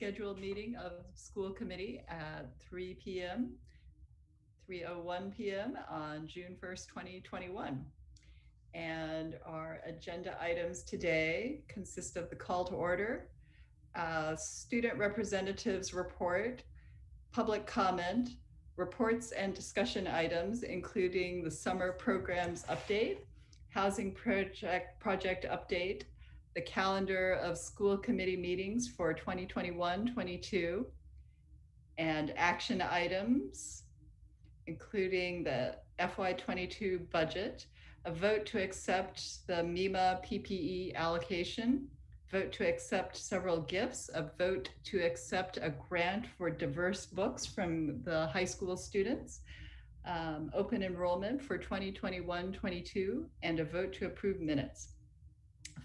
scheduled meeting of school committee at 3 p.m., 3:01 p.m. on June 1st, 2021. And our agenda items today consist of the call to order, student representatives report, public comment, reports and discussion items, including the summer programs update, housing project update, the calendar of school committee meetings for 2021-22, and action items, including the FY22 budget, a vote to accept the MEMA PPE allocation, vote to accept several gifts, a vote to accept a grant for diverse books from the high school students, open enrollment for 2021-22, and a vote to approve minutes,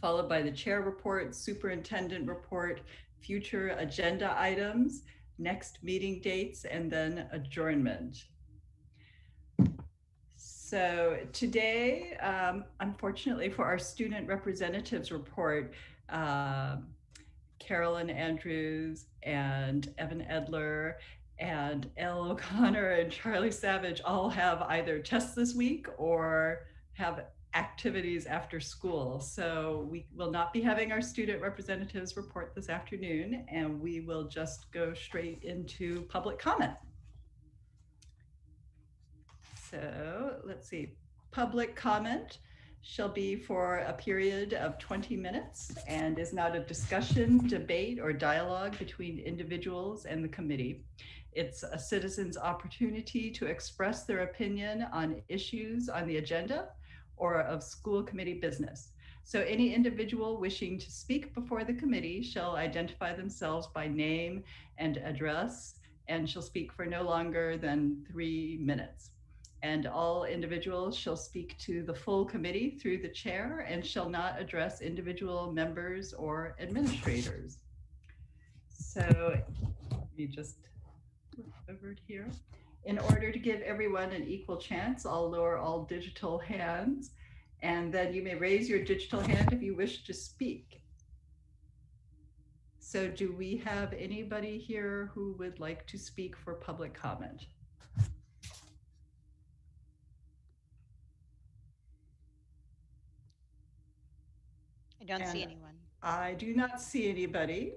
followed by the chair report, superintendent report, future agenda items, next meeting dates, and then adjournment. So today, unfortunately for our student representatives report, Carolyn Andrews and Evan Edler and Elle O'Connor and Charlie Savage all have either tests this week or have activities after school. So we will not be having our student representatives report this afternoon, and we will just go straight into public comment. So let's see, public comment shall be for a period of 20 minutes and is not a discussion, debate, or dialogue between individuals and the committee. It's a citizen's opportunity to express their opinion on issues on the agenda or of school committee business. So any individual wishing to speak before the committee shall identify themselves by name and address and shall speak for no longer than 3 minutes. And all individuals shall speak to the full committee through the chair and shall not address individual members or administrators. So you just flip over here. In order to give everyone an equal chance, I'll lower all digital hands, and then you may raise your digital hand if you wish to speak. So do we have anybody here who would like to speak for public comment? I don't see anyone. I do not see anybody.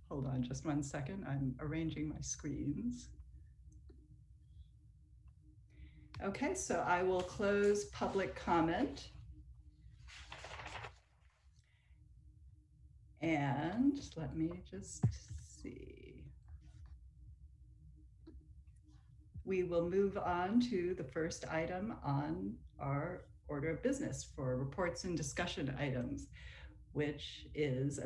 Hold on just 1 second. I'm arranging my screens. Okay, so I will close public comment. And let me just see. We will move on to the first item on our order of business for reports and discussion items, which is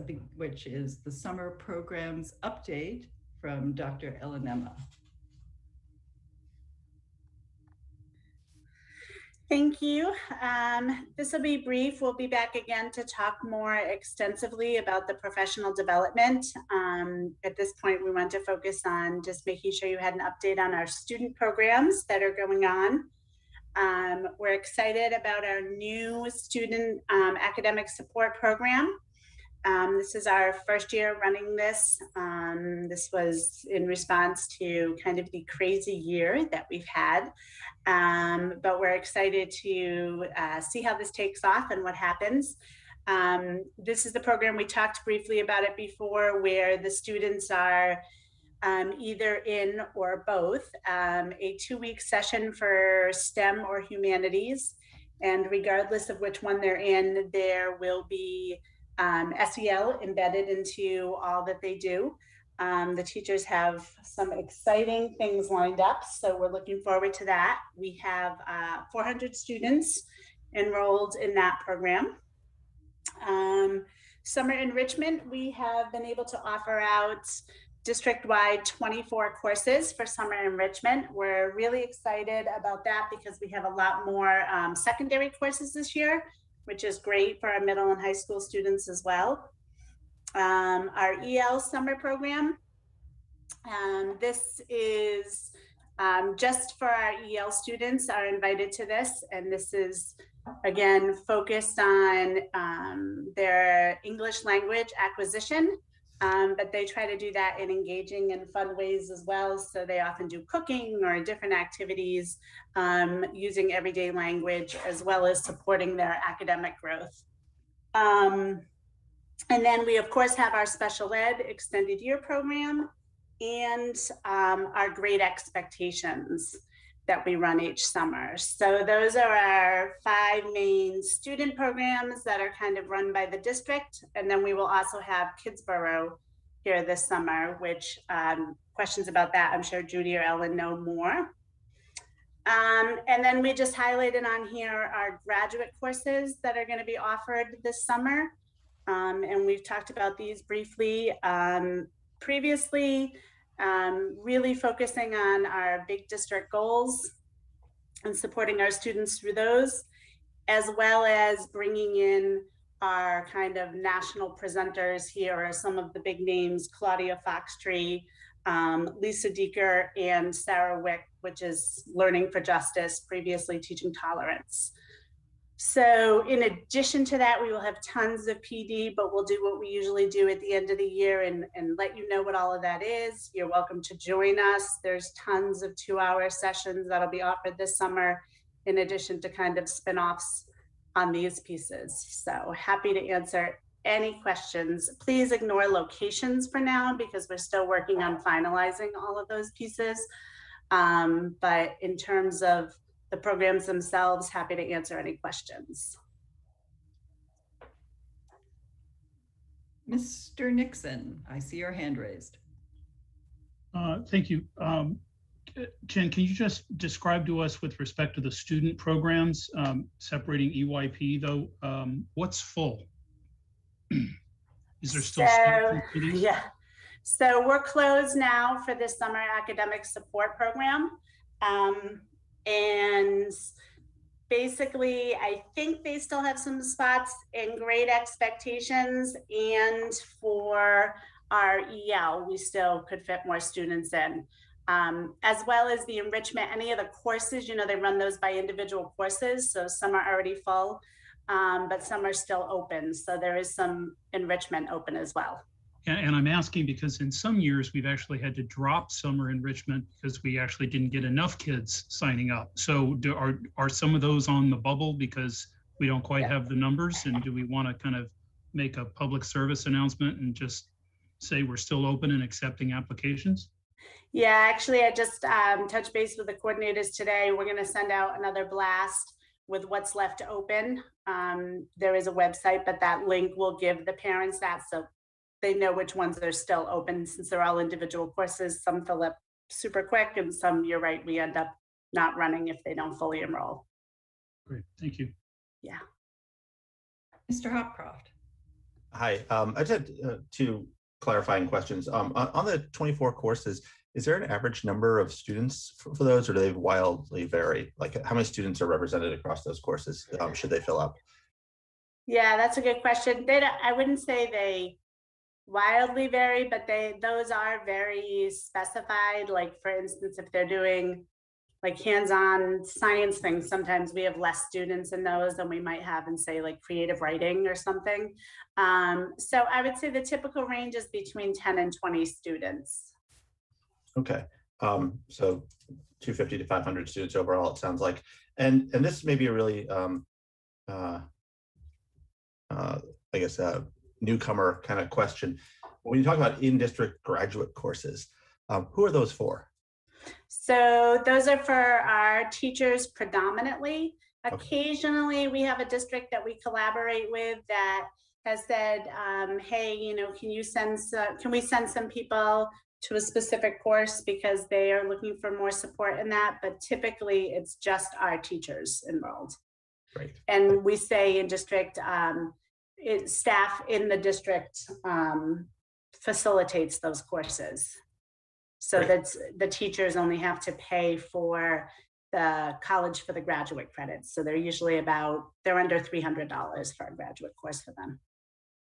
the summer programs update from Dr. Elenema. Thank you. This will be brief. We'll be back again to talk more extensively about the professional development. At this point, we want to focus on just making sure you had an update on our student programs that are going on. We're excited about our new student academic support program. This is our first year running this. This was in response to kind of the crazy year that we've had. But we're excited to see how this takes off and what happens. This is the program, we talked briefly about it before, where the students are either in or both, a 2-week session for STEM or humanities. And regardless of which one they're in, there will be SEL embedded into all that they do. The teachers have some exciting things lined up, so we're looking forward to that. We have 400 students enrolled in that program. Summer enrichment, we have been able to offer out district-wide 24 courses for summer enrichment. We're really excited about that because we have a lot more secondary courses this year, which is great for our middle and high school students as well. Our EL summer program, this is just for our EL students are invited to this, and this is again focused on their English language acquisition But they try to do that in engaging and fun ways as well. So they often do cooking or different activities using everyday language, as well as supporting their academic growth. And then we, of course, have our special ed extended year program and our Great Expectations that we run each summer. So those are our 5 main student programs that are kind of run by the district. And then we will also have Kidsborough here this summer, which questions about that, I'm sure Judy or Ellen know more. And then we just highlighted on here our graduate courses that are going to be offered this summer. And we've talked about these briefly previously. Really focusing on our big district goals and supporting our students through those, as well as bringing in our kind of national presenters. Here are some of the big names: Claudia Foxtree, Lisa Deeker, and Sarah Wick, which is Learning for Justice, previously Teaching Tolerance. So in addition to that, we will have tons of PD, but we'll do what we usually do at the end of the year and let you know what all of that is. You're welcome to join us. There's tons of 2-hour sessions that'll be offered this summer, in addition to kind of spin-offs on these pieces. So happy to answer any questions. Please ignore locations for now because we're still working on finalizing all of those pieces. But in terms of the programs themselves, happy to answer any questions. Mr. Nixon, I see your hand raised. Thank you. Jen, can you just describe to us with respect to the student programs, separating EYP though, what's full? Is there still student activities? Yeah, so we're closed now for this summer academic support program. And basically, I think they still have some spots in Great Expectations, and for our EL, we still could fit more students in, as well as the enrichment. Any of the courses, you know, they run those by individual courses, so some are already full, but some are still open. So there is some enrichment open as well. And I'm asking because in some years we've actually had to drop summer enrichment because we actually didn't get enough kids signing up. So are some of those on the bubble because we don't quite have the numbers? And do we want to kind of make a public service announcement and just say we're still open and accepting applications? Yeah, actually, I just touched base with the coordinators today. We're going to send out another blast with what's left open. There is a website, but that link will give the parents that, so they know which ones are still open, since they're all individual courses. Some fill up super quick, and some, you're right, we end up not running if they don't fully enroll. Great, thank you. Yeah. Mr. Hopcroft. Hi, I just had 2 clarifying questions. On the 24 courses, is there an average number of students for those, or do they wildly vary? Like how many students are represented across those courses should they fill up? Yeah, that's a good question. I wouldn't say they wildly vary, but those are very specified. Like for instance, if they're doing like hands-on science things, sometimes we have less students in those than we might have in, say, like creative writing or something. So I would say the typical range is between 10 and 20 students. Okay, so 250 to 500 students overall, it sounds like. And this may be a really I guess newcomer kind of question. When you talk about in-district graduate courses, who are those for? So those are for our teachers predominantly. Occasionally we have a district that we collaborate with that has said, hey, you know, can we send some people to a specific course because they are looking for more support in that, but typically it's just our teachers enrolled. Right. And we say in district, staff in the district facilitates those courses. So that's the teachers only have to pay for the college for the graduate credits. So they're usually they're under $300 for a graduate course for them.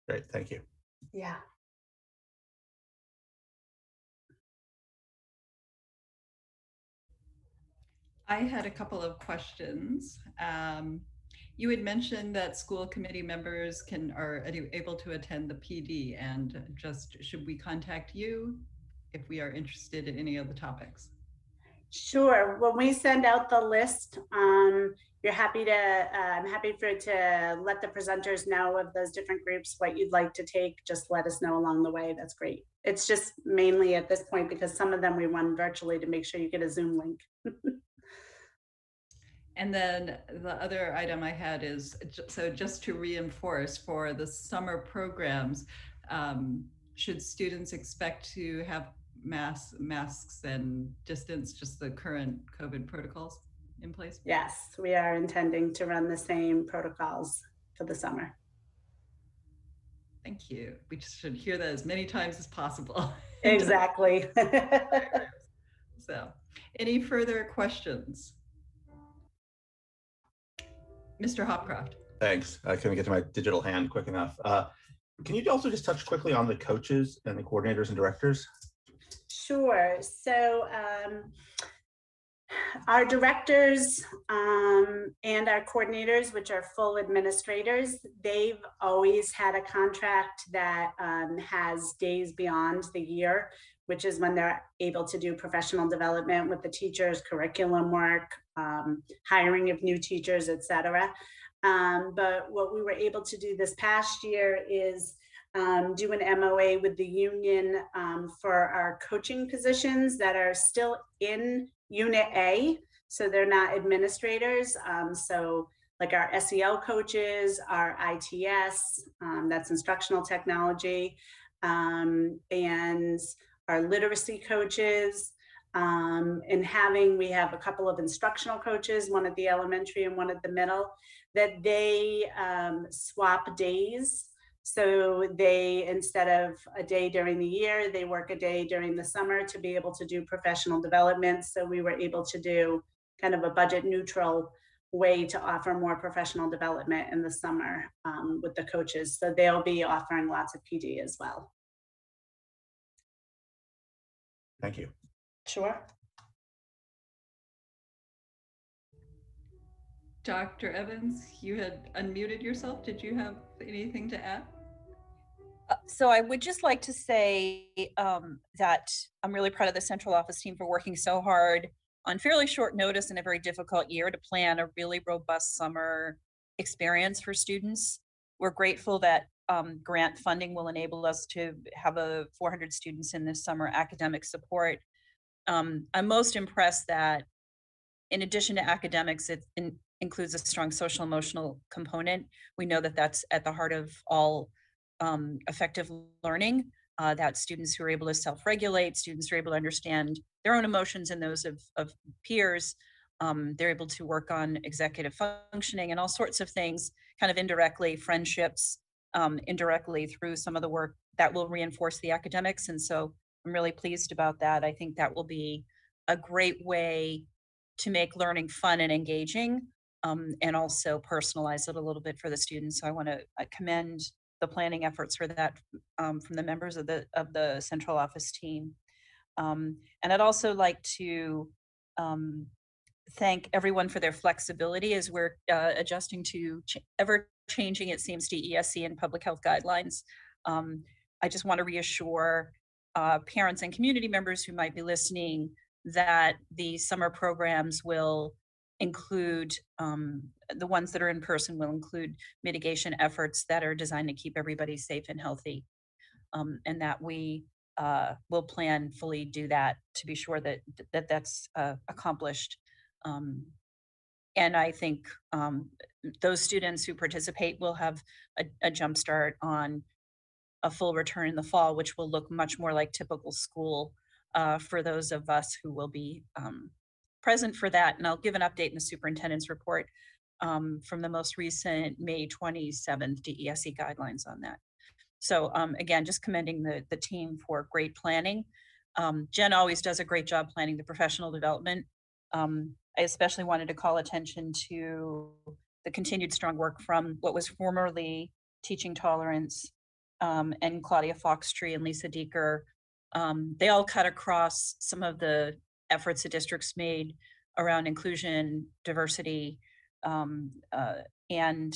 Great, thank you. Yeah. I had a couple of questions. You had mentioned that school committee members are able to attend the PD, and just should we contact you if we are interested in any of the topics? Sure. When we send out the list, I'm happy to let the presenters know of those different groups, what you'd like to take. Just let us know along the way. That's great. It's just mainly at this point because some of them we run virtually to make sure you get a Zoom link. And then the other item I had is, so just to reinforce for the summer programs, should students expect to have masks and distance, just the current COVID protocols in place? Yes, we are intending to run the same protocols for the summer. Thank you. We just should hear that as many times as possible. Exactly. So, any further questions? Mr. Hopcroft. Thanks. I couldn't get to my digital hand quick enough. Can you also just touch quickly on the coaches and the coordinators and directors? Sure. So our directors and our coordinators, which are full administrators, they've always had a contract that has days beyond the year, which is when they're able to do professional development with the teachers, curriculum work, hiring of new teachers, etc. But what we were able to do this past year is do an MOA with the union for our coaching positions that are still in Unit A, so they're not administrators. So like our SEL coaches, our ITS, that's instructional technology, and our literacy coaches, and we have a couple of instructional coaches, one at the elementary and one at the middle, that they swap days. So they, instead of a day during the year, they work a day during the summer to be able to do professional development. So we were able to do kind of a budget neutral way to offer more professional development in the summer with the coaches. So they'll be offering lots of PD as well. Thank you. Sure. Dr. Evans, you had unmuted yourself. Did you have anything to add? So I would just like to say that I'm really proud of the central office team for working so hard on fairly short notice in a very difficult year to plan a really robust summer experience for students. We're grateful that grant funding will enable us to have 400 students in this summer academic support. I'm most impressed that in addition to academics, it includes a strong social emotional component. We know that that's at the heart of all effective learning, that students who are able to self-regulate, students who are able to understand their own emotions and those of peers, they're able to work on executive functioning and all sorts of things, kind of indirectly, friendships, indirectly through some of the work that will reinforce the academics. And so I'm really pleased about that. I think that will be a great way to make learning fun and engaging, and also personalize it a little bit for the students. So I want to commend the planning efforts for that from the members of the central office team. And I'd also like to thank everyone for their flexibility as we're adjusting to ever-changing, it seems, DESE and public health guidelines. I just want to reassure parents and community members who might be listening that the summer programs will include, the ones that are in person will include mitigation efforts that are designed to keep everybody safe and healthy, and that we will plan fully do that to be sure that that's accomplished. And I think those students who participate will have a jump start on a full return in the fall, which will look much more like typical school for those of us who will be present for that. And I'll give an update in the superintendent's report from the most recent May 27th DESE guidelines on that. So again, just commending the team for great planning. Jen always does a great job planning the professional development. I especially wanted to call attention to the continued strong work from what was formerly Teaching Tolerance and Claudia Foxtree and Lisa Deeker. They all cut across some of the efforts the district's made around inclusion, diversity, and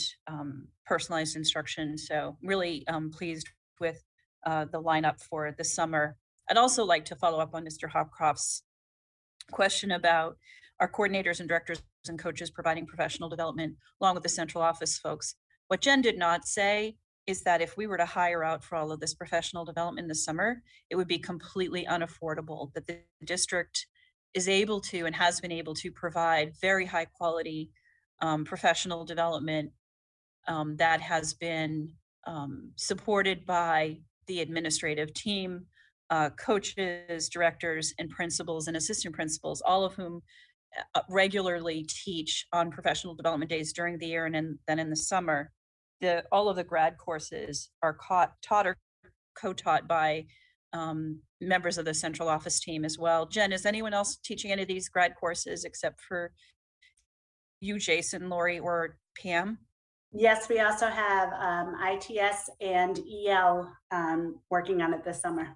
personalized instruction. So really pleased with the lineup for the summer. I'd also like to follow up on Mr. Hopcroft's question about our coordinators and directors and coaches providing professional development along with the central office folks. What Jen did not say is that if we were to hire out for all of this professional development this summer, it would be completely unaffordable, that the district is able to and has been able to provide very high quality professional development that has been supported by the administrative team, coaches, directors, and principals and assistant principals, all of whom regularly teach on professional development days during the year and then in the summer. All of the grad courses are taught or co-taught by members of the central office team as well. Jen, is anyone else teaching any of these grad courses except for you, Jason, Lori, or Pam? Yes, we also have ITS and EL working on it this summer.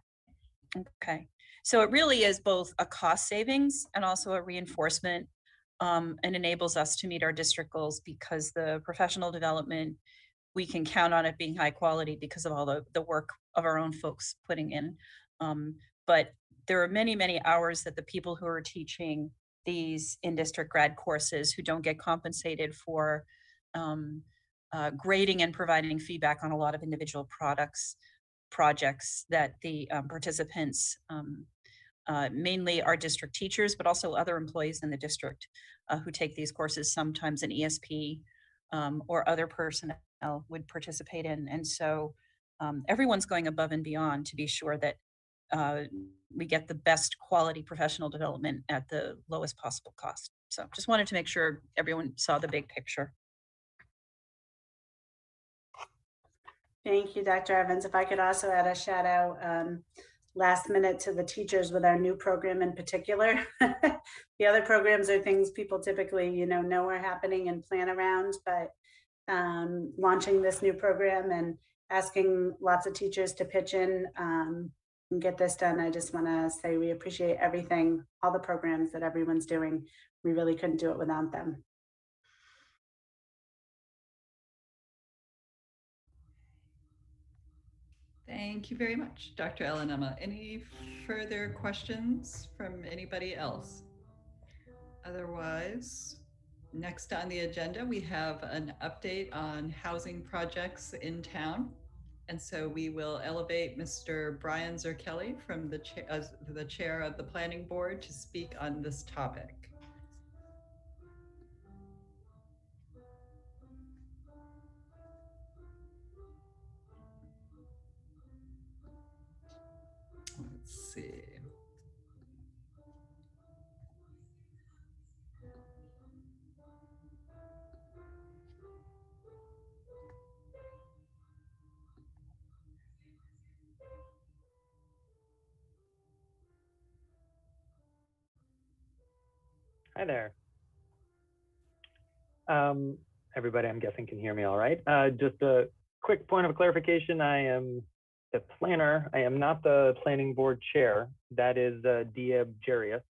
Okay, so it really is both a cost savings and also a reinforcement, and enables us to meet our district goals because the professional development, we can count on it being high quality because of all the work of our own folks putting in. But there are many, many hours that the people who are teaching these in-district grad courses who don't get compensated for grading and providing feedback on a lot of individual projects that the participants, mainly our district teachers, but also other employees in the district who take these courses, sometimes an ESP or other personnel would participate in. And so everyone's going above and beyond to be sure that we get the best quality professional development at the lowest possible cost. So just wanted to make sure everyone saw the big picture. Thank you, Dr. Evans. If I could also add a shout out last minute to the teachers with our new program in particular. The other programs are things people typically, know are happening and plan around, but launching this new program and asking lots of teachers to pitch in and get this done. I just want to say we appreciate everything, all the programs that everyone's doing. We really couldn't do it without them. Thank you very much, Dr. Elenema. Any further questions from anybody else? Otherwise, next on the agenda, we have an update on housing projects in town. And so we will elevate Mr. Brian Zerkelli from the chair of the planning board to speak on this topic. Let's see. Hi there. Everybody, I'm guessing, can hear me all right. Just a quick point of clarification. I am the planner. I am not the planning board chair. That is Diab Jarius.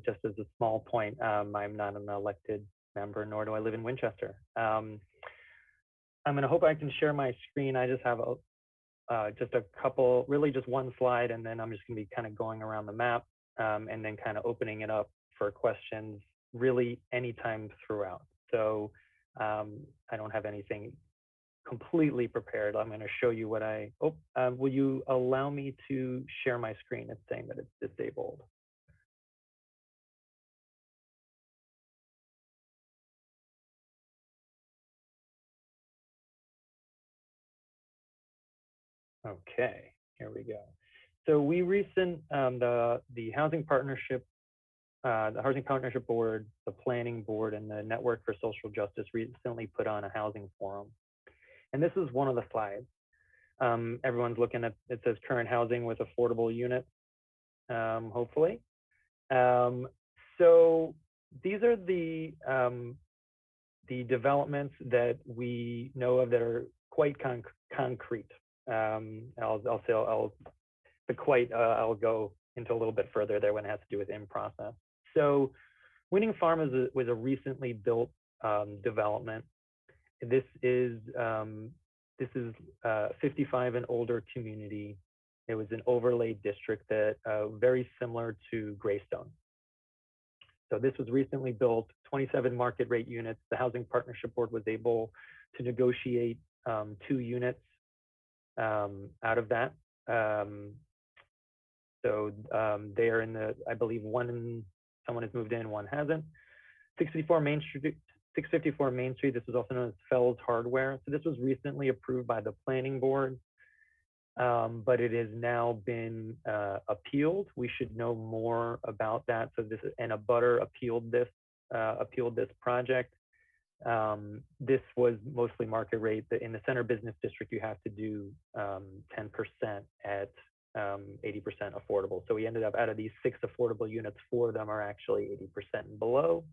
Just as a small point, I'm not an elected member, nor do I live in Winchester. I'm going to hope I can share my screen. I just have just a couple, really just one slide, and then I'm just going to be kind of going around the map and then kind of opening it up for questions really anytime throughout. So I don't have anything completely prepared. I'm going to show you what will you allow me to share my screen? It's saying that it's disabled. Okay, here we go. So we the housing partnership, the Housing Partnership Board, the Planning Board, and the Network for Social Justice recently put on a housing forum. And this is one of the slides. Everyone's looking at, it says current housing with affordable units, hopefully. So these are the developments that we know of that are quite concrete. I'll go into a little bit further there when it has to do with in process. So Winning Farm was a recently built development. This is 55 and older community. It was an overlay district that very similar to Greystone. So this was recently built, 27 market rate units. The Housing Partnership Board was able to negotiate 2 units out of that. So they are in the, I believe someone has moved in, one hasn't. 654 Main Street, this is also known as Fells Hardware. So this was recently approved by the Planning Board, but it has now been appealed. We should know more about that. So this, and a butter appealed this project. This was mostly market rate. In the center business district, you have to do 10% at 80% affordable. So we ended up, out of these 6 affordable units, 4 of them are actually 80% and below.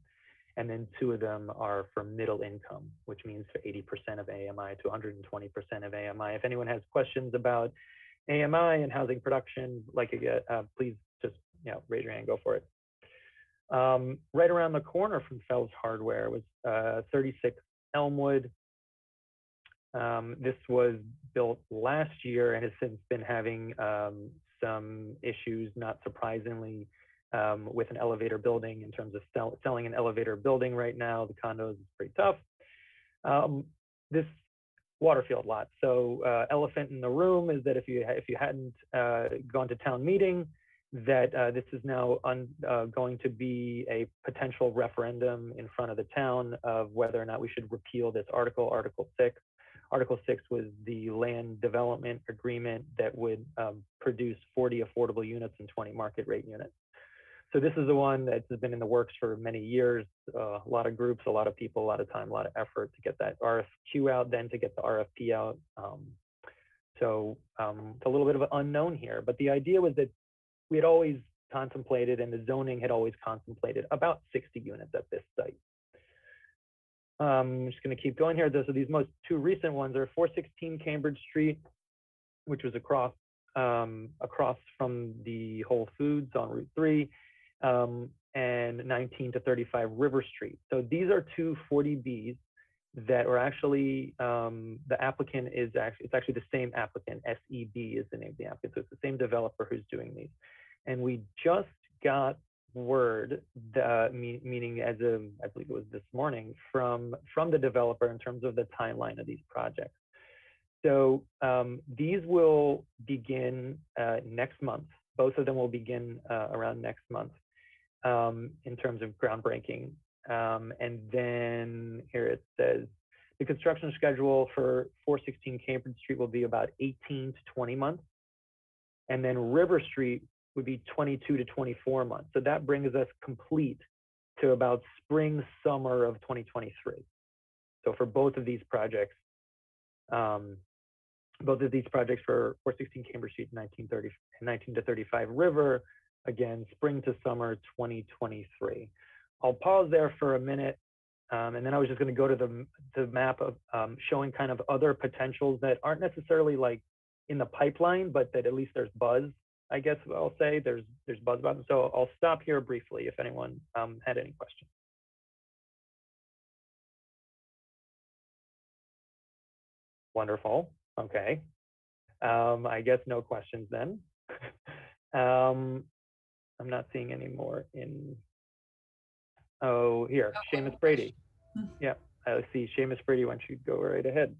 And then 2 of them are for middle income, which means for 80% of AMI to 120% of AMI. If anyone has questions about AMI and housing production, please just raise your hand, go for it. Right around the corner from Fells Hardware was 36 Elmwood. This was built last year and has since been having some issues, not surprisingly, with an elevator building in terms of selling an elevator building right now. The condos is pretty tough. This Waterfield lot. So elephant in the room is that if you hadn't gone to town meeting, that this is now going to be a potential referendum in front of the town of whether or not we should repeal this article, Article 6. Article 6 was the land development agreement that would produce 40 affordable units and 20 market rate units. So this is the one that has been in the works for many years. A lot of groups, a lot of people, a lot of time, a lot of effort to get that RFQ out, then to get the RFP out. So it's a little bit of an unknown here, but the idea was that we had always contemplated, and the zoning had always contemplated, about 60 units at this site. I'm just going to keep going here. So these most 2 recent ones are 416 Cambridge Street, which was across from the Whole Foods on Route 3, and 19 to 35 River Street. So these are 2 40Bs that are actually, the applicant is it's actually the same applicant. SEB is the name of the applicant. So it's the same developer who's doing these. And we just got word, meaning as of, I believe it was this morning, from the developer in terms of the timeline of these projects. So these will begin next month. Both of them will begin around next month in terms of groundbreaking. And then here it says, the construction schedule for 416 Cambridge Street will be about 18 to 20 months. And then River Street would be 22 to 24 months. So that brings us complete to about spring, summer of 2023. So for both of these projects for 416 Cambridge Street and 19 to 35 River, again, spring to summer 2023. I'll pause there for a minute, and then I was just going to go to the map of showing kind of other potentials that aren't necessarily like in the pipeline, but that at least there's buzz, I guess I'll say. There's buzz about them. So I'll stop here briefly if anyone had any questions. Wonderful. Okay. I guess no questions then. I'm not seeing any more in. Oh, here, Seamus Brady. Yeah, I see Seamus Brady. Why don't you go right ahead?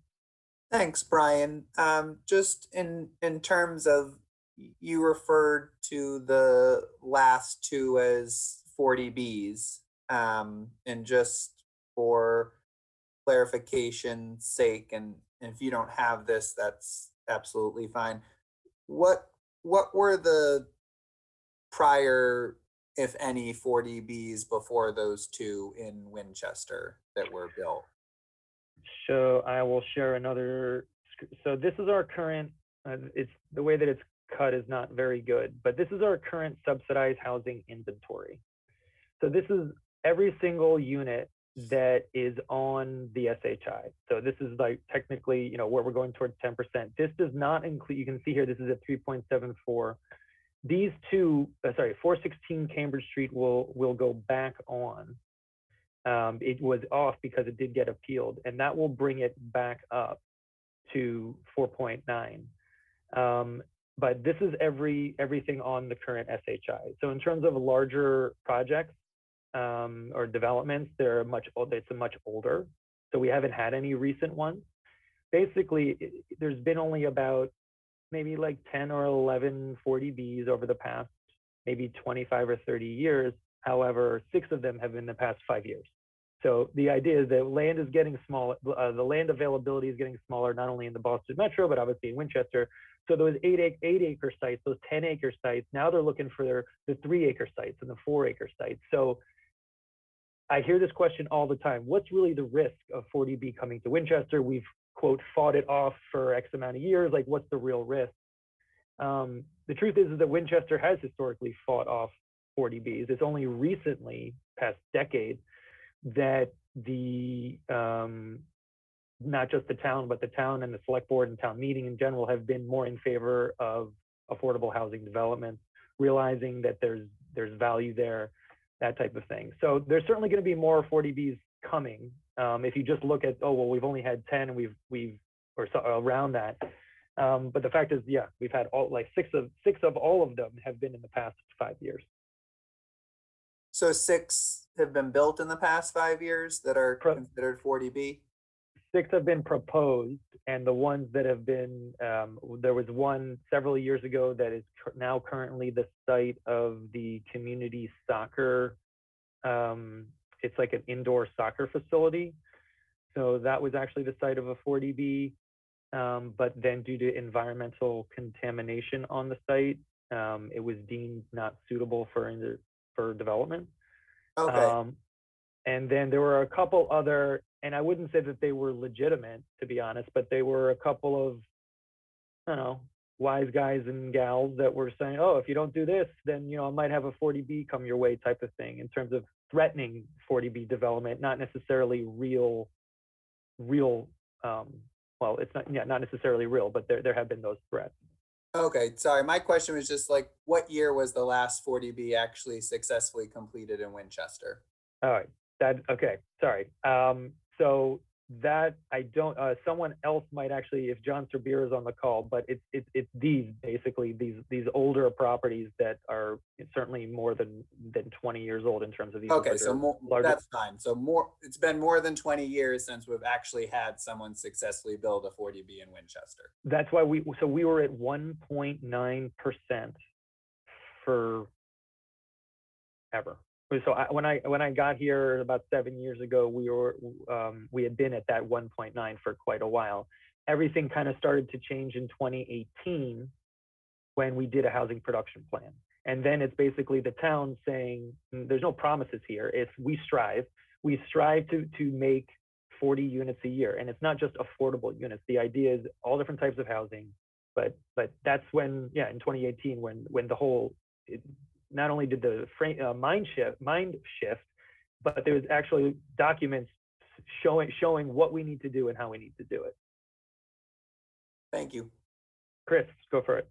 Thanks, Brian. Just in terms of, you referred to the last 2 as 40Bs, and just for clarification's sake, and if you don't have this, that's absolutely fine. What were the prior, if any, 40Bs before those 2 in Winchester that were built? So I will share another. So this is our current, it's the way that it's cut is not very good, but this is our current subsidized housing inventory. So this is every single unit that is on the SHI. So this is like technically, where we're going towards 10%. This does not include, you can see here, this is at 3.74. These 416 Cambridge Street will go back on. It was off because it did get appealed, and that will bring it back up to 4.9. But this is everything on the current SHI. So in terms of larger projects or developments, it's a much older. So we haven't had any recent ones. Basically, there's been only about maybe like 10 or 11 40Bs over the past maybe 25 or 30 years. However, 6 of them have been in the past 5 years. So the idea is that land is getting smaller, the land availability is getting smaller, not only in the Boston Metro, but obviously in Winchester. So those 8-acre sites, those 10-acre sites, now they're looking for the 3-acre sites and the 4-acre sites. So I hear this question all the time. What's really the risk of 40B coming to Winchester? We've, quote, fought it off for X amount of years. Like, what's the real risk? The truth is that Winchester has historically fought off 40Bs. It's only recently, past decade, that the not just the town, but the town and the select board and town meeting in general have been more in favor of affordable housing development, realizing that there's value there, that type of thing. So there's certainly going to be more 40Bs coming. If you just look at, oh well, we've only had 10, and we've or so, around that. But the fact is, yeah, we've had all like six of all of them have been in the past 5 years. So 6 have been built in the past 5 years that are considered 40B? 6 have been proposed, and the ones that have been, there was one several years ago that is now currently the site of the community soccer. It's like an indoor soccer facility. So that was actually the site of a 40B, but then due to environmental contamination on the site, it was deemed not suitable for development. Okay. And then there were a couple other, and I wouldn't say that they were legitimate, to be honest, but they were a couple of, I don't know, wise guys and gals that were saying, oh, if you don't do this, then, you know, I might have a 40B come your way type of thing, in terms of threatening 40B development, not necessarily real, well, it's not, yeah, not necessarily real, but there have been those threats. Okay, sorry. My question was just like, what year was the last 40B actually successfully completed in Winchester? All right. Okay. Sorry. So that I don't. Someone else might actually, if John Serbier is on the call, but it's these basically these older properties that are certainly more than 20 years old in terms of these. Okay, so that's fine. So it's been more than 20 years since we've actually had someone successfully build a 40B in Winchester. That's why we were at 1.9% for ever. So when I got here about 7 years ago, we had been at that 1.9 for quite a while. Everything kind of started to change in 2018 when we did a housing production plan. And then it's basically the town saying, there's no promises here. It's we strive to make 40 units a year. And it's not just affordable units. The idea is all different types of housing. But that's when, yeah, in 2018, when the whole, not only did the mind shift, but there was actually documents showing what we need to do and how we need to do it. Thank you. Chris, go for it.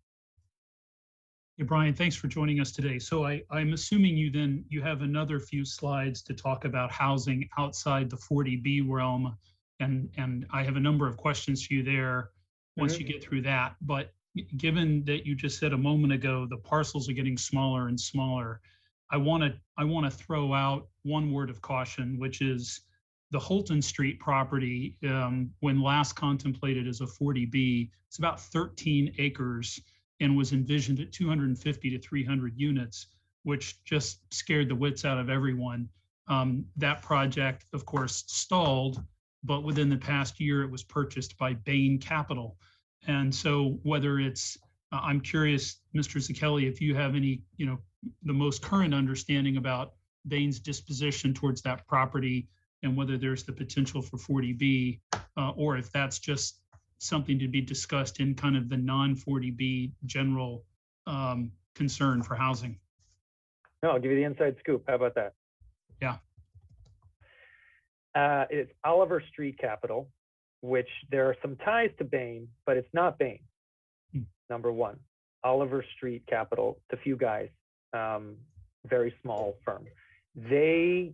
Hey, Brian, thanks for joining us today. So I'm assuming you have another few slides to talk about housing outside the 40B realm. And I have a number of questions for you there once you get through that. But given that you just said a moment ago, the parcels are getting smaller and smaller, I want to throw out one word of caution, which is the Holton Street property, when last contemplated as a 40B, it's about 13 acres and was envisioned at 250 to 300 units, which just scared the wits out of everyone. That project, of course, stalled, but within the past year, it was purchased by Bain Capital. And so whether it's, I'm curious, Mr. Zucchelli, if you have any, the most current understanding about Bain's disposition towards that property and whether there's the potential for 40B, or if that's just something to be discussed in kind of the non-40B general concern for housing. No, I'll give you the inside scoop. How about that? Yeah. It's Oliver Street Capital, which there are some ties to Bain, but it's not Bain. Number one, Oliver Street Capital, it's a few guys, very small firm. They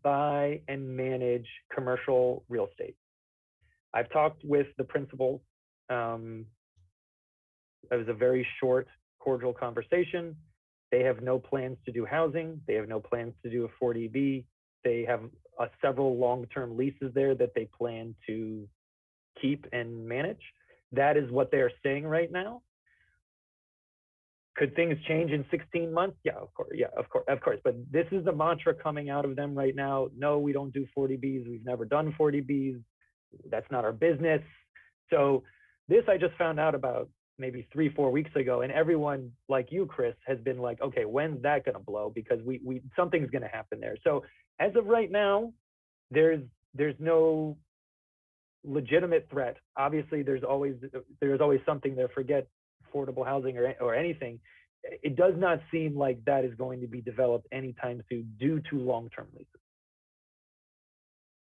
buy and manage commercial real estate. I've talked with the principals. It was a very short, cordial conversation. They have no plans to do housing. They have no plans to do a 40B. They have several long-term leases there that they plan to keep and manage. That is what they're saying right now. Could things change in 16 months? Yeah, of course. Yeah, of course. But this is the mantra coming out of them right now. No, we don't do 40Bs. We've never done 40Bs. That's not our business. So this I just found out about maybe 3-4 weeks ago, and everyone like you, Chris, has been like, okay, when's that going to blow? Because we something's going to happen there. So as of right now, there's no legitimate threat. Obviously, there's always something there. Forget affordable housing or anything. It does not seem like that is going to be developed anytime soon due to long-term leases.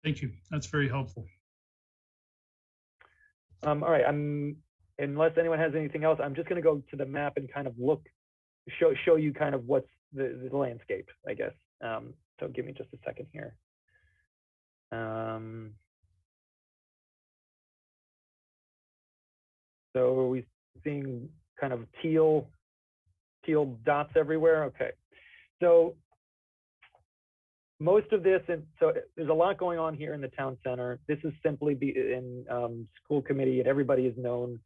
Thank you. That's very helpful. All right. Unless anyone has anything else, I'm just going to go to the map and kind of show you kind of what's the landscape, I guess. So give me just a second here. So are we seeing kind of teal dots everywhere? Okay. So most of this, and so there's a lot going on here in the town center. This is simply in school committee, and everybody has known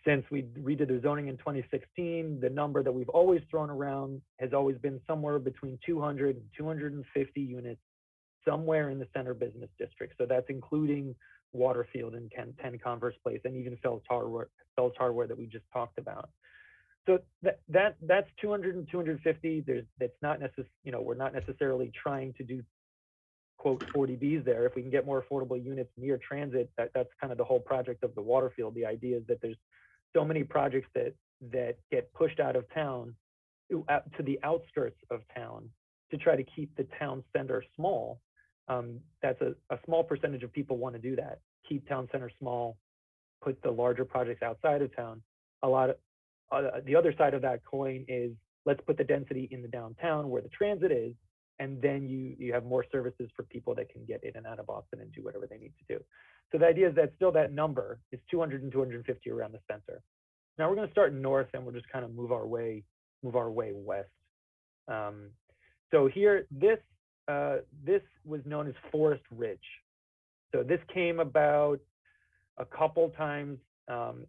since we redid the zoning in 2016, the number that we've always thrown around has always been somewhere between 200 and 250 units somewhere in the center business district. So that's including Waterfield and 10 Converse Place, and even Fells Hardware that we just talked about. So that's 200 and 250. That's not we're not necessarily trying to do quote 40Bs there. If we can get more affordable units near transit, that's kind of the whole project of the Waterfield. The idea is that there's so many projects that get pushed out of town to the outskirts of town to try to keep the town center small. That's a small percentage of people want to do that. Keep town center small, put the larger projects outside of town. A lot of the other side of that coin is let's put the density in the downtown where the transit is, and then you have more services for people that can get in and out of Boston and do whatever they need to do. So the idea is that still that number is 200 and 250 around the center. Now we're going to start north and we'll just kind of move our way west. So here, this was known as Forest Ridge. So this came about a couple times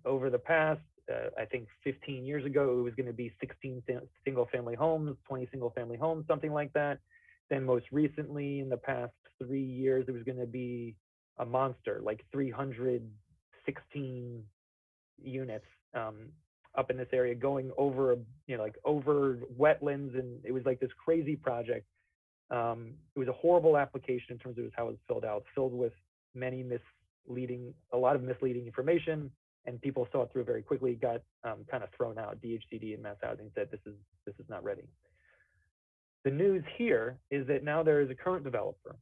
over the past, I think 15 years ago, it was going to be 16 single-family homes, 20 single-family homes, something like that. Then most recently, in the past 3 years, it was going to be a monster, like 316 units up in this area, going over, like over wetlands, and it was like this crazy project. It was a horrible application in terms of how it was filled out, filled with a lot of misleading information, and people saw it through very quickly, got kind of thrown out. DHCD and Mass Housing said this is not ready. The news here is that now there is a current developer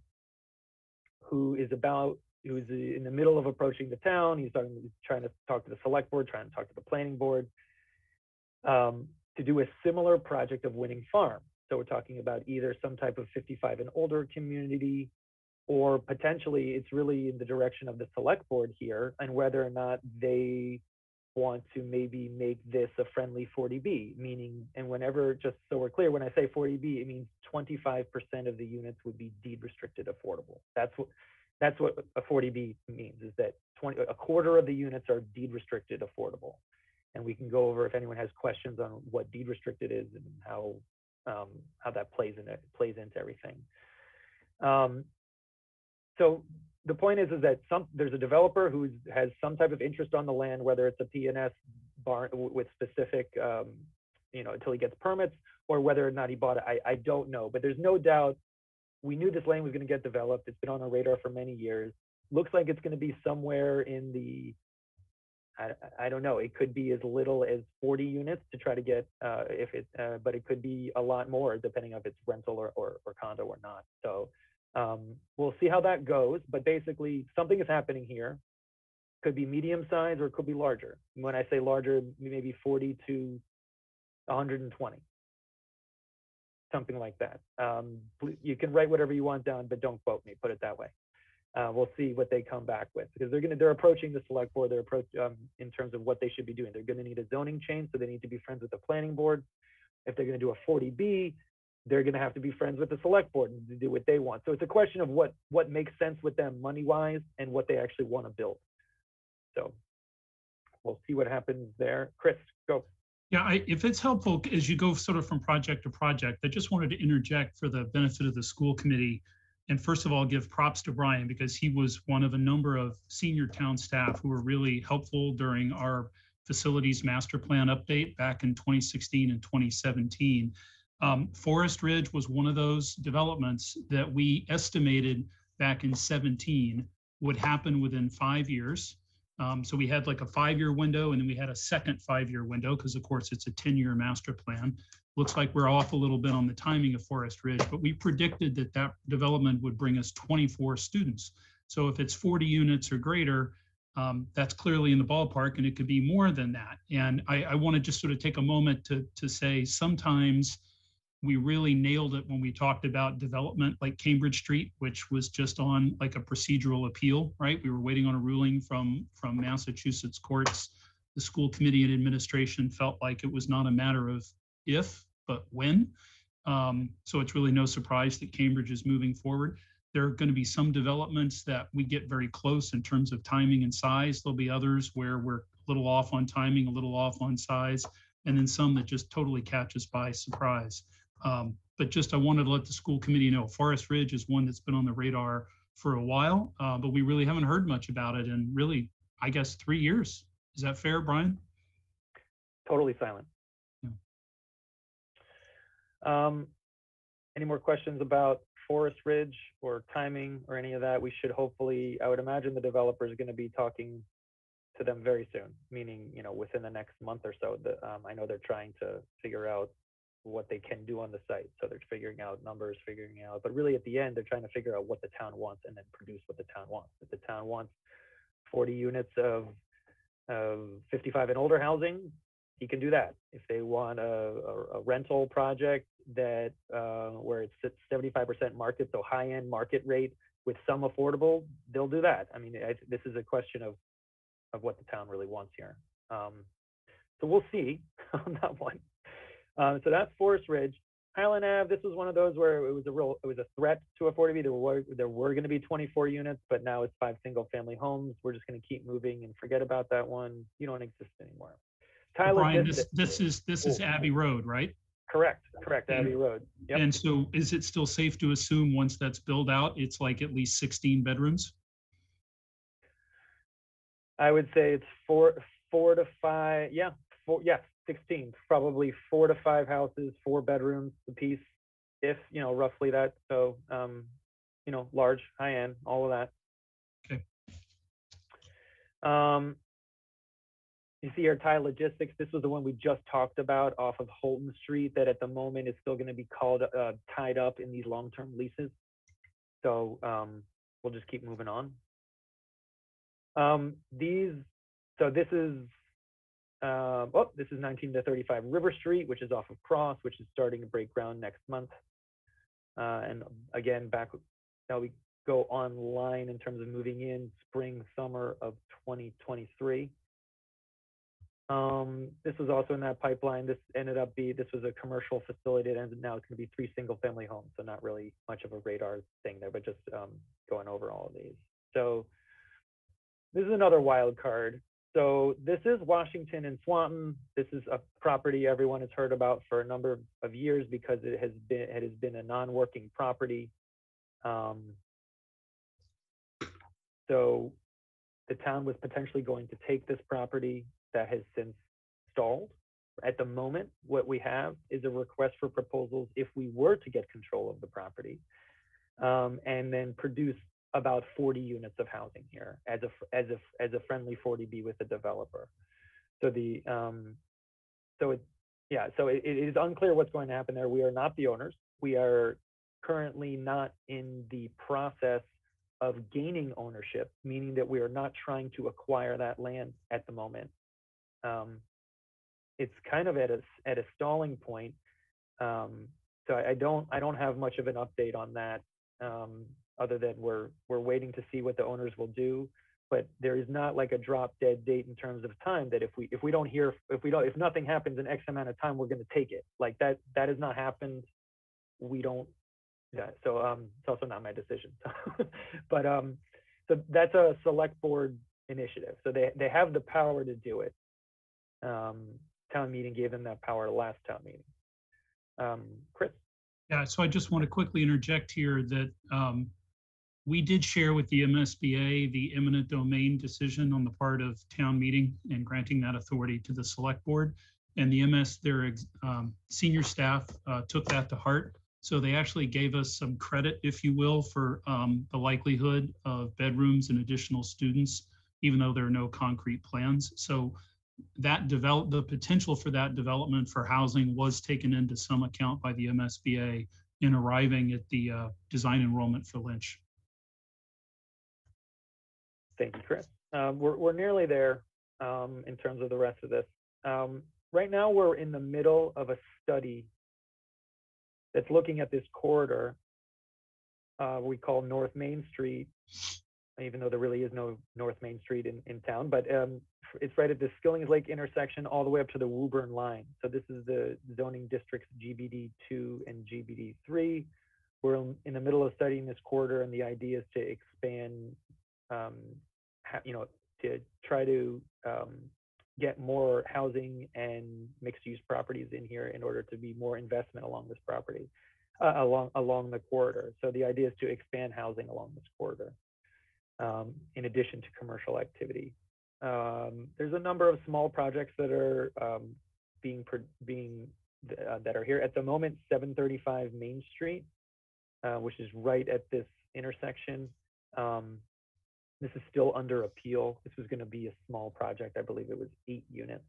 who is in the middle of approaching the town. He's trying to talk to the select board, trying to talk to the planning board to do a similar project of Winning Farm. So we're talking about either some type of 55 and older community, or potentially it's really in the direction of the select board here, and whether or not they want to maybe make this a friendly 40B, meaning, and whenever, just so we're clear, when I say 40B, it means 25% of the units would be deed restricted affordable. That's what a 40B means, is that a quarter of the units are deed restricted affordable. And we can go over, if anyone has questions on what deed restricted is and how that plays into everything. So the point is that there's a developer who has some type of interest on the land, whether it's a P&S barn with specific, until he gets permits, or whether or not he bought it, I don't know. But there's no doubt we knew this land was going to get developed. It's been on our radar for many years. Looks like it's going to be somewhere in the, I don't know, it could be as little as 40 units to try to get, but it could be a lot more depending on if it's rental or condo or not. So we'll see how that goes, but basically something is happening here. Could be medium size or it could be larger. When I say larger, maybe 40 to 120. something like that. You can write whatever you want down, but don't quote me, put it that way. We'll see what they come back with, because they're approaching the select board. In terms of what they should be doing. They're going to need a zoning change, so they need to be friends with the planning board. If they're going to do a 40B, they're going to have to be friends with the select board and do what they want. So it's a question of what makes sense with them money-wise and what they actually want to build. So we'll see what happens there. Chris, go. Yeah, if it's helpful as you go sort of from project to project, I just wanted to interject for the benefit of the school committee. And first of all, give props to Brian, because he was one of a number of senior town staff who were really helpful during our facilities master plan update back in 2016 and 2017. Forest Ridge was one of those developments that we estimated back in 17 would happen within 5 years. So we had like a 5-year window, and then we had a second 5-year window, because of course it's a 10-year master plan. Looks like we're off a little bit on the timing of Forest Ridge, but we predicted that that development would bring us 24 students. So if it's 40 units or greater, that's clearly in the ballpark, and it could be more than that. And I want to just sort of take a moment to say sometimes we really nailed it when we talked about development like Cambridge Street, which was just on like a procedural appeal, right? We were waiting on a ruling from Massachusetts courts. The school committee and administration felt like it was not a matter of if, but when. So it's really no surprise that Cambridge is moving forward. There are going to be some developments that we get very close in terms of timing and size. There'll be others where we're a little off on timing, a little off on size, and then some that just totally catch us by surprise. But just I wanted to let the school committee know Forest Ridge is one that's been on the radar for a while, but we really haven't heard much about it in really, I guess, 3 years. Is that fair, Brian? Totally silent. Yeah. Any more questions about Forest Ridge or timing or any of that? We should hopefully, I would imagine the developer is going to be talking to them very soon, meaning, within the next month or so. I know they're trying to figure out what they can do on the site. So they're figuring out numbers, but really at the end, they're trying to figure out what the town wants and then produce what the town wants. If the town wants 40 units of 55 and older housing, he can do that. If they want a rental project that where it's 75% market, so high-end market rate with some affordable, they'll do that. I mean, this is a question of what the town really wants here. So we'll see on that one. So that's Forest Ridge. Highland Ave, this was one of those where it was a threat to a 40B. There were going to be 24 units, but now it's 5 single-family homes. We're just going to keep moving and forget about that one. You don't exist anymore. Tyler, Brian, this is Abbey Road, right? Correct, Abbey Road. Yep. And so is it still safe to assume once that's built out, it's like at least 16 bedrooms? I would say it's four to five. Yeah, 16, probably 4 to 5 houses, 4 bedrooms a piece, if roughly that. So large, high end, all of that. Okay. You see here, Thai Logistics. This was the one we just talked about off of Holton Street. That at the moment is still going to be tied up in these long-term leases. So we'll just keep moving on. This is 19 to 35 River Street, which is off of Cross, which is starting to break ground next month. And again, now we go online in terms of moving in spring, summer of 2023. This was also in that pipeline. This was a commercial facility, and now it's going to be 3 single-family homes. So not really much of a radar thing there, but just going over all of these. So this is another wild card. So this is Washington and Swanton. This is a property everyone has heard about for a number of years because it has been a non-working property. So the town was potentially going to take this property that has since stalled. At the moment, what we have is a request for proposals if we were to get control of the property, and then produce about 40 units of housing here as a friendly 40B with the developer. So it is unclear what's going to happen there. We are not the owners. We are currently not in the process of gaining ownership, meaning that we are not trying to acquire that land at the moment. It's kind of at a stalling point. So I don't have much of an update on that, other than we're waiting to see what the owners will do. But there is not like a drop dead date in terms of time that if nothing happens in X amount of time, we're going to take it. Like that has not happened. We don't. Yeah. So it's also not my decision. But so that's a select board initiative. So they have the power to do it. Town meeting gave them that power last town meeting. Chris? Yeah, so I just want to quickly interject here that we did share with the MSBA the eminent domain decision on the part of town meeting and granting that authority to the select board. And their senior staff took that to heart. So they actually gave us some credit, if you will, for the likelihood of bedrooms and additional students, even though there are no concrete plans. So the potential for that development for housing was taken into some account by the MSBA in arriving at the design enrollment for Lynch. Thank you, Chris. We're nearly there in terms of the rest of this. Right now, we're in the middle of a study that's looking at this corridor we call North Main Street, even though there really is no North Main Street in town, but it's right at the Skillings Lake intersection all the way up to the Woburn line. So this is the zoning districts GBD2 and GBD3. We're in the middle of studying this corridor, and the idea is to expand, to try to get more housing and mixed-use properties in here in order to be more investment along this property, along the corridor. So the idea is to expand housing along this corridor, in addition to commercial activity. There's a number of small projects that are that are here at the moment. 735 Main Street, which is right at this intersection. This is still under appeal. This was going to be a small project. I believe it was 8 units.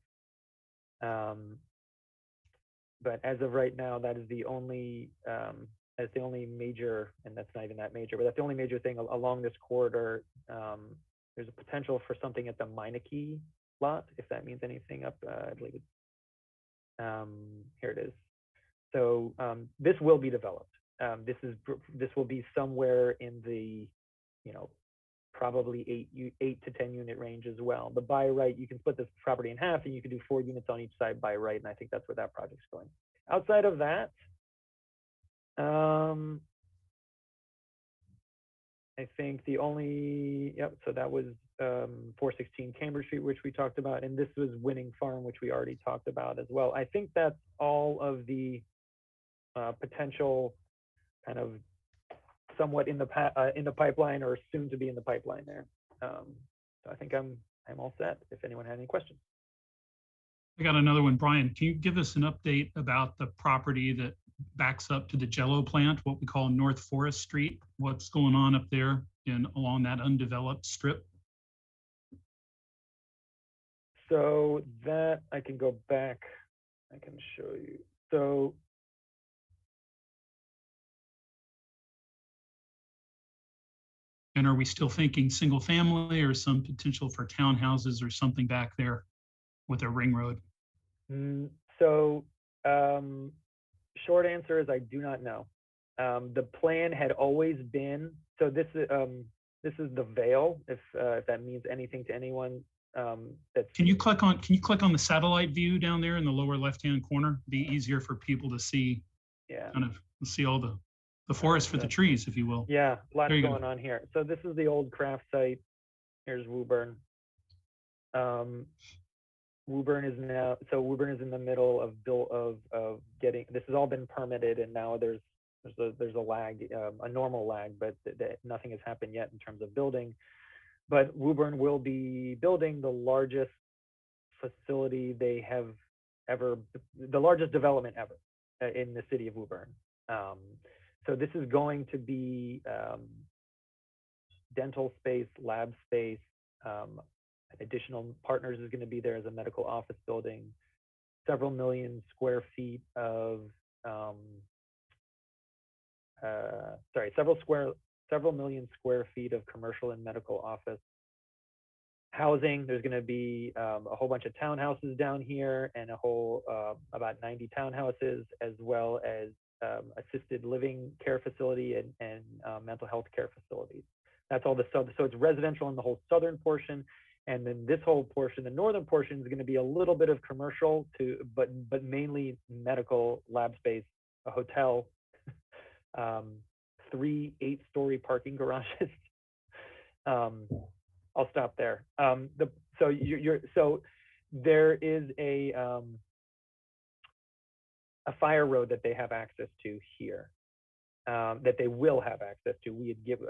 But as of right now, that is the only major, and that's not even that major, but that's the only major thing along this corridor. There's a potential for something at the Meineke lot, if that means anything up, I believe it's, here it is. So this will be developed. This will be somewhere in the, probably 8 to 10 unit range as well. The by right, you can split this property in half and you can do 4 units on each side by right. And I think that's where that project's going. Outside of that, I think the only, so that was 416 Cambridge Street, which we talked about. And this was Winning Farm, which we already talked about as well. I think that's all of the potential kind of somewhat in the pipeline or soon to be in the pipeline there. So I think I'm all set if anyone had any questions. I got another one. Brian, can you give us an update about the property that backs up to the Jello plant, what we call North Forest Street? What's going on up there along that undeveloped strip? So that I can go back, I can show you. So and are we still thinking single family or some potential for townhouses or something back there with a ring road? So short answer is I do not know. The plan had always been, so this is the Vale, if that means anything to anyone. Can you click on the satellite view down there in the lower left-hand corner? Be easier for people to see. Yeah. Kind of see all the forest for the trees, if you will. Yeah, lots going on here. So this is the old craft site. Here's Woburn. Woburn is now, so Woburn is in the middle of getting, this has all been permitted, and now there's a lag, a normal lag, but nothing has happened yet in terms of building. But Woburn will be building the largest facility they have ever, the largest development ever in the city of Woburn. So this is going to be dental space, lab space, additional partners is going to be there as a medical office building, several million square feet of, several million square feet of commercial and medical office housing. There's going to be a whole bunch of townhouses down here and a whole about 90 townhouses, as well as assisted living care facility and mental health care facilities. That's all the so it's residential in the whole southern portion, and then this whole portion, the northern portion, is going to be a little bit of commercial but mainly medical, lab space, a hotel, 3 8-story parking garages. I'll stop there. So there is a fire road that they have access to here, that they will have access to. We had give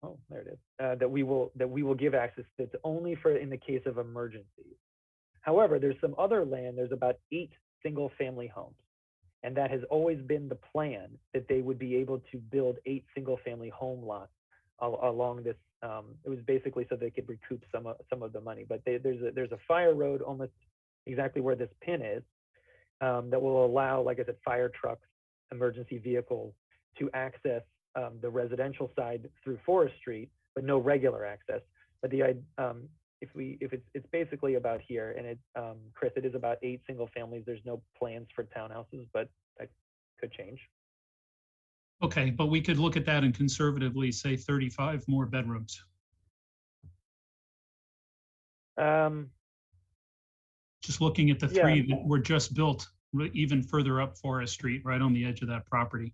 oh, there it is. That we will give access. That's only for in the case of emergencies. However, there's some other land. There's about 8 single-family homes, and that has always been the plan, that they would be able to build 8 single-family home lots along this. It was basically so they could recoup some of the money. But there's a fire road almost exactly where this pin is, that will allow, like I said, fire trucks, emergency vehicles to access the residential side through Forest Street, but no regular access. But it's basically about here, and Chris, it is about 8 single families. There's no plans for townhouses, but that could change. Okay, but we could look at that and conservatively say 35 more bedrooms. Just looking at the 3 that were just built even further up Forest Street, right on the edge of that property.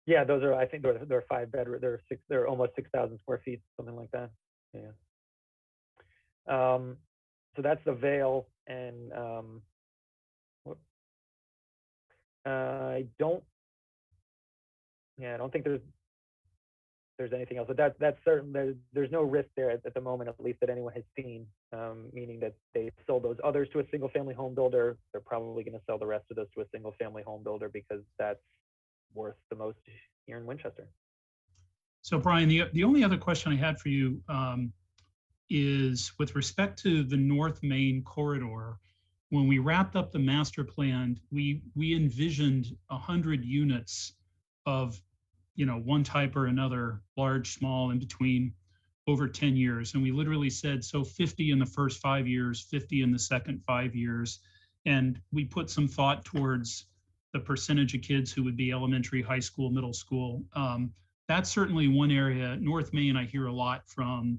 Yeah, those are, I think they're 5 bedroom, they're almost 6,000 square feet, something like that. Yeah. So that's the Vale, and I don't think there's anything else, but that's certain. There's no risk there at the moment, at least that anyone has seen, meaning that they sold those others to a single family home builder. They're probably going to sell the rest of those to a single family home builder because that's worth the most here in Winchester. So Brian, the only other question I had for you is with respect to the North Main corridor. When we wrapped up the master plan, we envisioned 100 units of, one type or another, large, small, in between, over 10 years. And we literally said, so 50 in the first 5 years, 50 in the second 5 years. And we put some thought towards the percentage of kids who would be elementary, high school, middle school. That's certainly one area. North Main, I hear a lot from,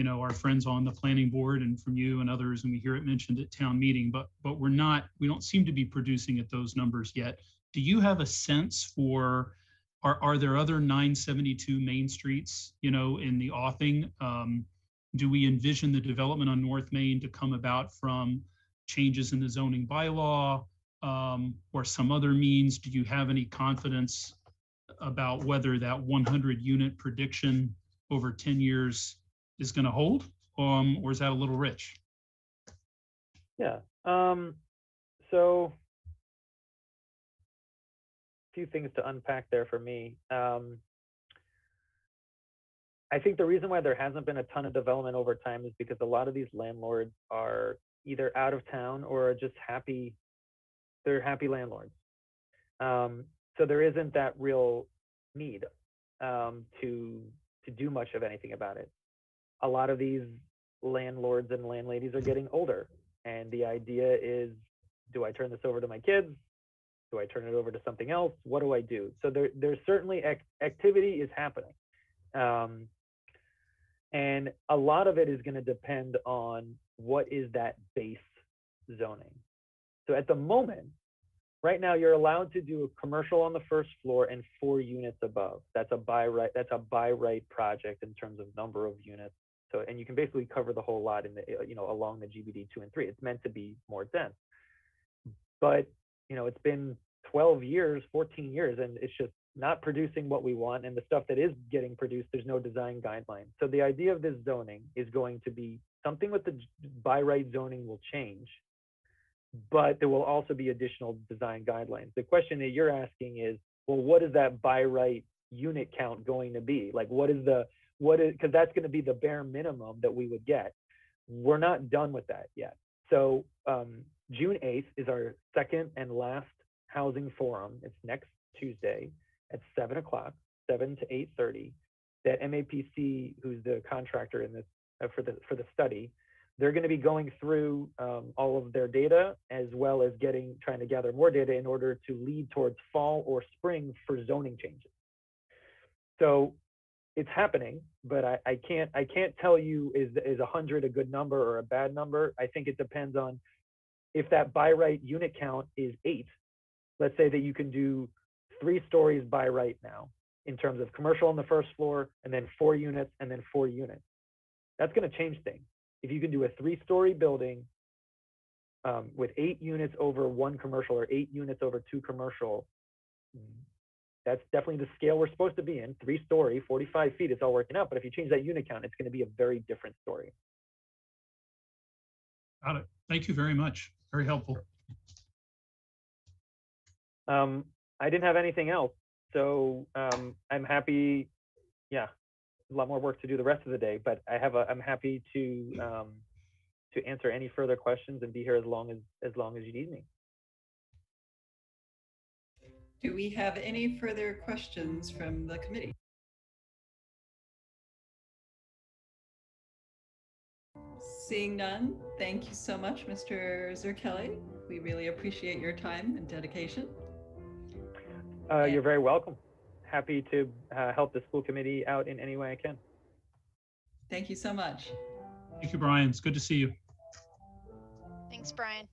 our friends on the planning board and from you and others, and we hear it mentioned at town meeting, but we don't seem to be producing at those numbers yet. Do you have a sense for, are there other 972 main streets, in the offing? Do we envision the development on North Main to come about from changes in the zoning bylaw, or some other means? Do you have any confidence about whether that 100 unit prediction over 10 years is going to hold, or is that a little rich? Yeah. So a few things to unpack there for me. I think the reason why there hasn't been a ton of development over time is because a lot of these landlords are either out of town or are just happy. They're happy landlords. So there isn't that real need to do much of anything about it. A lot of these landlords and landladies are getting older, and the idea is, do I turn this over to my kids? Do I turn it over to something else? What do I do? So there's certainly activity is happening. And a lot of it is going to depend on what is that base zoning. So at the moment, right now, you're allowed to do a commercial on the first floor and 4 units above. That's a by right project in terms of number of units. So, and you can basically cover the whole lot in the, along the GBD 2 and 3. It's meant to be more dense. But, it's been 12 years, 14 years, and it's just not producing what we want. And the stuff that is getting produced, there's no design guidelines. So the idea of this zoning is going to be something with the by right zoning will change, but there will also be additional design guidelines. The question that you're asking is, well, what is that by right unit count going to be? Like, because that's going to be the bare minimum that we would get. We're not done with that yet. So June 8th is our second and last housing forum. It's next Tuesday at 7 o'clock, 7 to 8:30. That MAPC, who's the contractor in this for the study, they're going to be going through all of their data, as well as trying to gather more data in order to lead towards fall or spring for zoning changes. So it's happening, but I can't tell you is 100 a good number or a bad number. I think it depends on if that by right unit count is 8. Let's say that you can do 3 stories by right now in terms of commercial on the first floor, and then 4 units, and then 4 units. That's going to change things. If you can do a 3-story building with 8 units over 1 commercial or 8 units over 2 commercial, that's definitely the scale we're supposed to be in. 3-story, 45 feet, it's all working out. But if you change that unit count, it's going to be a very different story. Got it. Thank you very much. Very helpful. I didn't have anything else. So I'm happy. Yeah, a lot more work to do the rest of the day, but I'm happy to answer any further questions and be here as long as you need me. Do we have any further questions from the committee? Seeing none, thank you so much, Mr. Zerkelli. We really appreciate your time and dedication. You're very welcome. Happy to help the school committee out in any way I can. Thank you so much. Thank you, Brian. It's good to see you. Thanks, Brian.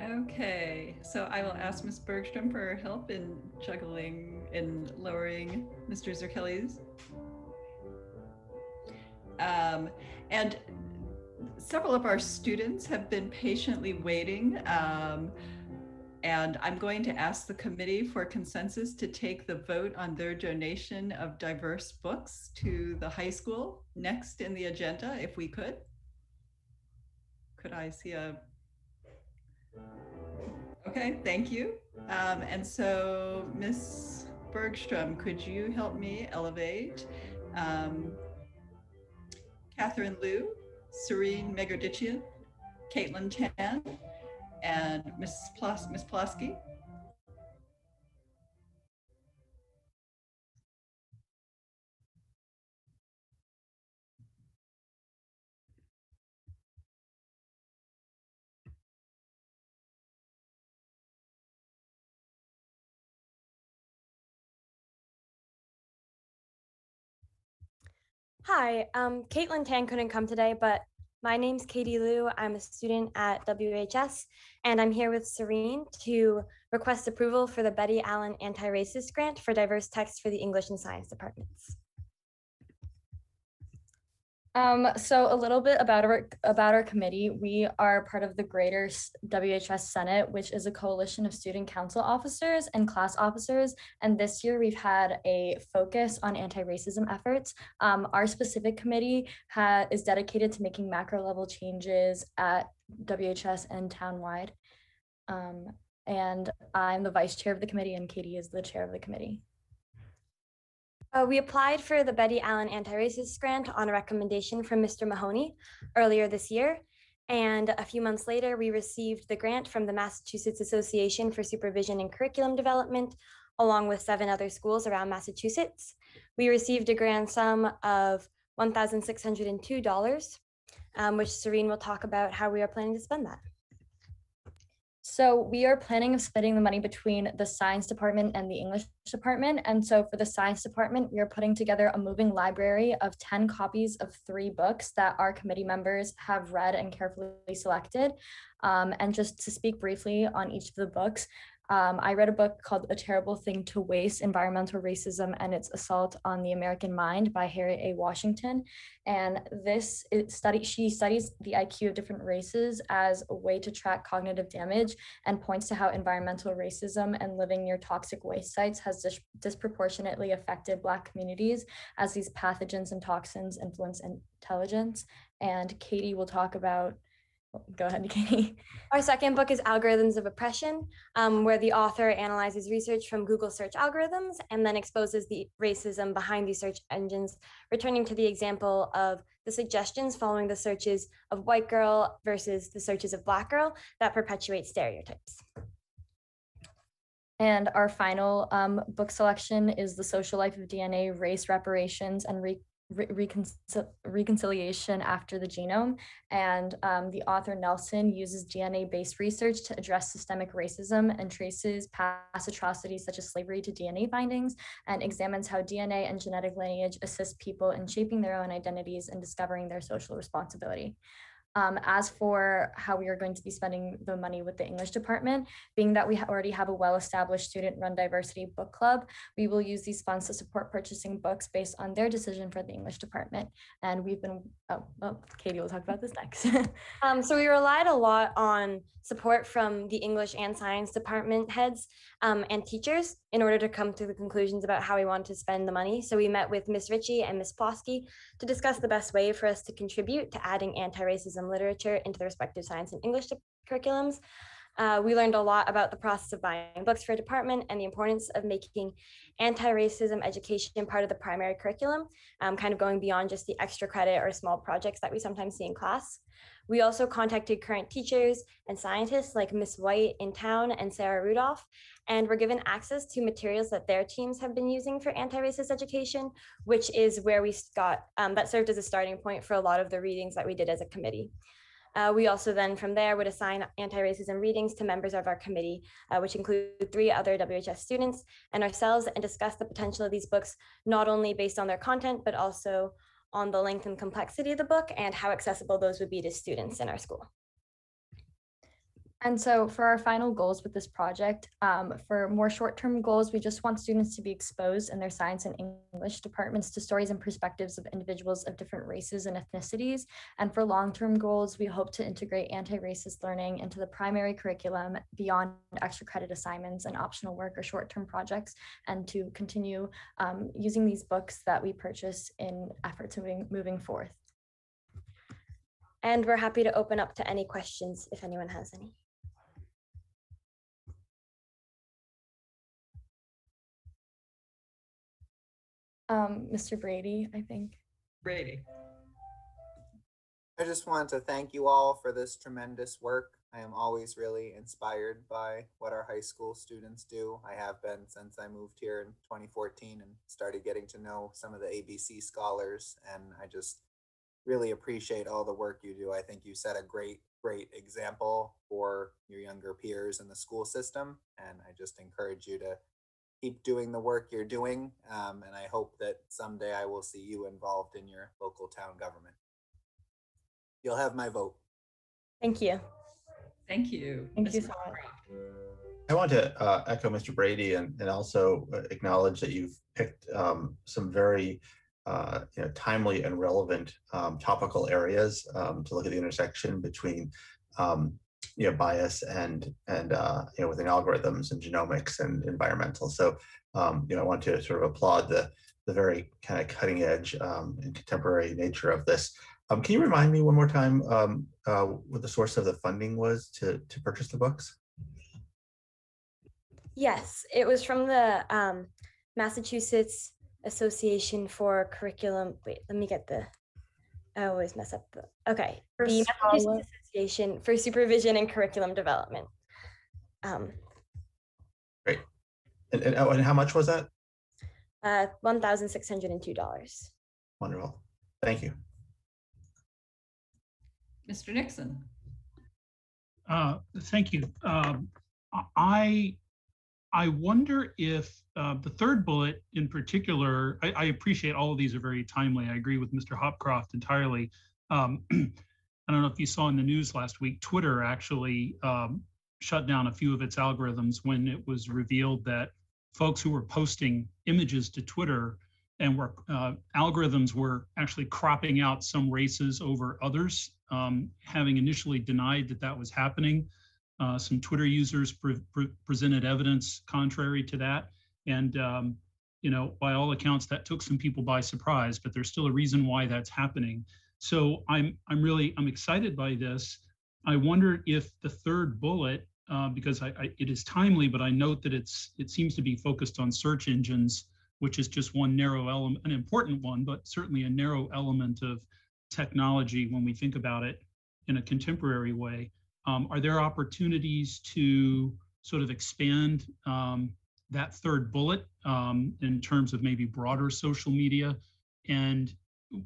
Okay, so I will ask Ms. Bergstrom for her help in lowering Mr. Zerkelli's. And several of our students have been patiently waiting. And I'm going to ask the committee for consensus to take the vote on their donation of diverse books to the high school next in the agenda, if we could. Could I see a? Okay, thank you. And so Ms. Bergstrom, could you help me elevate Catherine Liu, Serene Megerditchian, Caitlin Tan, and Ms. Plasky? Hi, Caitlin Tan couldn't come today, but my name's Katie Liu. I'm a student at WHS, and I'm here with Serene to request approval for the Betty Allen Anti-Racist Grant for diverse text for the English and Science departments. So a little bit about our committee. We are part of the greater WHS Senate, which is a coalition of student council officers and class officers. And this year we've had a focus on anti-racism efforts. Our specific committee is dedicated to making macro level changes at WHS and townwide. And I'm the vice chair of the committee, and Katie is the chair of the committee. We applied for the Betty Allen Anti-Racist Grant on a recommendation from Mr. Mahoney earlier this year. And a few months later, we received the grant from the Massachusetts Association for Supervision and Curriculum Development, along with 7 other schools around Massachusetts. We received a grant sum of $1,602, which Serene will talk about how we are planning to spend that. So we are planning of splitting the money between the science department and the English department. And so for the science department, we are putting together a moving library of 10 copies of 3 books that our committee members have read and carefully selected. And just to speak briefly on each of the books, I read a book called A Terrible Thing to Waste, Environmental Racism and Its Assault on the American Mind by Harriet A. Washington. And she studies the IQ of different races as a way to track cognitive damage, and points to how environmental racism and living near toxic waste sites has disproportionately affected Black communities, as these pathogens and toxins influence intelligence. And Katie will talk about. Go ahead, Katie. Our second book is Algorithms of Oppression, where the author analyzes research from Google search algorithms and then exposes the racism behind these search engines, returning to the example of the suggestions following the searches of white girl versus the searches of Black girl that perpetuate stereotypes. And our final book selection is The Social Life of DNA, Race, Reparations, and reconciliation after the genome. And the author Nelson uses DNA-based research to address systemic racism and traces past atrocities such as slavery to DNA findings, and examines how DNA and genetic lineage assist people in shaping their own identities and discovering their social responsibility. As for how we are going to be spending the money with the English department, being that we already have a well-established student-run diversity book club, we will use these funds to support purchasing books based on their decision for the English department. And we've been, Katie will talk about this next. So we relied a lot on support from the English and science department heads and teachers in order to come to the conclusions about how we wanted to spend the money. So we met with Ms. Ritchie and Ms. Plosky to discuss the best way for us to contribute to adding anti-racism literature into the respective science and English curriculums. We learned a lot about the process of buying books for a department and the importance of making anti-racism education part of the primary curriculum, kind of going beyond just the extra credit or small projects that we sometimes see in class. We also contacted current teachers and scientists like Ms. White in town and Sarah Rudolph, and were given access to materials that their teams have been using for anti-racist education, which is where we got, that served as a starting point for a lot of the readings that we did as a committee. We also then from there would assign anti-racism readings to members of our committee, which include 3 other WHS students and ourselves, and discuss the potential of these books, not only based on their content, but also on the length and complexity of the book and how accessible those would be to students in our school. And so for our final goals with this project, for more short-term goals, we just want students to be exposed in their science and English departments to stories and perspectives of individuals of different races and ethnicities. And for long-term goals, we hope to integrate anti-racist learning into the primary curriculum beyond extra credit assignments and optional work or short-term projects, and to continue using these books that we purchase in efforts moving forth. And we're happy to open up to any questions if anyone has any. Mr. Brady, I think. Brady. I just want to thank you all for this tremendous work. I am always really inspired by what our high school students do. I have been since I moved here in 2014 and started getting to know some of the ABC scholars, and I just really appreciate all the work you do. I think you set a great example for your younger peers in the school system, and I just encourage you to keep doing the work you're doing, and I hope that someday I will see you involved in your local town government. You'll have my vote. Thank you. Thank you. Thank you so much. I want to echo Mr. Brady and also acknowledge that you've picked some very timely and relevant topical areas to look at the intersection between bias and within algorithms and genomics and environmental. So I want to sort of applaud the very kind of cutting edge and contemporary nature of this. Can you remind me one more time what the source of the funding was to purchase the books? Yes, it was from the Massachusetts Association for Curriculum. Wait, let me get the, I always mess up the, okay. The Massachusetts Association for Supervision and Curriculum Development. Great. And how much was that? $1,602. Wonderful. Thank you. Mr. Nixon. Thank you. I wonder if the third bullet in particular, I appreciate all of these are very timely. I agree with Mr. Hopcroft entirely. I don't know if you saw in the news last week, Twitter actually shut down a few of its algorithms when it was revealed that folks who were posting images to Twitter and were algorithms were actually cropping out some races over others, having initially denied that that was happening. Some Twitter users presented evidence contrary to that. And, by all accounts, that took some people by surprise, but there's still a reason why that's happening. So I'm excited by this. I wonder if the third bullet, because it is timely, but I note that it seems to be focused on search engines, which is just one narrow element, an important one, but certainly a narrow element of technology when we think about it in a contemporary way. Are there opportunities to sort of expand that third bullet in terms of maybe broader social media? And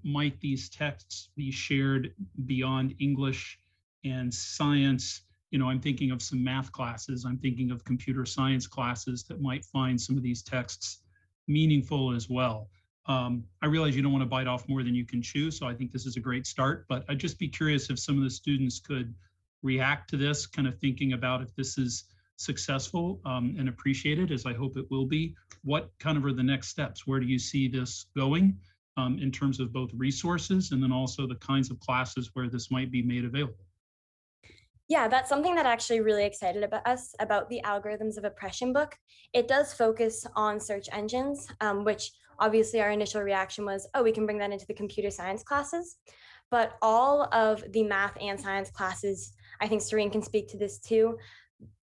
might these texts be shared beyond English and science? You know, I'm thinking of some math classes, I'm thinking of computer science classes that might find some of these texts meaningful as well. I realize you don't want to bite off more than you can chew, so I think this is a great start, but I'd just be curious if some of the students could react to this, kind of thinking about if this is successful and appreciated, as I hope it will be. What kind of are the next steps? Where do you see this going in terms of both resources and then also the kinds of classes where this might be made available? Yeah, that's something that actually really excited about us about the Algorithms of Oppression book. It does focus on search engines, which obviously our initial reaction was, oh, we can bring that into the computer science classes. But all of the math and science classes, I think Serene can speak to this too,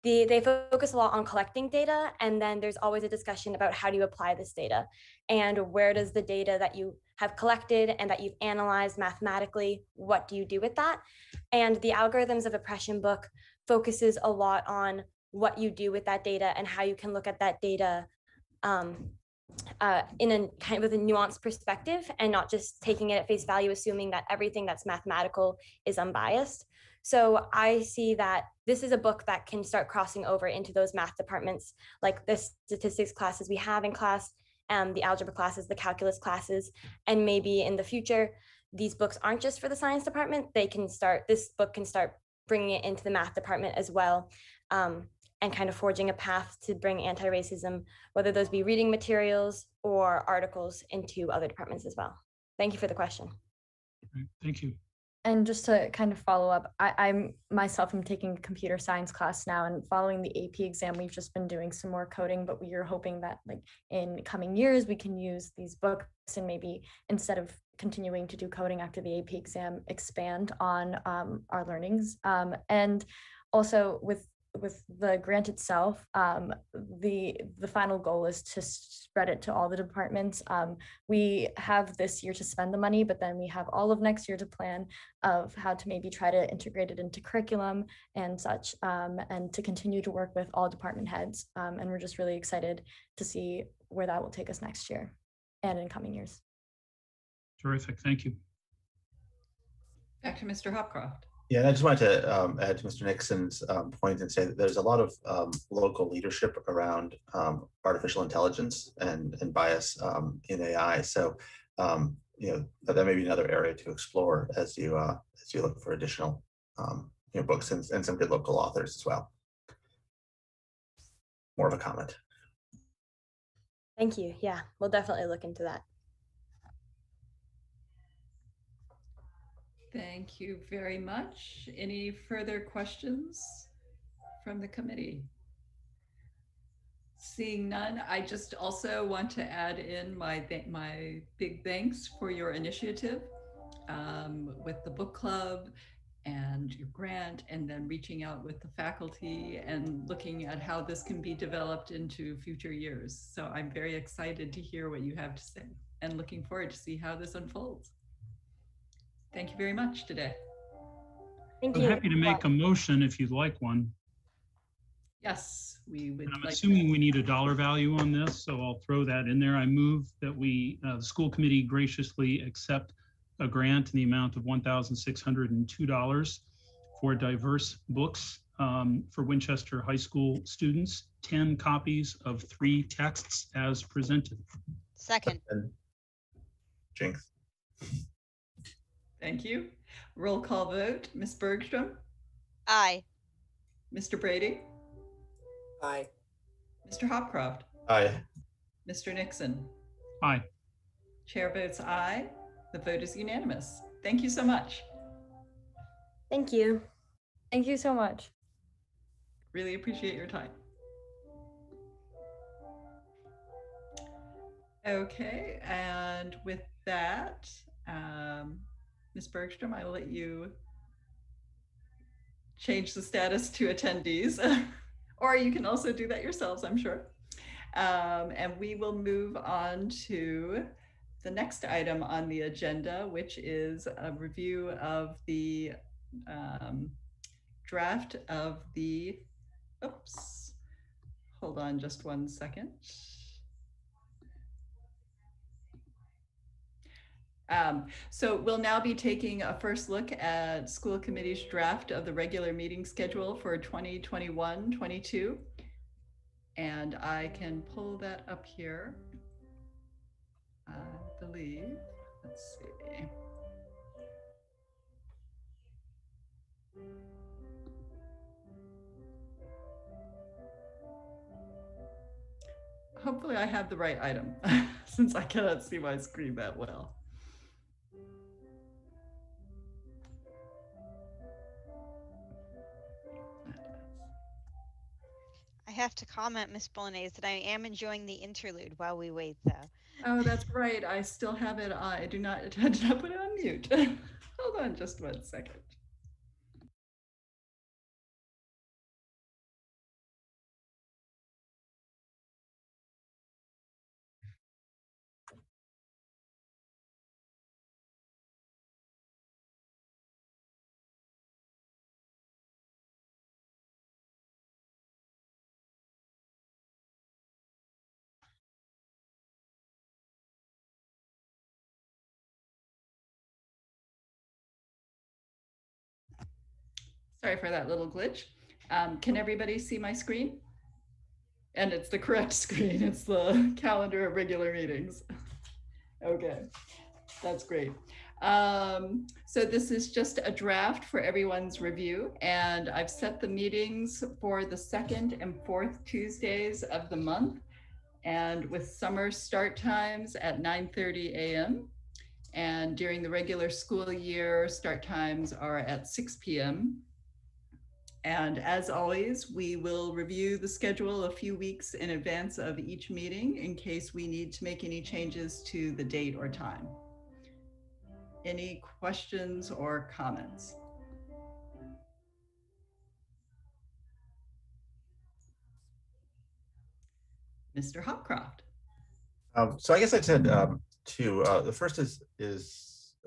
they focus a lot on collecting data, and then there's always a discussion about how do you apply this data and where does the data that you have collected and that you've analyzed mathematically, what do you do with that? And the Algorithms of Oppression book focuses a lot on what you do with that data and how you can look at that data in a kind of with a nuanced perspective and not just taking it at face value, assuming that everything that's mathematical is unbiased. So I see that this is a book that can start crossing over into those math departments, like the statistics classes we have in class, the algebra classes, the calculus classes, and maybe in the future, these books aren't just for the science department. This book can start bringing it into the math department as well, and kind of forging a path to bring anti-racism, whether those be reading materials or articles, into other departments as well. Thank you for the question. Thank you. And just to kind of follow up, I'm myself am taking a computer science class now, and following the AP exam, we've just been doing some more coding, but we are hoping that like in coming years, we can use these books and maybe instead of continuing to do coding after the AP exam, expand on our learnings. And also with the grant itself, the final goal is to spread it to all the departments. We have this year to spend the money, but then we have all of next year to plan of how to maybe try to integrate it into curriculum and such, and to continue to work with all department heads. And we're just really excited to see where that will take us next year and in coming years. Terrific, thank you. Back to Mr. Hopcroft. Yeah, and I just wanted to add to Mr. Nixon's point and say that there's a lot of local leadership around artificial intelligence and bias in AI. So, you know, that may be another area to explore as you look for additional you know, books and some good local authors as well. More of a comment. Thank you. Yeah, we'll definitely look into that. Thank you very much. Any further questions from the committee? Seeing none, I just also want to add in my big thanks for your initiative with the book club and your grant, and then reaching out with the faculty and looking at how this can be developed into future years. So I'm very excited to hear what you have to say and looking forward to see how this unfolds. Thank you very much today. Thank I'm you. happy to make a motion if you'd like one. Yes, we would. And I'm like assuming we need a dollar value on this, so I'll throw that in there. I move that we, the school committee, graciously accept a grant in the amount of $1,602 for diverse books for Winchester High School students, 10 copies of 3 texts as presented. Second. Jinx. Thank you. Roll call vote. Ms. Bergstrom, Aye. Mr. Brady, Aye. Mr. Hopcroft, Aye. Mr. Nixon. Aye. Chair votes aye. The vote is unanimous. Thank you so much. Thank you. Thank you so much. Really appreciate your time. Okay, and with that, Ms. Bergstrom, I will let you change the status to attendees, or you can also do that yourselves, I'm sure. And we will move on to the next item on the agenda, which is a review of the draft of the, oops, hold on just one second. So we'll now be taking a first look at school committee's draft of the regular meeting schedule for 2021-22. And I can pull that up here, I believe. Let's see. Hopefully I have the right item since I cannot see my screen that well. I have to comment, Ms. Bolognese, that I am enjoying the interlude while we wait, though. Oh, that's right. I still have it on. I did not put it on mute. Hold on just 1 second. Sorry for that little glitch. Can everybody see my screen? And it's the correct screen. It's the calendar of regular meetings. Okay, that's great. So this is just a draft for everyone's review, and I've set the meetings for the 2nd and 4th Tuesdays of the month, and with summer start times at 9:30 a.m. And during the regular school year, start times are at 6 p.m. And as always, we will review the schedule a few weeks in advance of each meeting in case we need to make any changes to the date or time. Any questions or comments? Mr. Hopcroft. So I guess I said two. The first is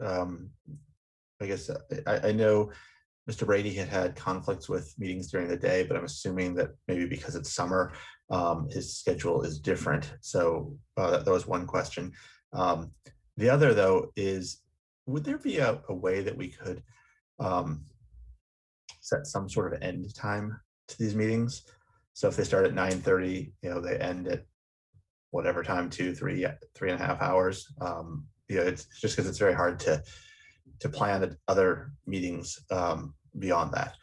I guess I know Mr. Brady had conflicts with meetings during the day, but I'm assuming that maybe because it's summer, his schedule is different. So that was one question. The other, though, is would there be a way that we could set some sort of end time to these meetings? So if they start at 9:30, they end at whatever time, 3.5 hours. It's just because it's very hard to plan other meetings beyond that.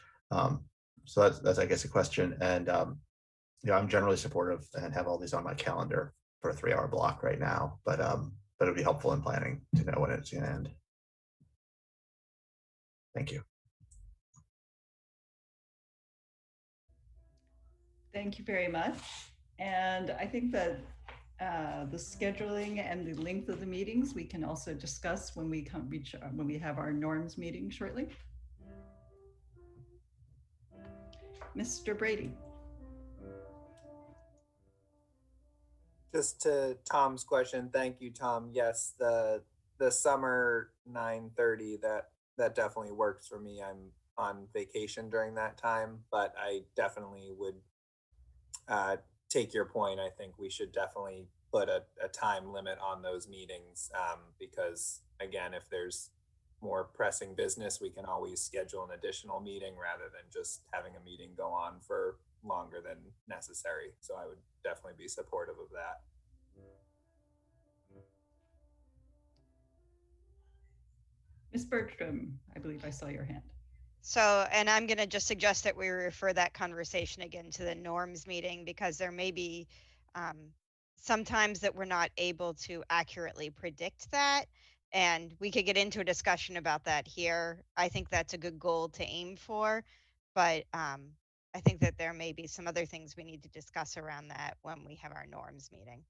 So that's I guess a question. And I'm generally supportive and have all these on my calendar for a 3-hour block right now, but it'd be helpful in planning to know when it's going to end. Thank you. Thank you very much. And I think that the scheduling and the length of the meetings we can also discuss when we when we have our norms meeting shortly. Mr. Brady. Just to Tom's question, thank you, Tom. Yes, the summer 9:30, that definitely works for me. I'm on vacation during that time, but I definitely would take your point. I think we should definitely put a time limit on those meetings because, again, if there's more pressing business, we can always schedule an additional meeting rather than just having a meeting go on for longer than necessary. So I would definitely be supportive of that. Ms. Bergstrom, I believe I saw your hand. So, and I'm going to just suggest that we refer that conversation again to the norms meeting because there may be sometimes that we're not able to accurately predict that. And we could get into a discussion about that here. I think that's a good goal to aim for, but I think that there may be some other things we need to discuss around that when we have our norms meeting.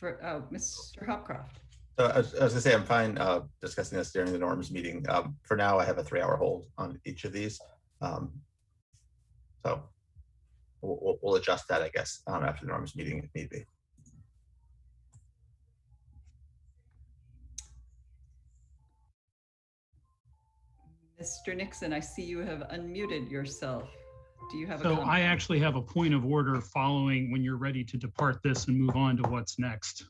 Mr. Hopcroft. So I was going to say, I'm fine discussing this during the norms meeting. For now, I have a 3-hour hold on each of these. So we'll adjust that, I guess, after the norms meeting if need be. Mr. Nixon, I see you have unmuted yourself. Do you have a So comment? I actually have a point of order following when you're ready to depart this and move on to what's next.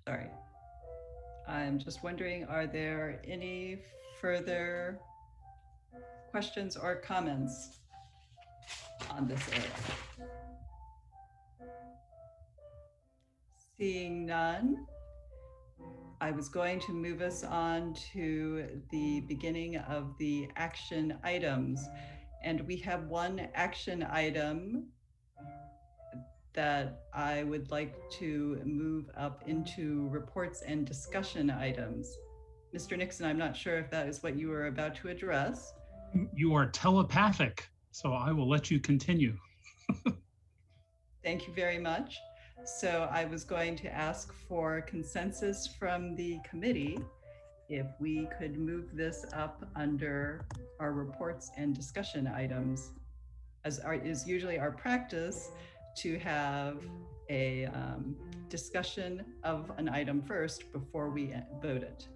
Sorry. I'm just wondering, are there any further questions or comments on this area? Seeing none, I was going to move us on to the beginning of the action items. And we have one action item that I would like to move up into reports and discussion items. Mr. Nixon, I'm not sure if that is what you were about to address. You are telepathic, so I will let you continue. Thank you very much. So I was going to ask for consensus from the committee if we could move this up under our reports and discussion items, as is usually our practice, to have a discussion of an item first before we vote it.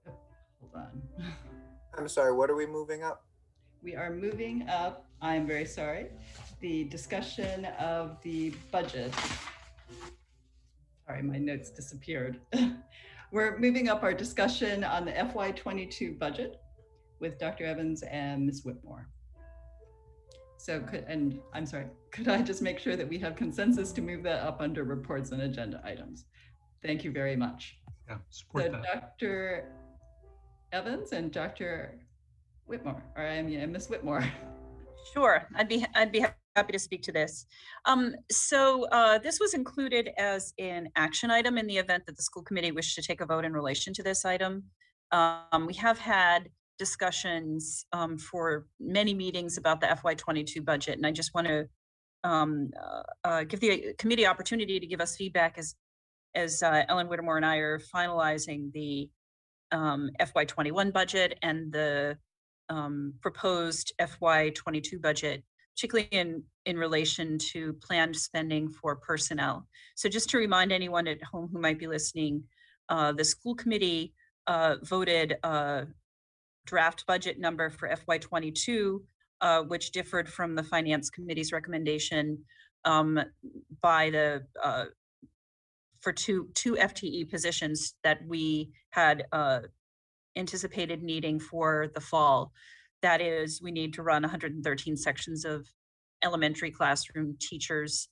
Oh, hold on. I'm sorry, what are we moving up? We are moving up, I'm very sorry, the discussion of the budget. Sorry, my notes disappeared. We're moving up our discussion on the FY22 budget with Dr. Evans and Ms. Whitmore. So could I just make sure that we have consensus to move that up under reports and agenda items? Thank you very much. Yeah, support So that. Dr. Evans and Dr. Whitmore, or Ms. Whitmore. Sure, I'd be happy to speak to this. This was included as an action item in the event that the school committee wished to take a vote in relation to this item. We have had discussions for many meetings about the FY22 budget, and I just want to give the committee opportunity to give us feedback as Ellen Whittemore and I are finalizing the FY21 budget and the proposed FY22 budget, particularly in relation to planned spending for personnel. So just to remind anyone at home who might be listening, the school committee voted a draft budget number for FY22, which differed from the Finance Committee's recommendation by the for two FTE positions that we had anticipated needing for the fall. That is, we need to run 113 sections of elementary classroom teachers,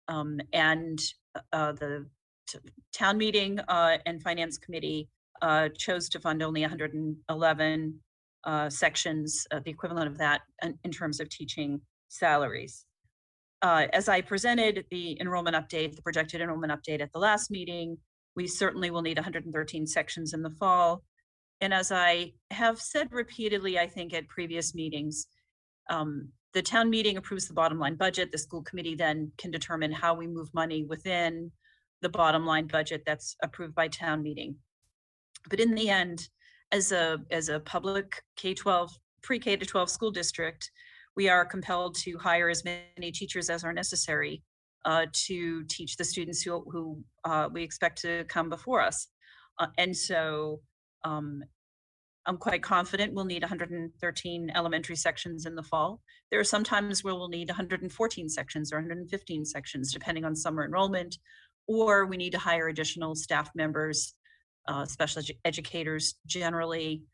and the town meeting and finance committee chose to fund only 111 sections, the equivalent of that in terms of teaching salaries. As I presented the enrollment update, the projected enrollment update at the last meeting, we certainly will need 113 sections in the fall. And as I have said repeatedly, I think at previous meetings, the town meeting approves the bottom line budget. The school committee then can determine how we move money within the bottom line budget that's approved by town meeting. But in the end, as a public K-12, pre-K to 12 school district, we are compelled to hire as many teachers as are necessary to teach the students who we expect to come before us. And so I'm quite confident we'll need 113 elementary sections in the fall. There are some times where we'll need 114 sections or 115 sections, depending on summer enrollment, or we need to hire additional staff members, special educators generally,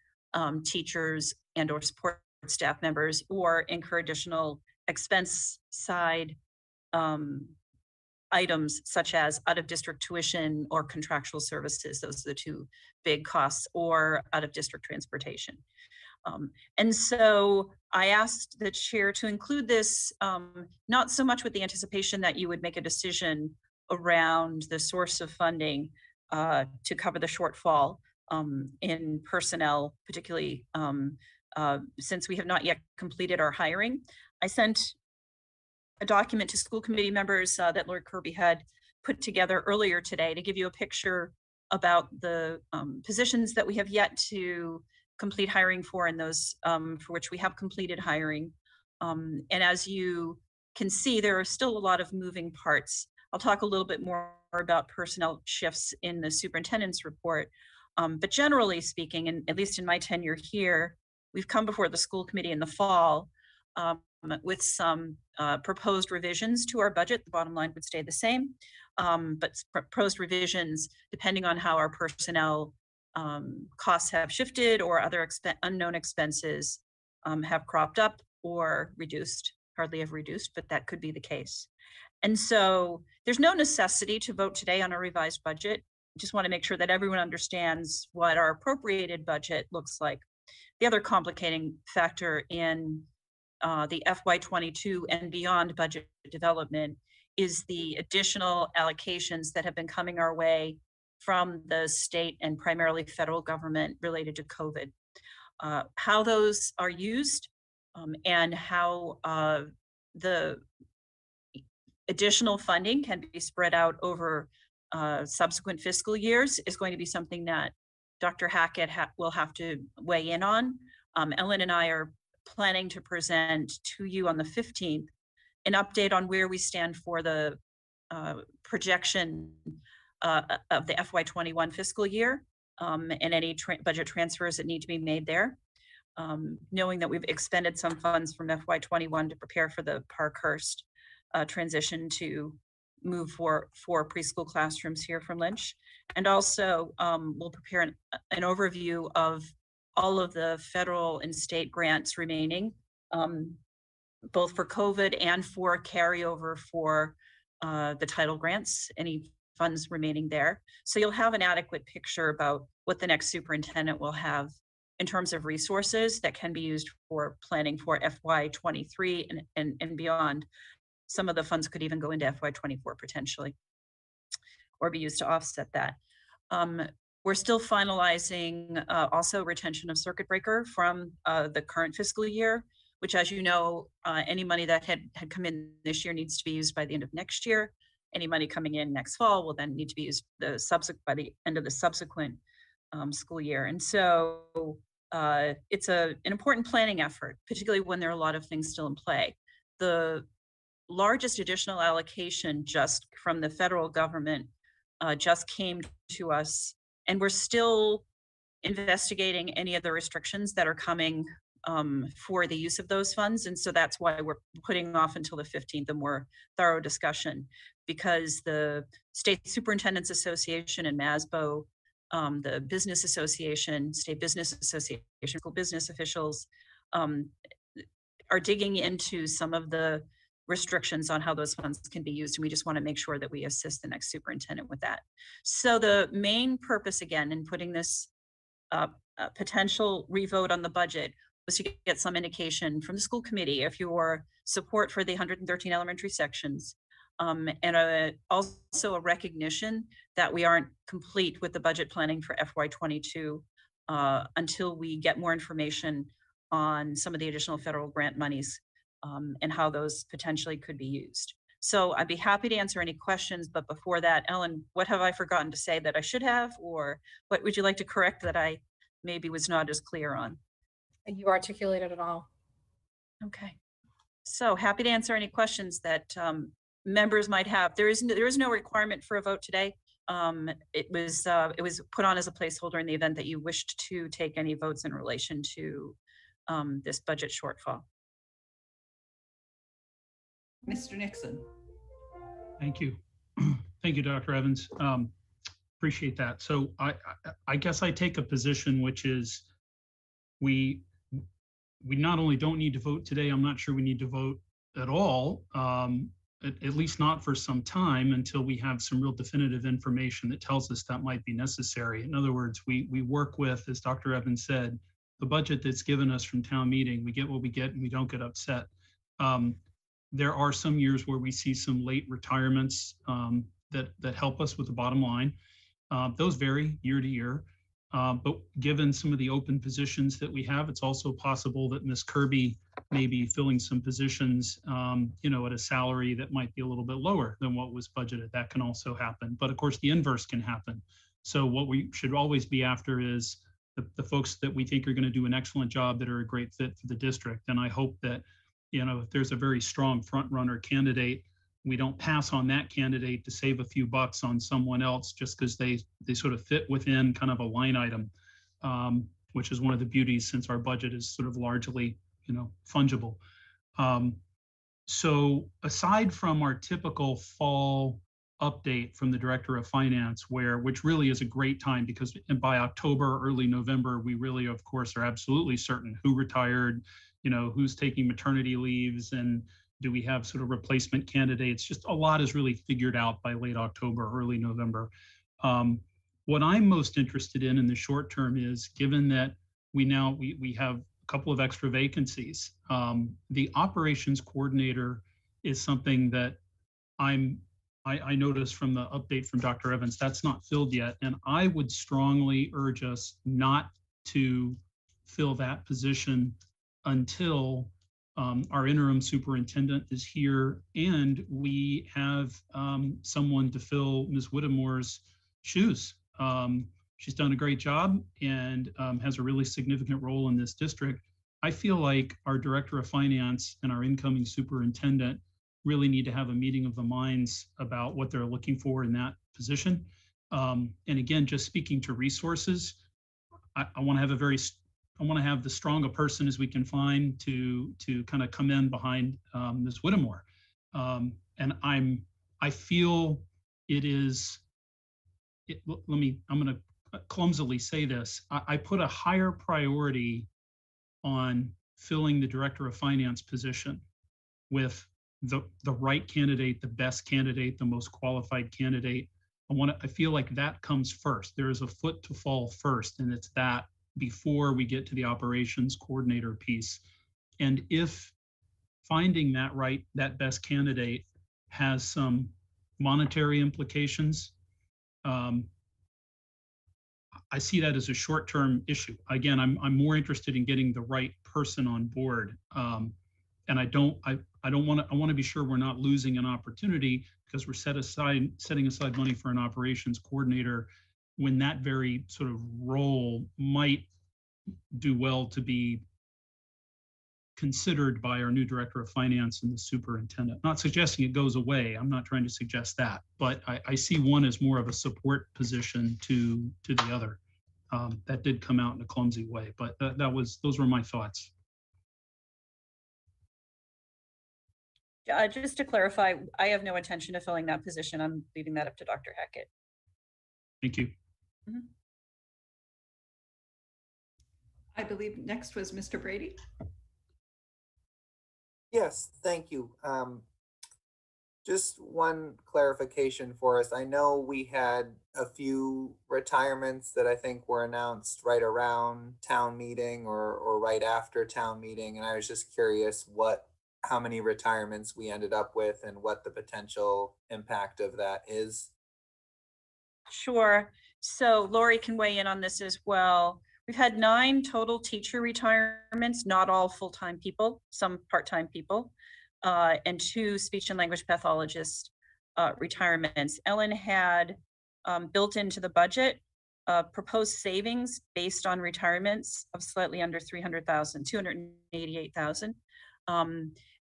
teachers and or support staff members, or incur additional expense side items such as out-of-district tuition or contractual services. Those are the two big costs, or out-of-district transportation. And so I asked the chair to include this, not so much with the anticipation that you would make a decision around the source of funding to cover the shortfall in personnel, particularly since we have not yet completed our hiring. I sent a document to school committee members that Lord Kirby had put together earlier today to give you a picture about the positions that we have yet to complete hiring for, and those for which we have completed hiring. And as you can see, there are still a lot of moving parts. I'll talk a little bit more about personnel shifts in the superintendent's report. But generally speaking, and at least in my tenure here, we've come before the school committee in the fall with some proposed revisions to our budget. The bottom line would stay the same, but proposed revisions depending on how our personnel costs have shifted or other unknown expenses have cropped up or reduced, hardly ever reduced, but that could be the case. And so there's no necessity to vote today on a revised budget. Just want to make sure that everyone understands what our appropriated budget looks like. The other complicating factor in the FY22 and beyond budget development is the additional allocations that have been coming our way from the state and primarily federal government related to COVID. How those are used and how the additional funding can be spread out over subsequent fiscal years is going to be something that Dr. Hackett will have to weigh in on. Ellen and I are planning to present to you on the 15th an update on where we stand for the projection of the FY21 fiscal year and any budget transfers that need to be made there. Knowing that we've expended some funds from FY21 to prepare for the Parkhurst transition to move for preschool classrooms here from Lynch. And also we'll prepare an overview of all of the federal and state grants remaining, both for COVID and for carryover for the title grants, any funds remaining there. So you'll have an adequate picture about what the next superintendent will have in terms of resources that can be used for planning for FY23 and beyond. Some of the funds could even go into FY24 potentially, or be used to offset that. We're still finalizing also retention of circuit breaker from the current fiscal year, which, as you know, any money that had come in this year needs to be used by the end of next year. Any money coming in next fall will then need to be used by the end of the subsequent school year. And so it's an important planning effort, particularly when there are a lot of things still in play. The largest additional allocation just from the federal government just came to us, and we're still investigating any of the restrictions that are coming for the use of those funds. And so that's why we're putting off until the 15th a more thorough discussion, because the State Superintendents Association and MASBO, the Business Association, State Business Association, school business officials are digging into some of the restrictions on how those funds can be used. And we just want to make sure that we assist the next superintendent with that. So the main purpose, again, in putting this potential revote on the budget was to get some indication from the school committee if your support for the 113 elementary sections, and also a recognition that we aren't complete with the budget planning for FY22 until we get more information on some of the additional federal grant monies and how those potentially could be used. So I'd be happy to answer any questions, but before that, Ellen, what have I forgotten to say that I should have, or what would you like to correct that I maybe was not as clear on? You articulated it all. Okay, so happy to answer any questions that members might have. There is no requirement for a vote today. It was put on as a placeholder in the event that you wished to take any votes in relation to this budget shortfall. Mr. Nixon. Thank you. Thank you, Dr. Evans. Appreciate that. So I guess I take a position which is we not only don't need to vote today, I'm not sure we need to vote at all, at least not for some time until we have some real definitive information that tells us that might be necessary. In other words, we work with, as Dr. Evans said, the budget that's given us from town meeting. We get what we get and we don't get upset. There are some years where we see some late retirements that help us with the bottom line. Those vary year to year, but given some of the open positions that we have, it's also possible that Ms. Kirby may be filling some positions, at a salary that might be a little bit lower than what was budgeted. That can also happen, but of course the inverse can happen. So what we should always be after is the folks that we think are going to do an excellent job, that are a great fit for the district. And I hope that if there's a very strong front runner candidate, we don't pass on that candidate to save a few bucks on someone else just because they sort of fit within kind of a line item, which is one of the beauties since our budget is sort of largely, fungible. So aside from our typical fall update from the Director of Finance, which really is a great time because by October, early November, we really, of course, are absolutely certain who retired, who's taking maternity leaves, and do we have sort of replacement candidates? Just a lot is really figured out by late October, early November. What I'm most interested in the short term is, given that we have a couple of extra vacancies, the operations coordinator is something that I noticed from the update from Dr. Evans, that's not filled yet. And I would strongly urge us not to fill that position until our interim superintendent is here and we have someone to fill Ms. Whittemore's shoes. She's done a great job and has a really significant role in this district. I feel like our Director of Finance and our incoming superintendent really need to have a meeting of the minds about what they're looking for in that position. And again, just speaking to resources, I want to have the strong a person as we can find to kind of come in behind Ms. Whittemore. And I feel it is, I'm going to clumsily say this. I put a higher priority on filling the Director of Finance position with the right candidate, the best candidate, the most qualified candidate. I feel like that comes first. There is a foot to fall first, and it's that before we get to the operations coordinator piece. And if finding that best candidate has some monetary implications, I see that as a short-term issue. Again, I'm more interested in getting the right person on board. And I want to be sure we're not losing an opportunity because we're setting aside money for an operations coordinator when that very sort of role might do well to be considered by our new Director of Finance and the superintendent. Not suggesting it goes away. I'm not trying to suggest that, but I see one as more of a support position to the other. That did come out in a clumsy way, but those were my thoughts. Just to clarify, I have no intention of filling that position. I'm leaving that up to Dr. Hackett. Thank you. Mm-hmm. I believe next was Mr. Brady. Yes, thank you. Just one clarification for us. I know we had a few retirements that I think were announced right around town meeting or right after town meeting. And I was just curious how many retirements we ended up with and what the potential impact of that is. Sure. So Lori can weigh in on this as well. We've had 9 total teacher retirements, not all full-time people, some part-time people, and 2 speech and language pathologist retirements. Ellen had built into the budget proposed savings based on retirements of slightly under 300,000, 288,000.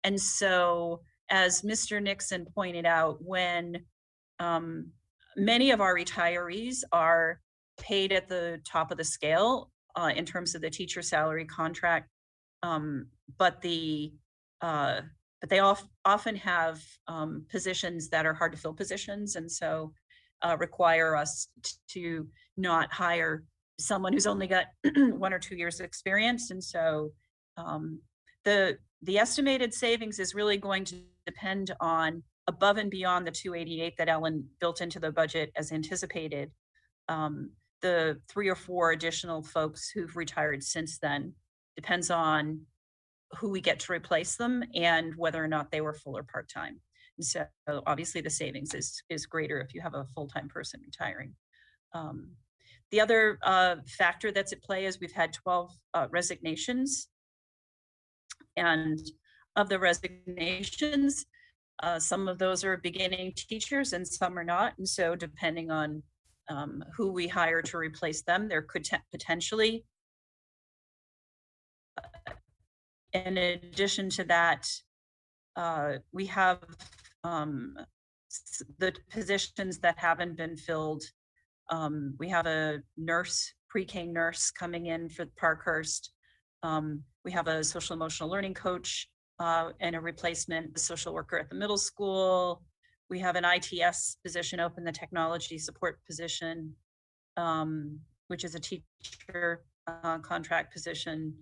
And so, as Mr. Nixon pointed out, when many of our retirees are paid at the top of the scale in terms of the teacher salary contract, but they often have positions that are hard to fill positions, and so require us to not hire someone who's only got 1 or 2 years of experience. And so the estimated savings is really going to depend on above and beyond the 288 that Ellen built into the budget as anticipated. The 3 or 4 additional folks who've retired since then depends on who we get to replace them and whether or not they were full or part-time. And so obviously the savings is greater if you have a full-time person retiring. The other factor that's at play is we've had 12 resignations. And of the resignations, some of those are beginning teachers and some are not. And so depending on who we hire to replace them, there could potentially in addition to that, we have the positions that haven't been filled. We have a nurse, pre-K nurse coming in for Parkhurst. We have a social emotional learning coach and a replacement, the social worker at the middle school. We have an ITS position open, the technology support position, which is a teacher contract position,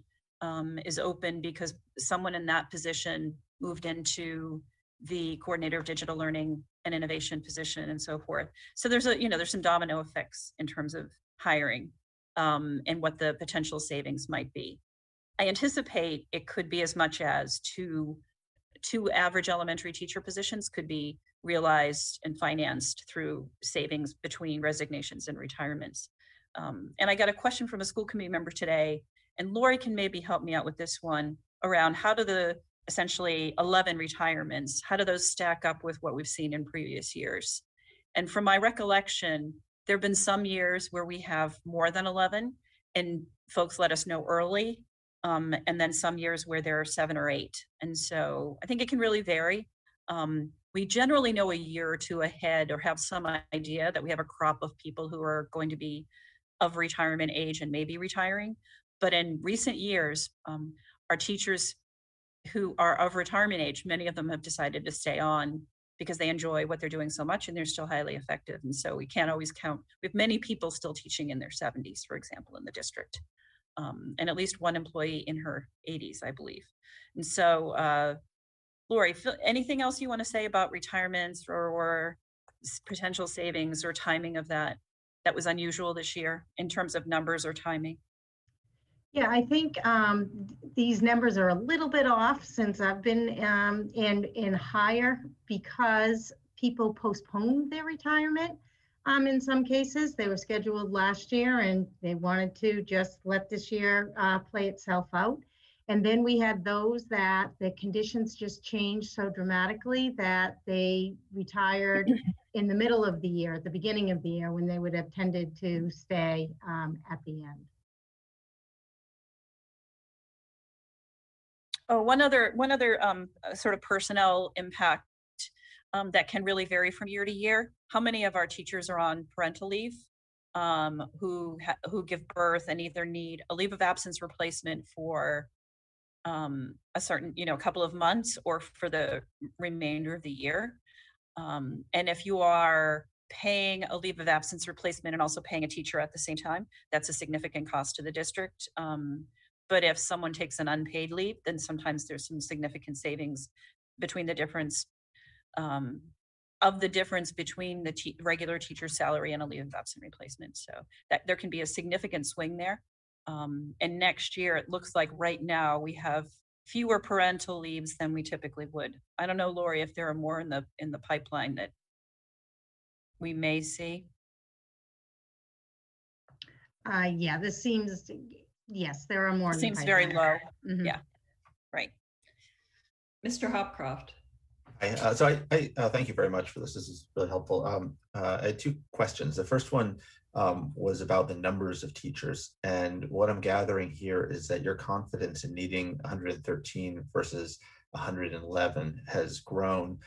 is open because someone in that position moved into the coordinator of digital learning and innovation position and so forth. So there's there's some domino effects in terms of hiring and what the potential savings might be. I anticipate it could be as much as two average elementary teacher positions could be realized and financed through savings between resignations and retirements. And I got a question from a school committee member today, and Lori can maybe help me out with this one, around how do the essentially 11 retirements, how do those stack up with what we've seen in previous years? And from my recollection, there have been some years where we have more than 11 and folks let us know early, and then some years where there are 7 or 8. And so I think it can really vary. We generally know a year or two ahead, or have some idea that we have a crop of people who are going to be of retirement age and maybe retiring. But in recent years, our teachers who are of retirement age, many of them have decided to stay on because they enjoy what they're doing so much and they're still highly effective. And so we can't always count. We have many people still teaching in their 70s, for example, in the district, and at least one employee in her 80s, I believe. And so, Lori, anything else you want to say about retirements or potential savings or timing of that was unusual this year in terms of numbers or timing? Yeah, I think these numbers are a little bit off since I've been in higher, because people postponed their retirement. In some cases, they were scheduled last year and they wanted to just let this year play itself out. And then we had those that the conditions just changed so dramatically that they retired in the middle of the year, at the beginning of the year, when they would have tended to stay at the end. Oh, one other sort of personnel impact that can really vary from year to year. How many of our teachers are on parental leave, who give birth and either need a leave of absence replacement for a certain, couple of months or for the remainder of the year? And if you are paying a leave of absence replacement and also paying a teacher at the same time, that's a significant cost to the district. But if someone takes an unpaid leave, then sometimes there's some significant savings between the difference between the regular teacher salary and a leave of absence replacement. So that there can be a significant swing there. And next year, it looks like right now we have fewer parental leaves than we typically would. I don't know, Lori, if there are more in the pipeline that we may see. Yeah, this seems, yes, there are more. It seems very low. Mm-hmm. Yeah, right. Mr. Hopcroft. So I thank you very much for this. This is really helpful. I had 2 questions. The first one was about the numbers of teachers. And what I'm gathering here is that your confidence in needing 113 versus 111 has grown.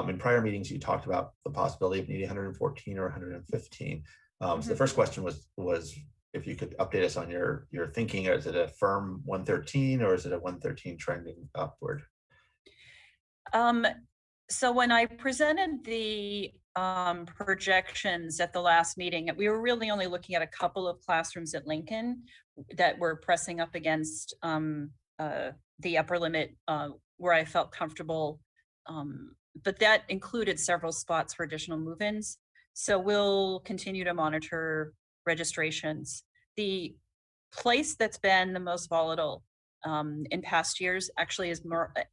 In prior meetings, you talked about the possibility of needing 114 or 115. So the first question was if you could update us on your thinking. Is it a firm 113 or is it a 113 trending upward? So when I presented the projections at the last meeting, we were really only looking at a couple of classrooms at Lincoln that were pressing up against the upper limit where I felt comfortable. But that included several spots for additional move-ins. So we'll continue to monitor registrations. The place that's been the most volatile in past years actually is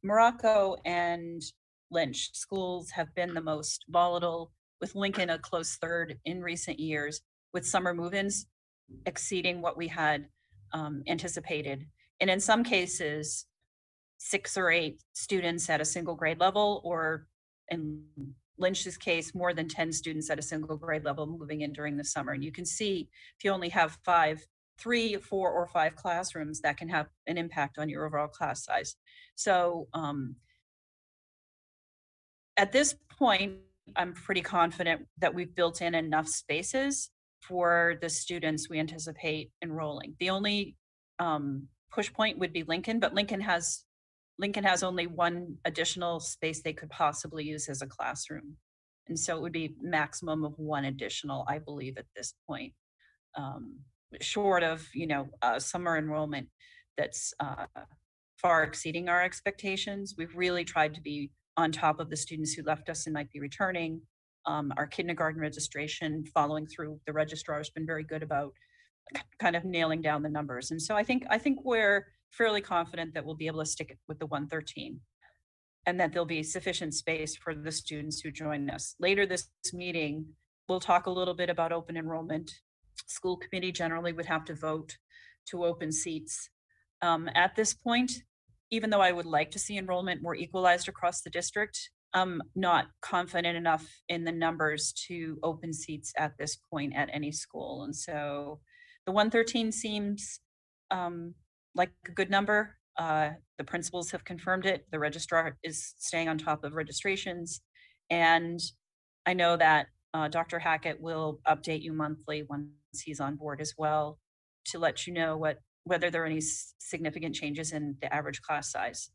Morocco and Lynch. Schools have been the most volatile, with Lincoln a close third in recent years, with summer move-ins exceeding what we had anticipated. And in some cases, 6 or 8 students at a single grade level, or in Lynch's case, more than 10 students at a single grade level moving in during the summer. And you can see if you only have 5 3, 4, or 5 classrooms, that can have an impact on your overall class size. So at this point, I'm pretty confident that we've built in enough spaces for the students we anticipate enrolling. The only push point would be Lincoln, but Lincoln has only one additional space they could possibly use as a classroom. And so it would be maximum of one additional, I believe, at this point, short of, summer enrollment that's far exceeding our expectations. We've really tried to be on top of the students who left us and might be returning. Our kindergarten registration, following through, the registrar has been very good about kind of nailing down the numbers. And so I think we're fairly confident that we'll be able to stick with the 113 and that there'll be sufficient space for the students who join us. Later this meeting, we'll talk a little bit about open enrollment. School committee generally would have to vote to open seats. At this point, even though I would like to see enrollment more equalized across the district, I'm not confident enough in the numbers to open seats at this point at any school. And so the 113 seems like a good number. The principals have confirmed it. The registrar is staying on top of registrations. And I know that Dr. Hackett will update you monthly once he's on board as well to let you know whether there are any significant changes in the average class size.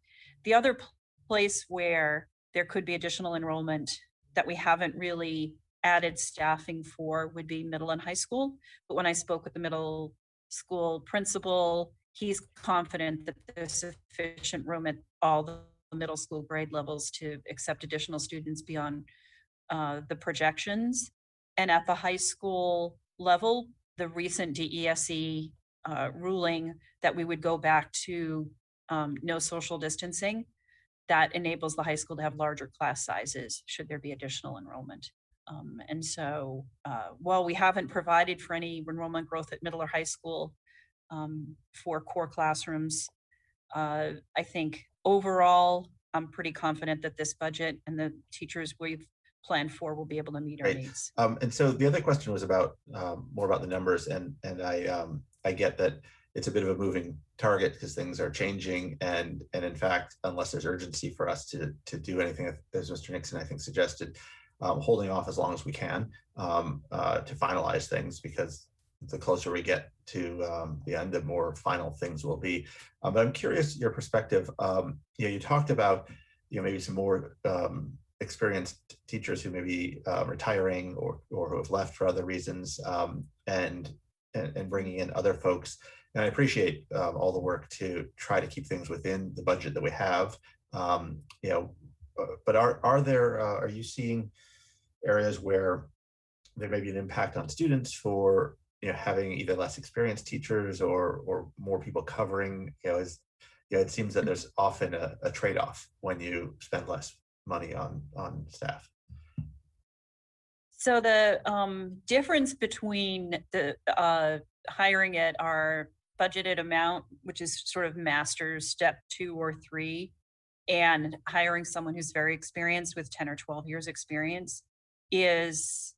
The other place where there could be additional enrollment that we haven't really added staffing for would be middle and high school. But when I spoke with the middle school principal, he's confident that there's sufficient room at all the middle school grade levels to accept additional students beyond the projections. And at the high school level, the recent DESE ruling that we would go back to no social distancing, that enables the high school to have larger class sizes should there be additional enrollment. And so while we haven't provided for any enrollment growth at middle or high school for core classrooms, I think overall, I'm pretty confident that this budget and the teachers we've planned for will be able to meet our needs. And so the other question was about more about the numbers, and I get that it's a bit of a moving target because things are changing, and in fact, unless there's urgency for us to do anything, as Mr. Nixon I think suggested, holding off as long as we can to finalize things, because the closer we get to the end, the more final things will be. But I'm curious your perspective. You talked about maybe some more experienced teachers who may be retiring or who have left for other reasons, and bringing in other folks. And I appreciate all the work to try to keep things within the budget that we have. But are you seeing areas where there may be an impact on students for having either less experienced teachers or more people covering? It seems that there's often a trade-off when you spend less money on staff. So the difference between the hiring at our budgeted amount, which is sort of master's step 2 or 3, and hiring someone who's very experienced with 10 or 12 years experience is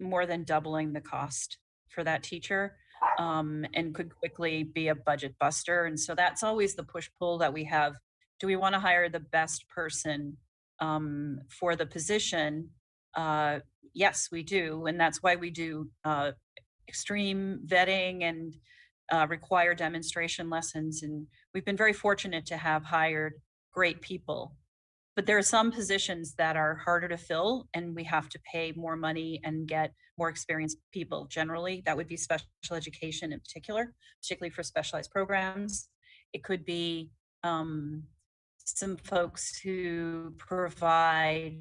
more than doubling the cost for that teacher, and could quickly be a budget buster. And so that's always the push-pull that we have. Do we want to hire the best person for the position? Yes, we do. And that's why we do extreme vetting and require demonstration lessons. And we've been very fortunate to have hired great people. But there are some positions that are harder to fill, and we have to pay more money and get more experienced people. Generally, that would be special education in particular, particularly for specialized programs. It could be some folks who provide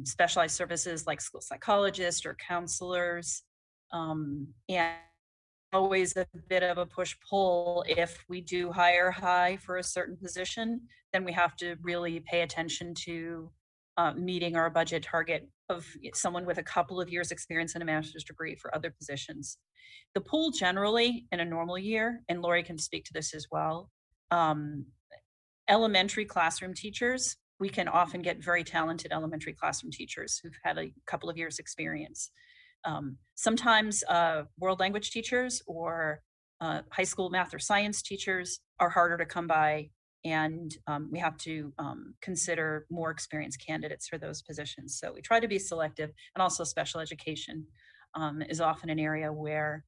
specialized services like school psychologists or counselors, and always a bit of a push-pull. If we do hire high for a certain position, then we have to really pay attention to meeting our budget target of someone with a couple of years experience and a master's degree for other positions. The pool generally in a normal year, and Lori can speak to this as well, elementary classroom teachers, we can often get very talented elementary classroom teachers who've had a couple of years experience. Sometimes world language teachers or high school math or science teachers are harder to come by, and we have to consider more experienced candidates for those positions. So we try to be selective, and also special education is often an area where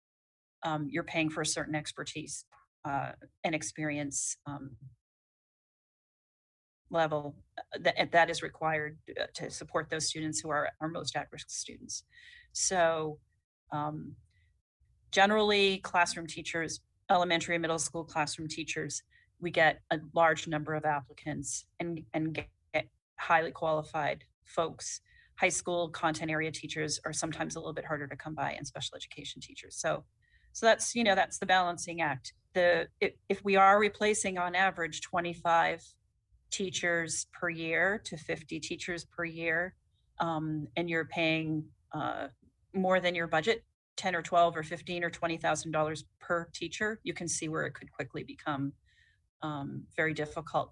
you're paying for a certain expertise and experience level that is required to support those students who are our most at-risk students. So generally, classroom teachers, elementary and middle school classroom teachers, we get a large number of applicants and get highly qualified folks. High school content area teachers are sometimes a little bit harder to come by, and special education teachers. So that's, you know, that's the balancing act. If we are replacing on average 25 teachers per year to 50 teachers per year, and you're paying more than your budget, 10 or 12 or 15 or $20,000 per teacher, you can see where it could quickly become very difficult.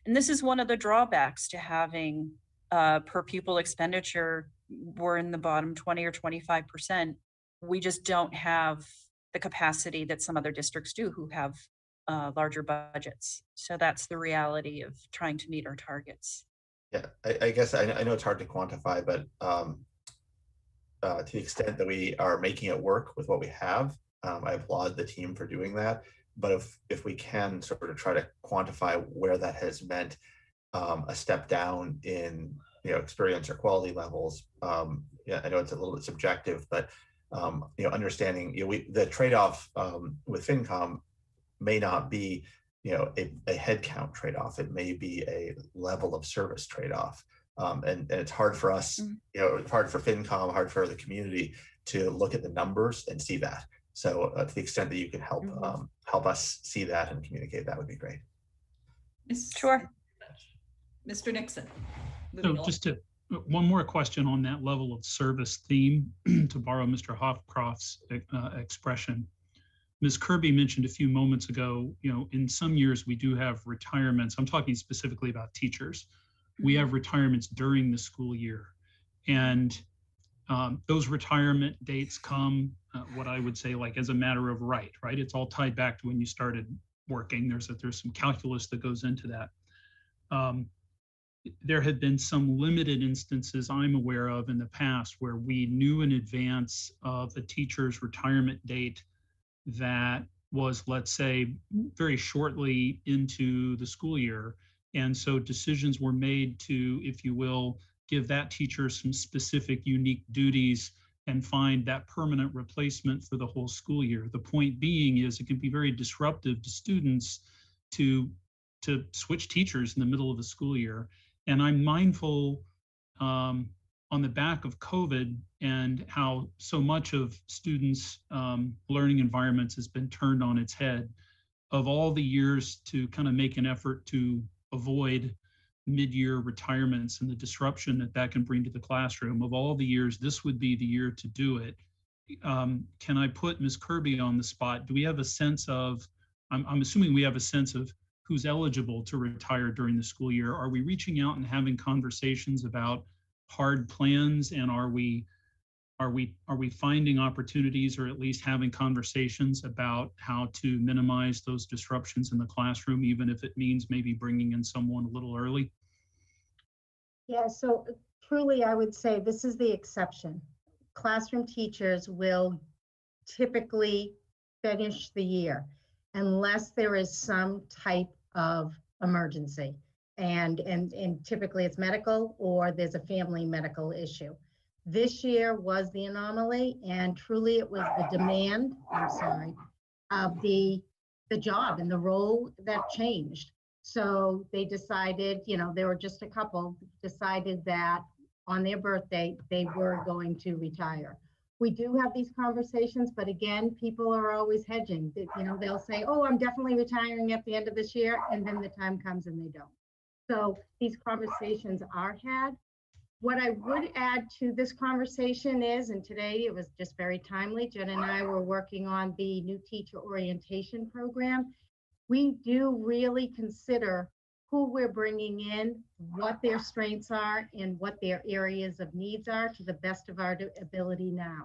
And this is one of the drawbacks to having per pupil expenditure. We're in the bottom 20 or 25%. We just don't have the capacity that some other districts do who have larger budgets. So that's the reality of trying to meet our targets. Yeah, I guess I know it's hard to quantify, but to the extent that we are making it work with what we have, I applaud the team for doing that. But if we can sort of try to quantify where that has meant a step down in, you know, experience or quality levels, yeah, I know it's a little bit subjective, but you know, understanding, you know, the trade-off with FinCom may not be, you know, a headcount trade-off. It may be a level of service trade-off. And it's hard for us, you know, hard for FinCom, hard for the community to look at the numbers and see that. So to the extent that you can help help us see that and communicate, that would be great. Sure. Mr. Nixon. So just to one more question on that level of service theme, to borrow Mr. Hofcroft's expression. Ms. Kirby mentioned a few moments ago, you know, in some years we do have retirements. I'm talking specifically about teachers. We have retirements during the school year, and those retirement dates come, what I would say, like as a matter of right? It's all tied back to when you started working. There's some calculus that goes into that. There have been some limited instances I'm aware of in the past where we knew in advance of a teacher's retirement date that was, let's say, very shortly into the school year. And so decisions were made to, if you will, give that teacher some specific unique duties and find that permanent replacement for the whole school year. The point being is it can be very disruptive to students to switch teachers in the middle of the school year. And I'm mindful on the back of COVID and how so much of students' learning environments has been turned on its head, of all the years to kind of make an effort to avoid mid-year retirements and the disruption that can bring to the classroom. Of all the years, this would be the year to do it. Can I put Ms. Kirby on the spot? Do we have a sense of, I'm assuming we have a sense of who's eligible to retire during the school year? Are we reaching out and having conversations about hard plans, and are we finding opportunities, or at least having conversations about how to minimize those disruptions in the classroom, even if it means maybe bringing in someone a little early? Yeah, so truly I would say this is the exception. Classroom teachers will typically finish the year unless there is some type of emergency. And typically it's medical, or there's a family medical issue. This year was the anomaly, and truly it was the demand, of the job and the role that changed. So they decided, you know, there were just a couple decided that on their birthday, they were going to retire. We do have these conversations, but again, people are always hedging. You know, they'll say, oh, I'm definitely retiring at the end of this year, and then the time comes and they don't. So these conversations are had. What I would add to this conversation is, and today it was just very timely, Jen and I were working on the new teacher orientation program. We do really consider who we're bringing in, what their strengths are, and what their areas of needs are to the best of our ability now.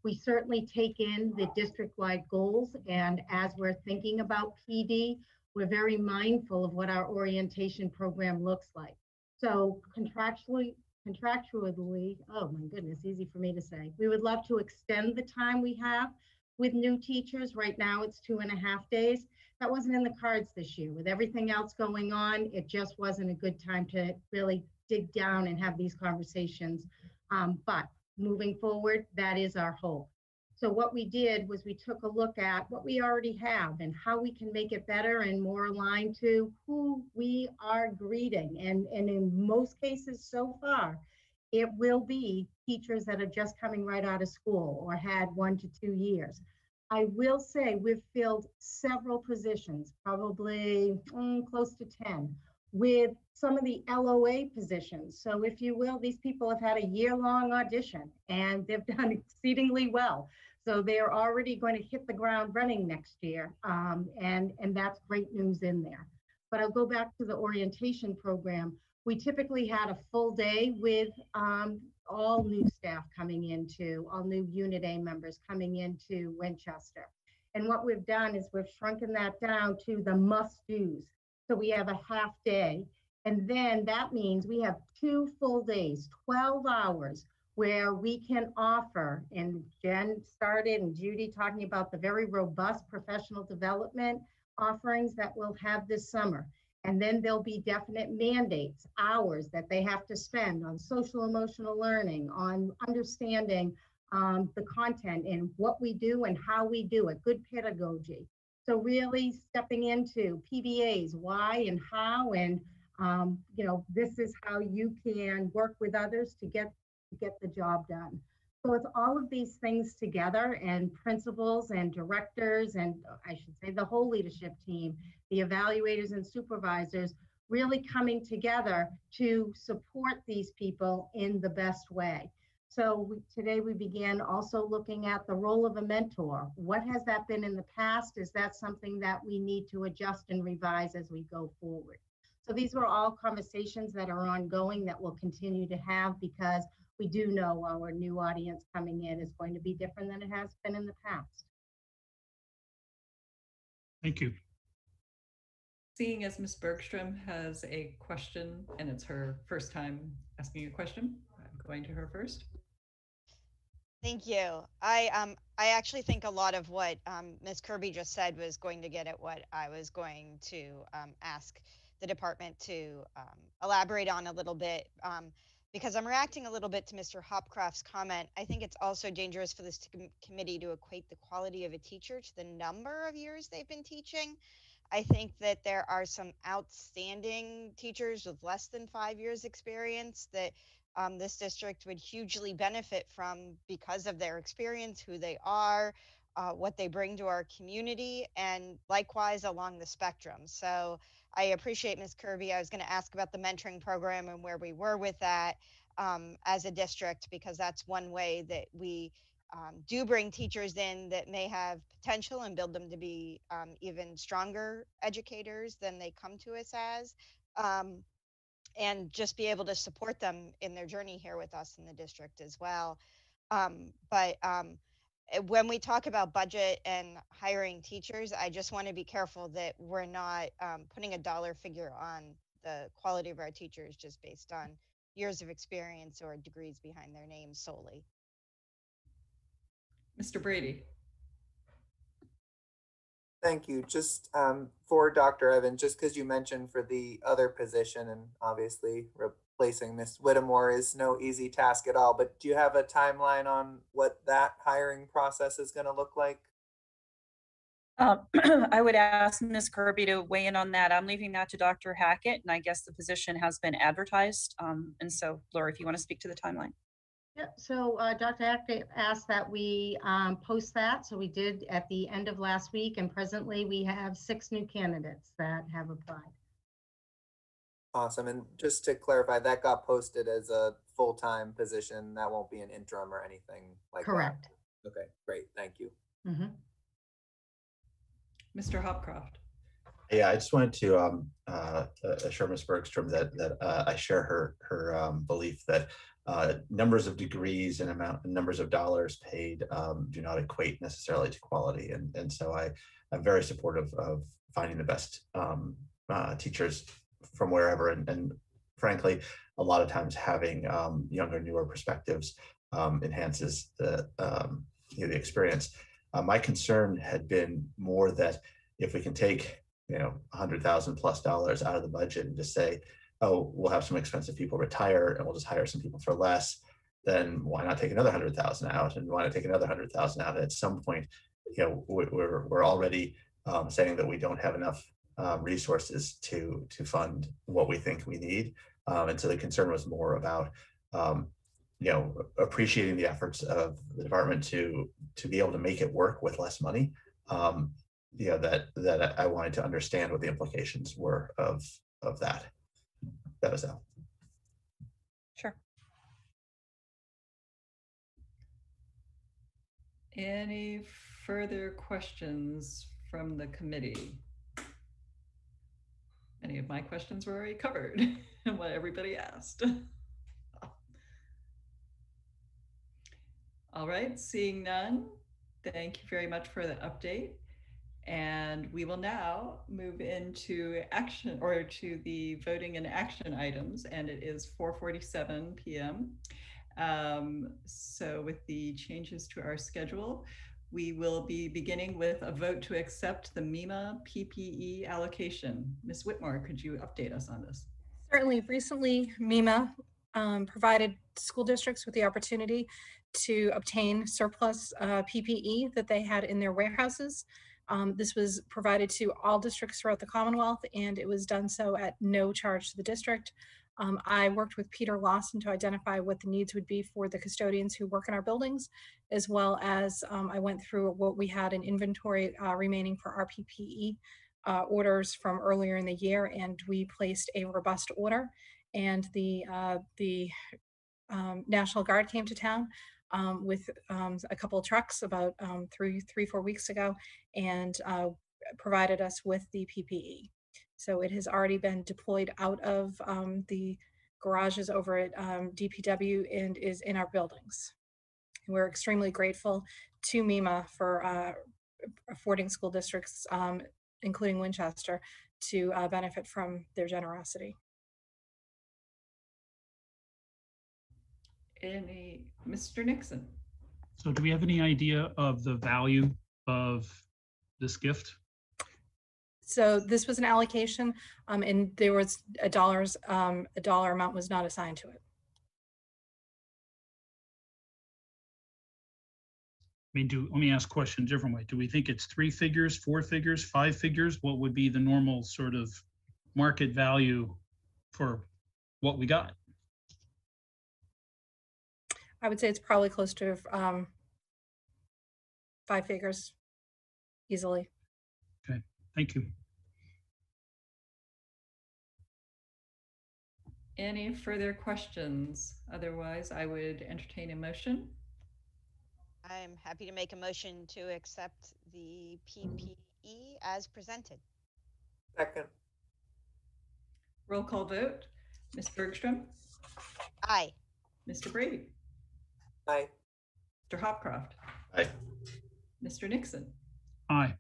We certainly take in the district-wide goals, and as we're thinking about PD, we're very mindful of what our orientation program looks like. So contractually, oh my goodness, easy for me to say. We would love to extend the time we have with new teachers. Right now it's 2.5 days. That wasn't in the cards this year. With everything else going on, it just wasn't a good time to really dig down and have these conversations. But moving forward, that is our hope. So what we did was we took a look at what we already have and how we can make it better and more aligned to who we are greeting. And in most cases so far, it will be teachers that are just coming right out of school or had 1 to 2 years. I will say we've filled several positions, probably close to 10, with some of the LOA positions. So if you will, these people have had a year-long audition and they've done exceedingly well. So they're already going to hit the ground running next year. And that's great news in there. But I'll go back to the orientation program. We typically had a full day with all new staff coming into, all new Unit A members coming into Winchester. And what we've done is we've shrunken that down to the must-dos. So we have a half day. And then that means we have 2 full days, 12 hours, where we can offer, and Jen started and Judy talking about the very robust professional development offerings that we'll have this summer. And then there'll be definite mandates, hours that they have to spend on social emotional learning, on understanding the content and what we do and how we do it, good pedagogy. So really stepping into PBAs, why and how, and this is how you can work with others to get the job done. So it's all of these things together, and principals and directors, and I should say the whole leadership team, the evaluators and supervisors, really coming together to support these people in the best way. So today we began also looking at the role of a mentor. What has that been in the past? Is that something that we need to adjust and revise as we go forward? So these were all conversations that are ongoing that we'll continue to have, because we do know our new audience coming in is going to be different than it has been in the past. Thank you. Seeing as Ms. Bergstrom has a question, and it's her first time asking a question, I'm going to her first. Thank you. I actually think a lot of what Ms. Kirby just said was going to get at what I was going to ask the department to elaborate on a little bit. Because I'm reacting a little bit to Mr. Hopcroft's comment. I think it's also dangerous for this committee to equate the quality of a teacher to the number of years they've been teaching. I think that there are some outstanding teachers with less than 5 years experience that this district would hugely benefit from because of their experience, who they are, what they bring to our community, and likewise along the spectrum. So I appreciate Ms. Kirby. I was going to ask about the mentoring program and where we were with that as a district, because that's one way that we do bring teachers in that may have potential and build them to be even stronger educators than they come to us as, and just be able to support them in their journey here with us in the district as well. But when we talk about budget and hiring teachers, I just want to be careful that we're not putting a dollar figure on the quality of our teachers just based on years of experience or degrees behind their names solely. Mr. Brady. Thank you. Just for Dr. Evans, just because you mentioned for the other position, and obviously replacing Ms. Whittemore is no easy task at all, but do you have a timeline on what that hiring process is going to look like? I would ask Ms. Kirby to weigh in on that. I'm leaving that to Dr. Hackett, and I guess the position has been advertised. And so, Laura, if you want to speak to the timeline. Yeah, so Dr. Hackett asked that we post that. So we did at the end of last week, and presently we have 6 new candidates that have applied. Awesome. And just to clarify, that got posted as a full-time position. That won't be an interim or anything like Correct. that. Okay, great. Thank you. Mm-hmm. Mr. Hopcroft. Yeah, I just wanted to assure Ms. Bergstrom that I share her belief that numbers of degrees and numbers of dollars paid do not equate necessarily to quality, and so I'm very supportive of finding the best teachers from wherever, and frankly, a lot of times having younger, newer perspectives enhances the the experience. My concern had been more that if we can take $100,000+ out of the budget and just say, oh, we'll have some expensive people retire and we'll just hire some people for less, then why not take another 100,000 out, and why not take another 100,000 out? At some point, we're already saying that we don't have enough resources to fund what we think we need, and so the concern was more about appreciating the efforts of the department to be able to make it work with less money. That I wanted to understand what the implications were of that. That was all. Sure. Any further questions from the committee? Many of my questions were already covered and what everybody asked. All right, seeing none, thank you very much for the update. And we will now move into action, or to the voting and action items, and it is 4:47 p.m. So with the changes to our schedule, we will be beginning with a vote to accept the MEMA PPE allocation. Ms. Whitmore, could you update us on this? Certainly. Recently, MEMA provided school districts with the opportunity to obtain surplus PPE that they had in their warehouses. This was provided to all districts throughout the Commonwealth, and it was done so at no charge to the district. I worked with Peter Lawson to identify what the needs would be for the custodians who work in our buildings, as well as I went through what we had in inventory remaining for our PPE orders from earlier in the year, and we placed a robust order. And the National Guard came to town with a couple of trucks about 3-4 weeks ago, and provided us with the PPE. So it has already been deployed out of the garages over at DPW and is in our buildings. And we're extremely grateful to MEMA for affording school districts, including Winchester, to benefit from their generosity. Mr. Nixon? So do we have any idea of the value of this gift? So this was an allocation, and there was a dollar amount was not assigned to it. I mean, let me ask a question a different way. Do we think it's 3 figures, 4 figures, 5 figures? What would be the normal sort of market value for what we got? I would say it's probably close to 5 figures, easily. Okay, thank you. Any further questions? Otherwise, I would entertain a motion. I'm happy to make a motion to accept the PPE as presented. Second. Roll call vote. Ms. Bergstrom? Aye. Mr. Brady? Aye. Mr. Hopcroft? Aye. Mr. Nixon? Aye.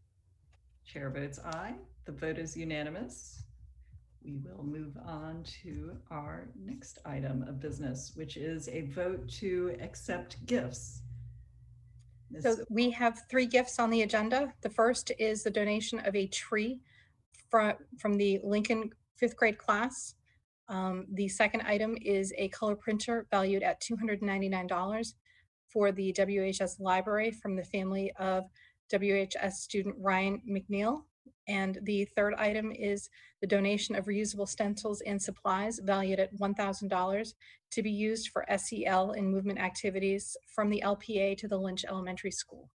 Chair votes aye. The vote is unanimous. We will move on to our next item of business, which is a vote to accept gifts. So we have 3 gifts on the agenda. The first is the donation of a tree from the Lincoln 5th grade class. The second item is a color printer valued at $299 for the WHS library from the family of WHS student Ryan McNeil. And the third item is the donation of reusable stencils and supplies valued at $1,000 to be used for SEL and movement activities from the LPA to the Lynch Elementary School.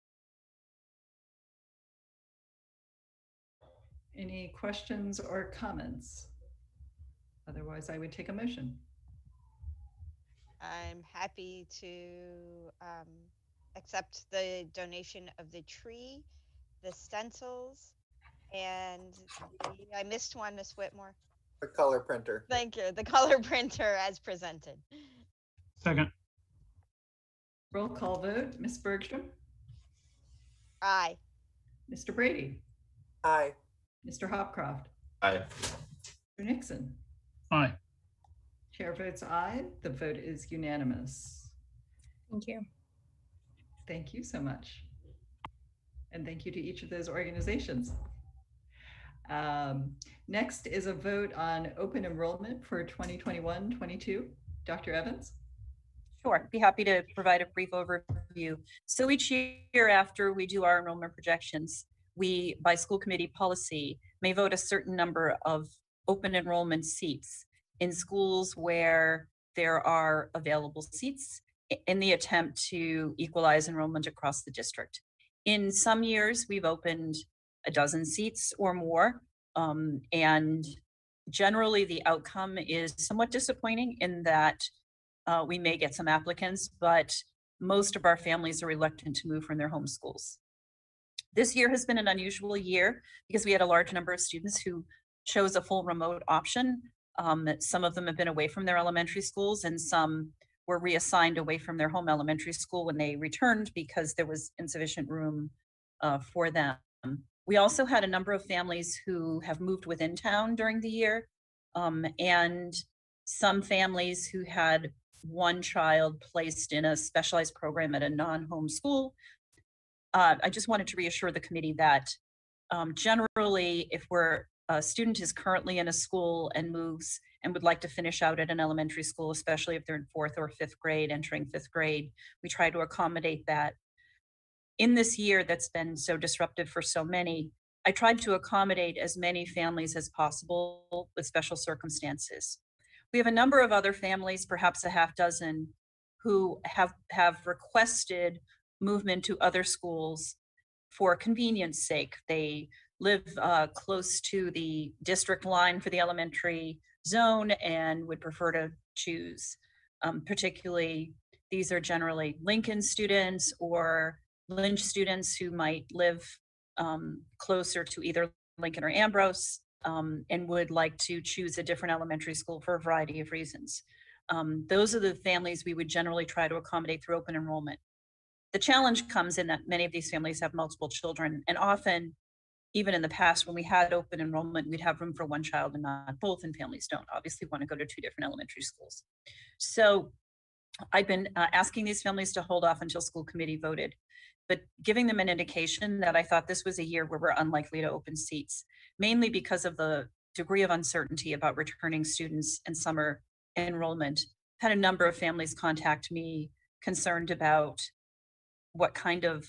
Any questions or comments? Otherwise, I would take a motion. I'm happy to accept the donation of the tree, the stencils, And I missed one, Miss Whitmore. The color printer. Thank you. The color printer as presented. Second. Roll call vote. Ms. Bergstrom, Aye. Mr. Brady, Aye. Mr. Hopcroft, Aye. Mr. Nixon. Aye. Chair votes aye. The vote is unanimous. Thank you. Thank you so much. And thank you to each of those organizations. Next is a vote on open enrollment for 2021-22. Dr. Evans? Sure, be happy to provide a brief overview. So each year after we do our enrollment projections, we, by school committee policy, may vote a certain number of open enrollment seats in schools where there are available seats in the attempt to equalize enrollment across the district. In some years, we've opened a dozen seats or more, and generally the outcome is somewhat disappointing in that we may get some applicants, but most of our families are reluctant to move from their home schools. This year has been an unusual year because we had a large number of students who chose a full remote option. Some of them have been away from their elementary schools, and some were reassigned away from their home elementary school when they returned because there was insufficient room for them. We also had a number of families who have moved within town during the year, and some families who had one child placed in a specialized program at a non-home school. I just wanted to reassure the committee that generally, if a student is currently in a school and moves and would like to finish out at an elementary school, especially if they're in 4th or 5th grade, entering 5th grade, we try to accommodate that. In this year that's been so disruptive for so many, I tried to accommodate as many families as possible with special circumstances. We have a number of other families, perhaps a half dozen, who have requested movement to other schools for convenience sake. They live close to the district line for the elementary zone and would prefer to choose. Particularly, these are generally Lincoln students or Lynch students who might live closer to either Lincoln or Ambrose, and would like to choose a different elementary school for a variety of reasons. Those are the families we would generally try to accommodate through open enrollment. The challenge comes in that many of these families have multiple children, and often, even in the past, when we had open enrollment, we'd have room for one child and not both, and families don't obviously want to go to 2 different elementary schools. So I've been asking these families to hold off until school committee voted, but giving them an indication that I thought this was a year where we're unlikely to open seats, mainly because of the degree of uncertainty about returning students and summer enrollment. I've had a number of families contact me concerned about what kind of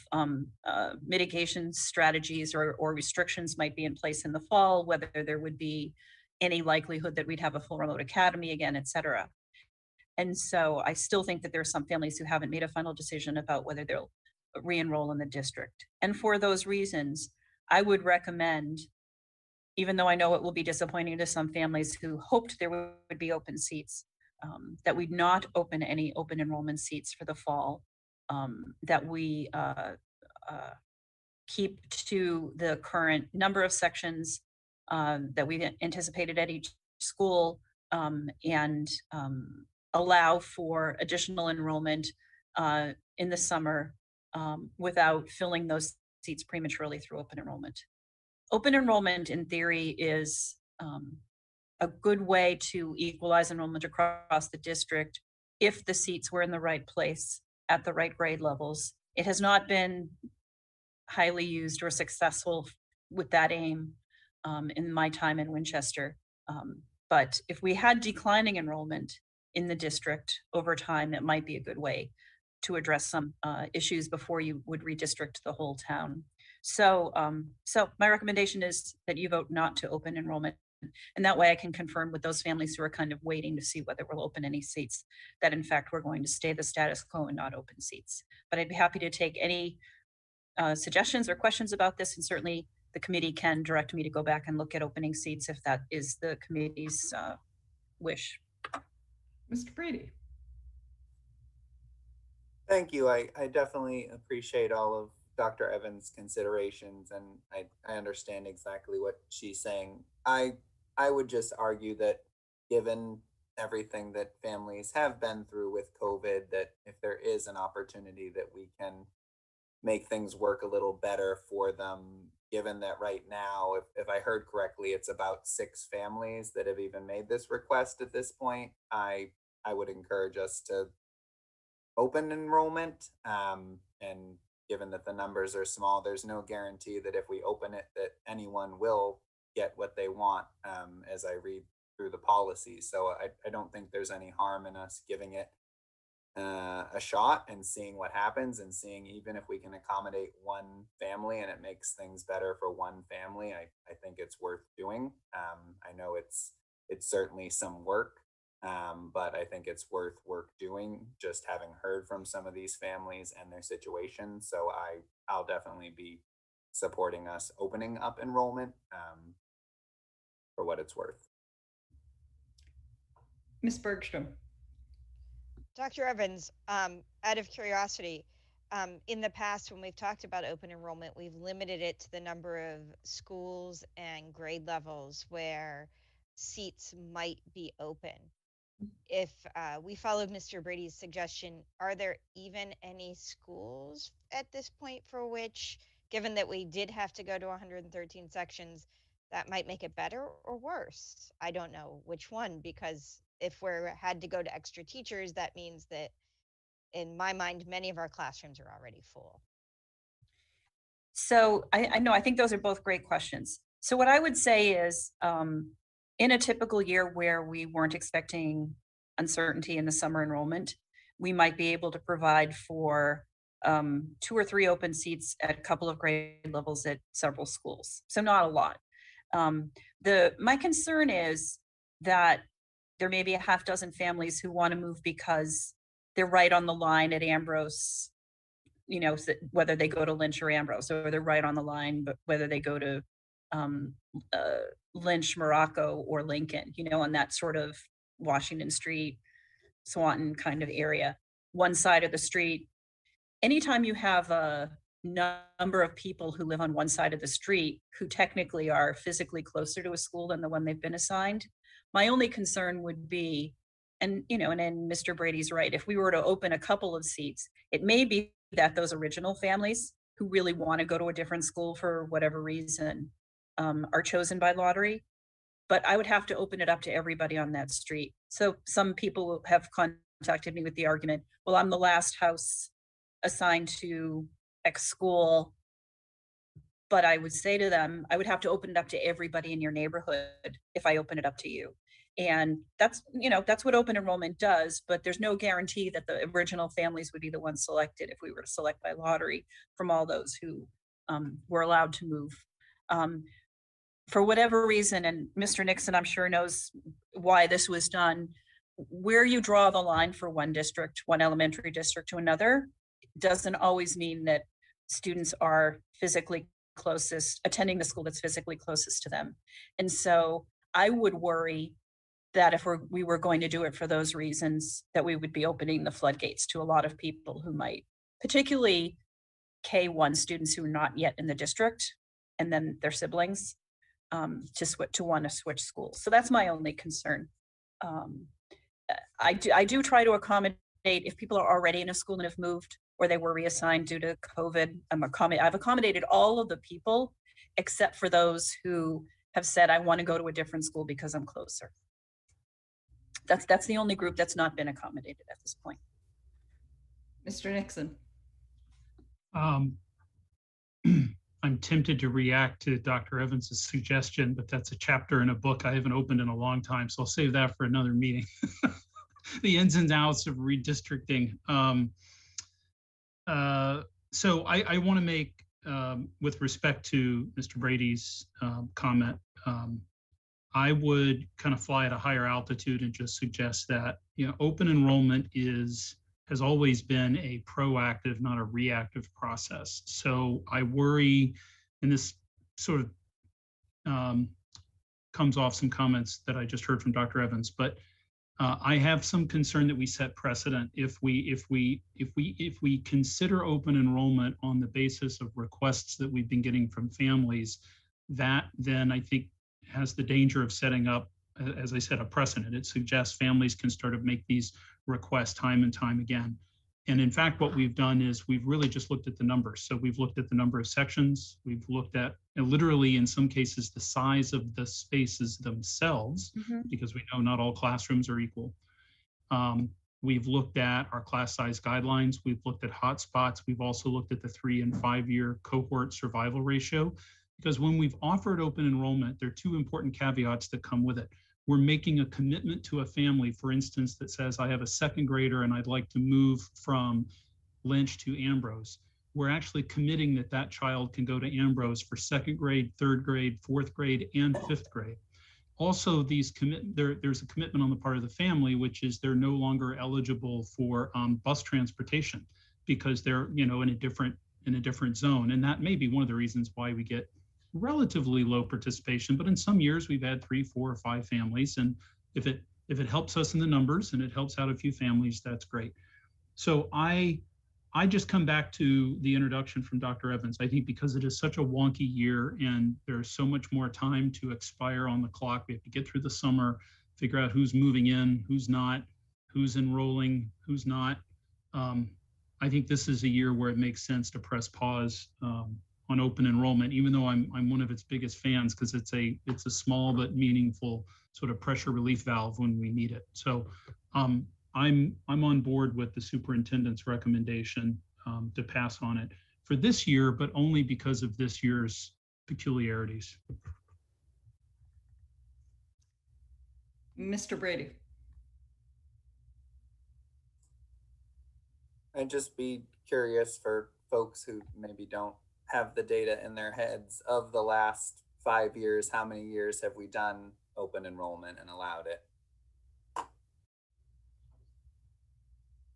mitigation strategies or restrictions might be in place in the fall, whether there would be any likelihood that we'd have a full remote academy again, et cetera. And so I still think that there are some families who haven't made a final decision about whether they'll re-enroll in the district. And for those reasons, I would recommend, even though I know it will be disappointing to some families who hoped there would be open seats, that we not open any open enrollment seats for the fall, that we keep to the current number of sections that we anticipated at each school, and allow for additional enrollment in the summer without filling those seats prematurely through open enrollment. Open enrollment, in theory, is a good way to equalize enrollment across the district if the seats were in the right place at the right grade levels. It has not been highly used or successful with that aim in my time in Winchester. But if we had declining enrollment in the district over time, it might be a good way to address some issues before you would redistrict the whole town. So, so my recommendation is that you vote not to open enrollment. And that way I can confirm with those families who are kind of waiting to see whether we'll open any seats, that in fact we're going to stay the status quo and not open seats. But I'd be happy to take any suggestions or questions about this, and certainly the committee can direct me to go back and look at opening seats if that is the committee's wish. Mr. Brady. Thank you. I definitely appreciate all of Dr. Evans' considerations, and I understand exactly what she's saying. I would just argue that given everything that families have been through with COVID, that if there is an opportunity that we can make things work a little better for them, given that right now, if I heard correctly, it's about 6 families that have even made this request at this point. I would encourage us to open enrollment. And given that the numbers are small, there's no guarantee that if we open it, that anyone will get what they want, as I read through the policy. So I don't think there's any harm in us giving it a shot and seeing what happens, and seeing even if we can accommodate one family and it makes things better for one family. I think it's worth doing. I know it's certainly some work, but I think it's worth doing, just having heard from some of these families and their situation. So I'll definitely be supporting us opening up enrollment, for what it's worth. Ms. Bergstrom. Dr. Evans, out of curiosity, in the past when we've talked about open enrollment, we've limited it to the number of schools and grade levels where seats might be open. If we followed Mr. Brady's suggestion, are there even any schools at this point for which, given that we did have to go to 113 sections, that might make it better or worse? I don't know which one, because if we're had to go to extra teachers, that means that in my mind, many of our classrooms are already full. So I know, I think those are both great questions. So what I would say is, in a typical year where we weren't expecting uncertainty in the summer enrollment, we might be able to provide for 2 or 3 open seats at a couple of grade levels at several schools. So not a lot. My concern is that there may be a half dozen families who want to move because they're right on the line at Ambrose, you know, whether they go to Lynch or Ambrose, or they're right on the line, but whether they go to Lynch, Morocco, or Lincoln, you know, on that sort of Washington Street, Swanton kind of area, one side of the street. Anytime you have a number of people who live on one side of the street who technically are physically closer to a school than the one they've been assigned, my only concern would be, and you know, and then Mr. Brady's right, if we were to open a couple of seats, it may be that those original families who really want to go to a different school for whatever reason are chosen by lottery. But I would have to open it up to everybody on that street. So some people have contacted me with the argument, well, I'm the last house assigned to X school. But I would say to them, I would have to open it up to everybody in your neighborhood if I open it up to you. And that's, you know, that's what open enrollment does, but there's no guarantee that the original families would be the ones selected if we were to select by lottery from all those who were allowed to move. For whatever reason, and Mr. Nixon, I'm sure knows why this was done, where you draw the line for one district, one elementary district to another, doesn't always mean that students are physically closest, attending the school that's physically closest to them. And so I would worry that if we were going to do it for those reasons, that we would be opening the floodgates to a lot of people who might, particularly K1 students who are not yet in the district, and then their siblings, to want to switch schools. So that's my only concern. I do try to accommodate if people are already in a school and have moved, or they were reassigned due to COVID. I've accommodated all of the people except for those who have said, I want to go to a different school because I'm closer. That's the only group that's not been accommodated at this point. Mr. Nixon. I'm tempted to react to Dr. Evans's suggestion, but that's a chapter in a book I haven't opened in a long time, so I'll save that for another meeting. The ins and outs of redistricting. So I want to make, with respect to Mr. Brady's comment, I would kind of fly at a higher altitude and just suggest that, you know, open enrollment has always been a proactive, not a reactive process. So I worry, and this sort of comes off some comments that I just heard from Dr. Evans, but I have some concern that we set precedent if we consider open enrollment on the basis of requests that we've been getting from families. That then I think has the danger of setting up, as I said, a precedent. It suggests families can start to make these requests time and time again. And in fact, what we've done is we've really just looked at the numbers. So we've looked at the number of sections. We've looked at literally, in some cases, the size of the spaces themselves, because we know not all classrooms are equal. We've looked at our class size guidelines. We've looked at hotspots. We've also looked at the 3- and 5-year cohort survival ratio, because when we've offered open enrollment, there are 2 important caveats that come with it. We're making a commitment to a family, for instance, that says, I have a 2nd grader and I'd like to move from Lynch to Ambrose. We're actually committing that that child can go to Ambrose for 2nd grade, 3rd grade, 4th grade, and 5th grade. Also, there's a commitment on the part of the family, which is they're no longer eligible for bus transportation because they're in a different zone. And that may be one of the reasons why we get relatively low participation, but in some years we've had 3, 4, or 5 families. And if it helps us in the numbers and it helps out a few families, that's great. So I just come back to the introduction from Dr. Evans. I think because it is such a wonky year and there's so much more time to expire on the clock, we have to get through the summer, figure out who's moving in, who's not, who's enrolling, who's not. I think this is a year where it makes sense to press pause on open enrollment, even though I'm one of its biggest fans, because it's a small but meaningful sort of pressure relief valve when we need it. So I'm on board with the superintendent's recommendation to pass on it for this year, but only because of this year's peculiarities. Mr. Brady. I'd just be curious for folks who maybe don't have the data in their heads of the last 5 years, how many years have we done open enrollment and allowed it?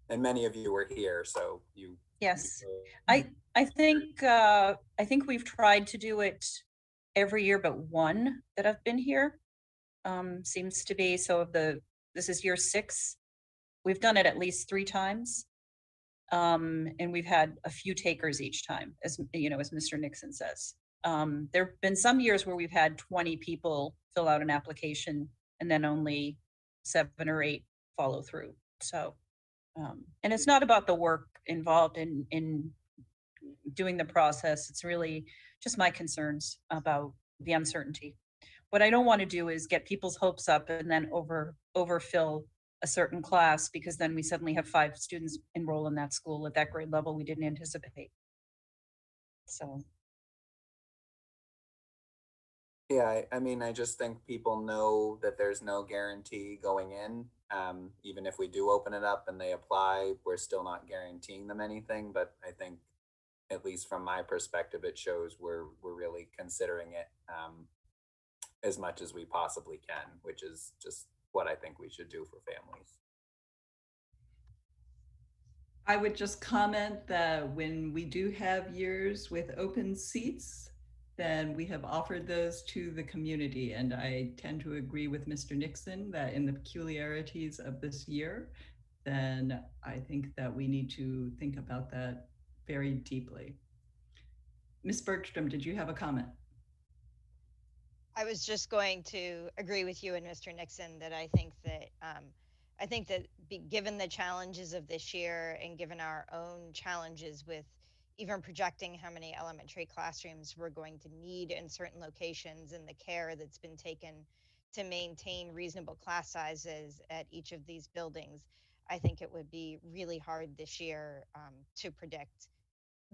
And many of you were here, so you. Yes, I think we've tried to do it every year but one that I've been here. Seems to be, so this is year 6. We've done it at least 3 times. And we've had a few takers each time, as Mr. Nixon says. There have been some years where we've had 20 people fill out an application and then only 7 or 8 follow through. So, and it's not about the work involved in doing the process. It's really just my concerns about the uncertainty. What I don't want to do is get people's hopes up and then overfill a certain class, because then we suddenly have 5 students enroll in that school at that grade level we didn't anticipate. So. Yeah, I mean, I just think people know that there's no guarantee going in. Even if we do open it up and they apply, we're still not guaranteeing them anything. But I think, at least from my perspective, it shows we're really considering it as much as we possibly can, which is just what I think we should do for families. I would just comment that when we do have years with open seats, then we have offered those to the community. And I tend to agree with Mr. Nixon that in the peculiarities of this year, then I think that we need to think about that very deeply. Ms. Bergstrom, did you have a comment? I was just going to agree with you and Mr. Nixon that I think that given the challenges of this year and given our own challenges with even projecting how many elementary classrooms we're going to need in certain locations and the care that's been taken to maintain reasonable class sizes at each of these buildings, I think it would be really hard this year to predict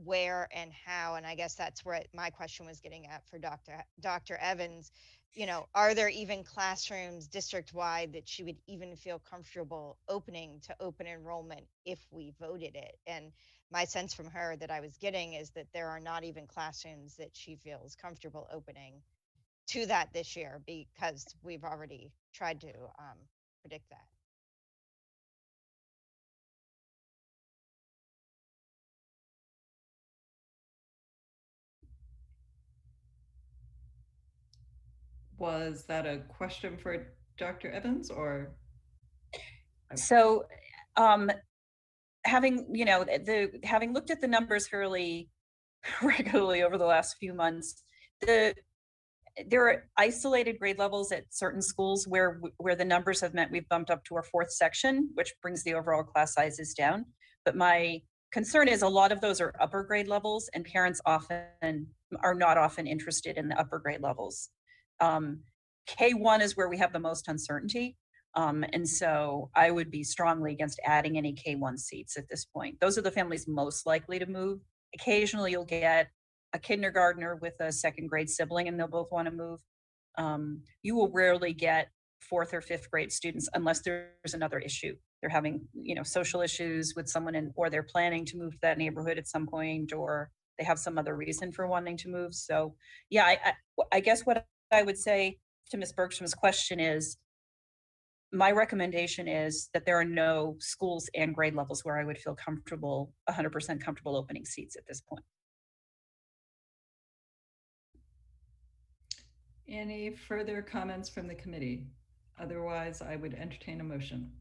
where and how. And I guess that's where my question was getting at for Dr. Evans. Are there even classrooms district-wide that she would even feel comfortable opening to open enrollment if we voted it? And my sense from her that I was getting is that there are not even classrooms that she feels comfortable opening to that this year, because we've already tried to predict that. Was that a question for Dr. Evans or? So having, you know, having looked at the numbers fairly regularly over the last few months, there are isolated grade levels at certain schools where the numbers have meant we've bumped up to our 4th section, which brings the overall class sizes down. But my concern is a lot of those are upper grade levels, and parents are not often interested in the upper grade levels. K1 is where we have the most uncertainty. And so I would be strongly against adding any K1 seats at this point. Those are the families most likely to move. Occasionally you'll get a kindergartner with a 2nd grade sibling and they'll both want to move. You will rarely get 4th or 5th grade students unless there's another issue. They're having, you know, social issues with someone, or they're planning to move to that neighborhood at some point, or they have some other reason for wanting to move. So yeah, I guess what I would say to Ms. Bergstrom's question is, my recommendation is that there are no schools and grade levels where I would feel comfortable, 100% comfortable opening seats at this point. Any further comments from the committee? Otherwise, I would entertain a motion.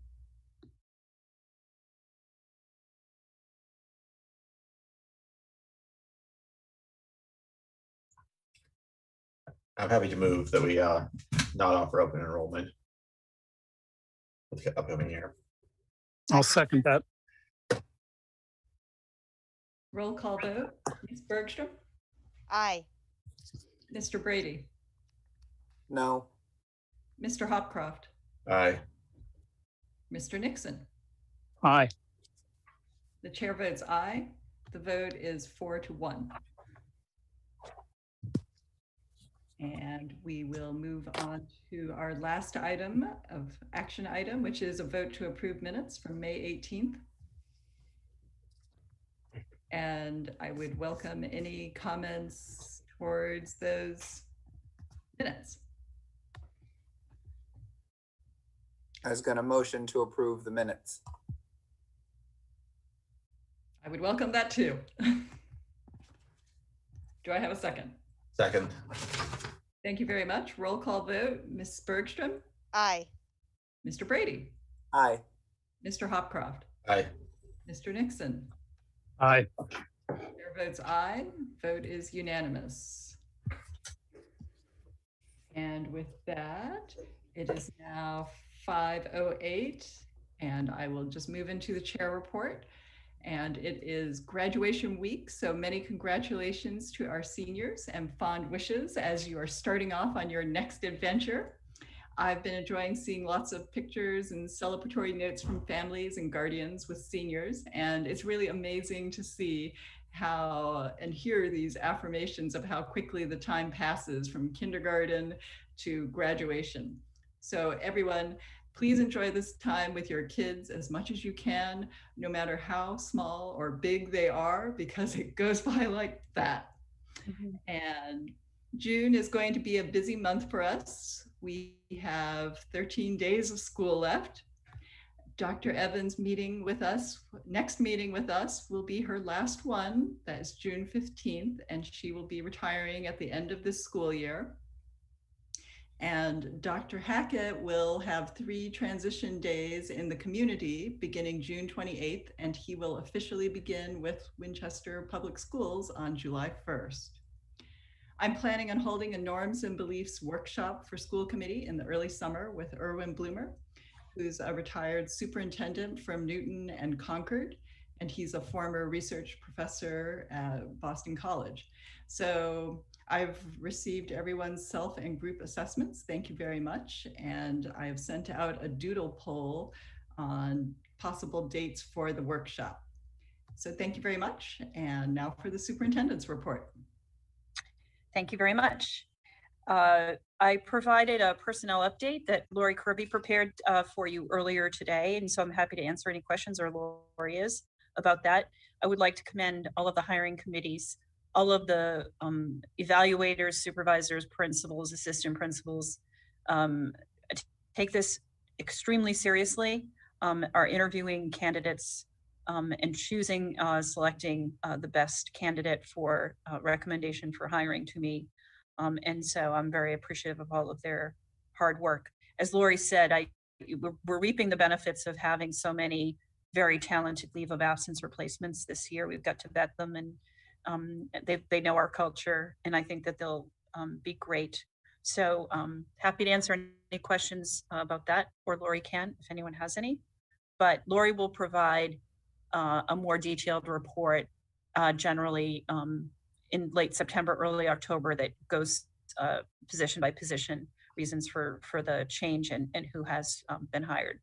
I'm happy to move that we not offer open enrollment for the upcoming year. I'll second that. Roll call vote. Ms. Bergstrom? Aye. Mr. Brady? No. Mr. Hopcroft? Aye. Mr. Nixon? Aye. The chair votes aye. The vote is 4-1. And we will move on to our last item of action item, which is a vote to approve minutes from May 18th. And I would welcome any comments towards those minutes. I was going to motion to approve the minutes. I would welcome that too. Do I have a second? Second. Thank you very much. Roll call vote. Ms. Bergstrom? Aye. Mr. Brady? Aye. Mr. Hopcroft? Aye. Mr. Nixon? Aye. Chair votes aye. Vote is unanimous. And with that, it is now 5:08, and I will just move into the chair report. And it is graduation week, so many congratulations to our seniors and fond wishes as you are starting off on your next adventure. I've been enjoying seeing lots of pictures and celebratory notes from families and guardians with seniors, and it's really amazing to see how and hear these affirmations of how quickly the time passes from kindergarten to graduation. So everyone, please enjoy this time with your kids as much as you can, no matter how small or big they are, because it goes by like that. Mm-hmm. And June is going to be a busy month for us. We have 13 days of school left. Dr. Evans' meeting with us, next meeting with us will be her last one. That is June 15th, and she will be retiring at the end of this school year. And Dr. Hackett will have 3 transition days in the community beginning June 28th, and he will officially begin with Winchester Public Schools on July 1st. I'm planning on holding a Norms and Beliefs workshop for school committee in the early summer with Erwin Bloomer, who's a retired superintendent from Newton and Concord, and he's a former research professor at Boston College. So I've received everyone's self and group assessments. Thank you very much. And I have sent out a doodle poll on possible dates for the workshop. So thank you very much. And now for the superintendent's report. Thank you very much. I provided a personnel update that Lori Kirby prepared for you earlier today. And so I'm happy to answer any questions, or Lori is, about that. I would like to commend all of the hiring committees, all of the evaluators, supervisors, principals, assistant principals. Take this extremely seriously, are interviewing candidates and choosing, selecting the best candidate for recommendation for hiring to me. And so I'm very appreciative of all of their hard work. As Lori said, we're reaping the benefits of having so many very talented leave of absence replacements this year. We've got to vet them, and they know our culture, and I think that they'll be great. So happy to answer any questions about that, or Lori can, if anyone has any. But Lori will provide a more detailed report generally in late September, early October, that goes position by position, reasons for the change and who has been hired.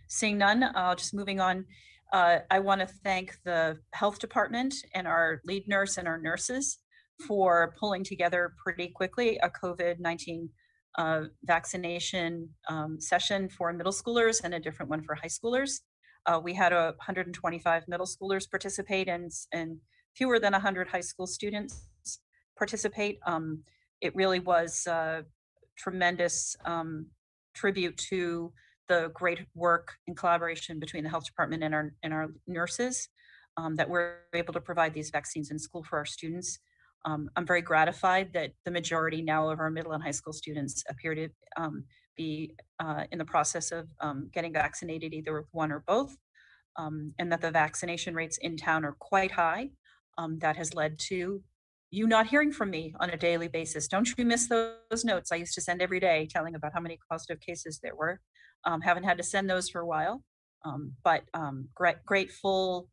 Seeing none, just moving on. I want to thank the health department and our lead nurse and our nurses for pulling together pretty quickly a COVID-19 vaccination session for middle schoolers and a different one for high schoolers. We had 125 middle schoolers participate and fewer than 100 high school students participate. It really was a tremendous tribute to the great work and collaboration between the health department and our nurses that we're able to provide these vaccines in school for our students. I'm very gratified that the majority now of our middle and high school students appear to be in the process of getting vaccinated, either with one or both, and that the vaccination rates in town are quite high. That has led to you not hearing from me on a daily basis. Don't you miss those notes I used to send every day telling about how many positive cases there were. Haven't had to send those for a while, but grateful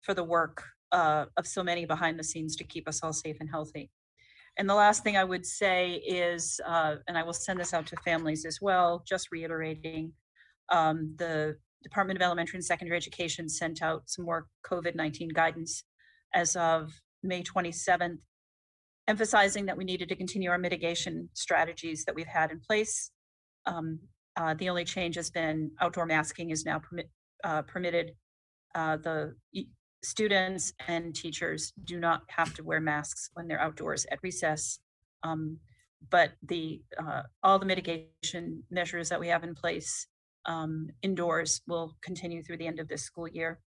for the work of so many behind the scenes to keep us all safe and healthy. And the last thing I would say is, and I will send this out to families as well, just reiterating, the Department of Elementary and Secondary Education sent out some more COVID-19 guidance as of May 27th, emphasizing that we needed to continue our mitigation strategies that we've had in place. The only change has been outdoor masking is now permitted. The students and teachers do not have to wear masks when they're outdoors at recess. But all the mitigation measures that we have in place indoors will continue through the end of this school year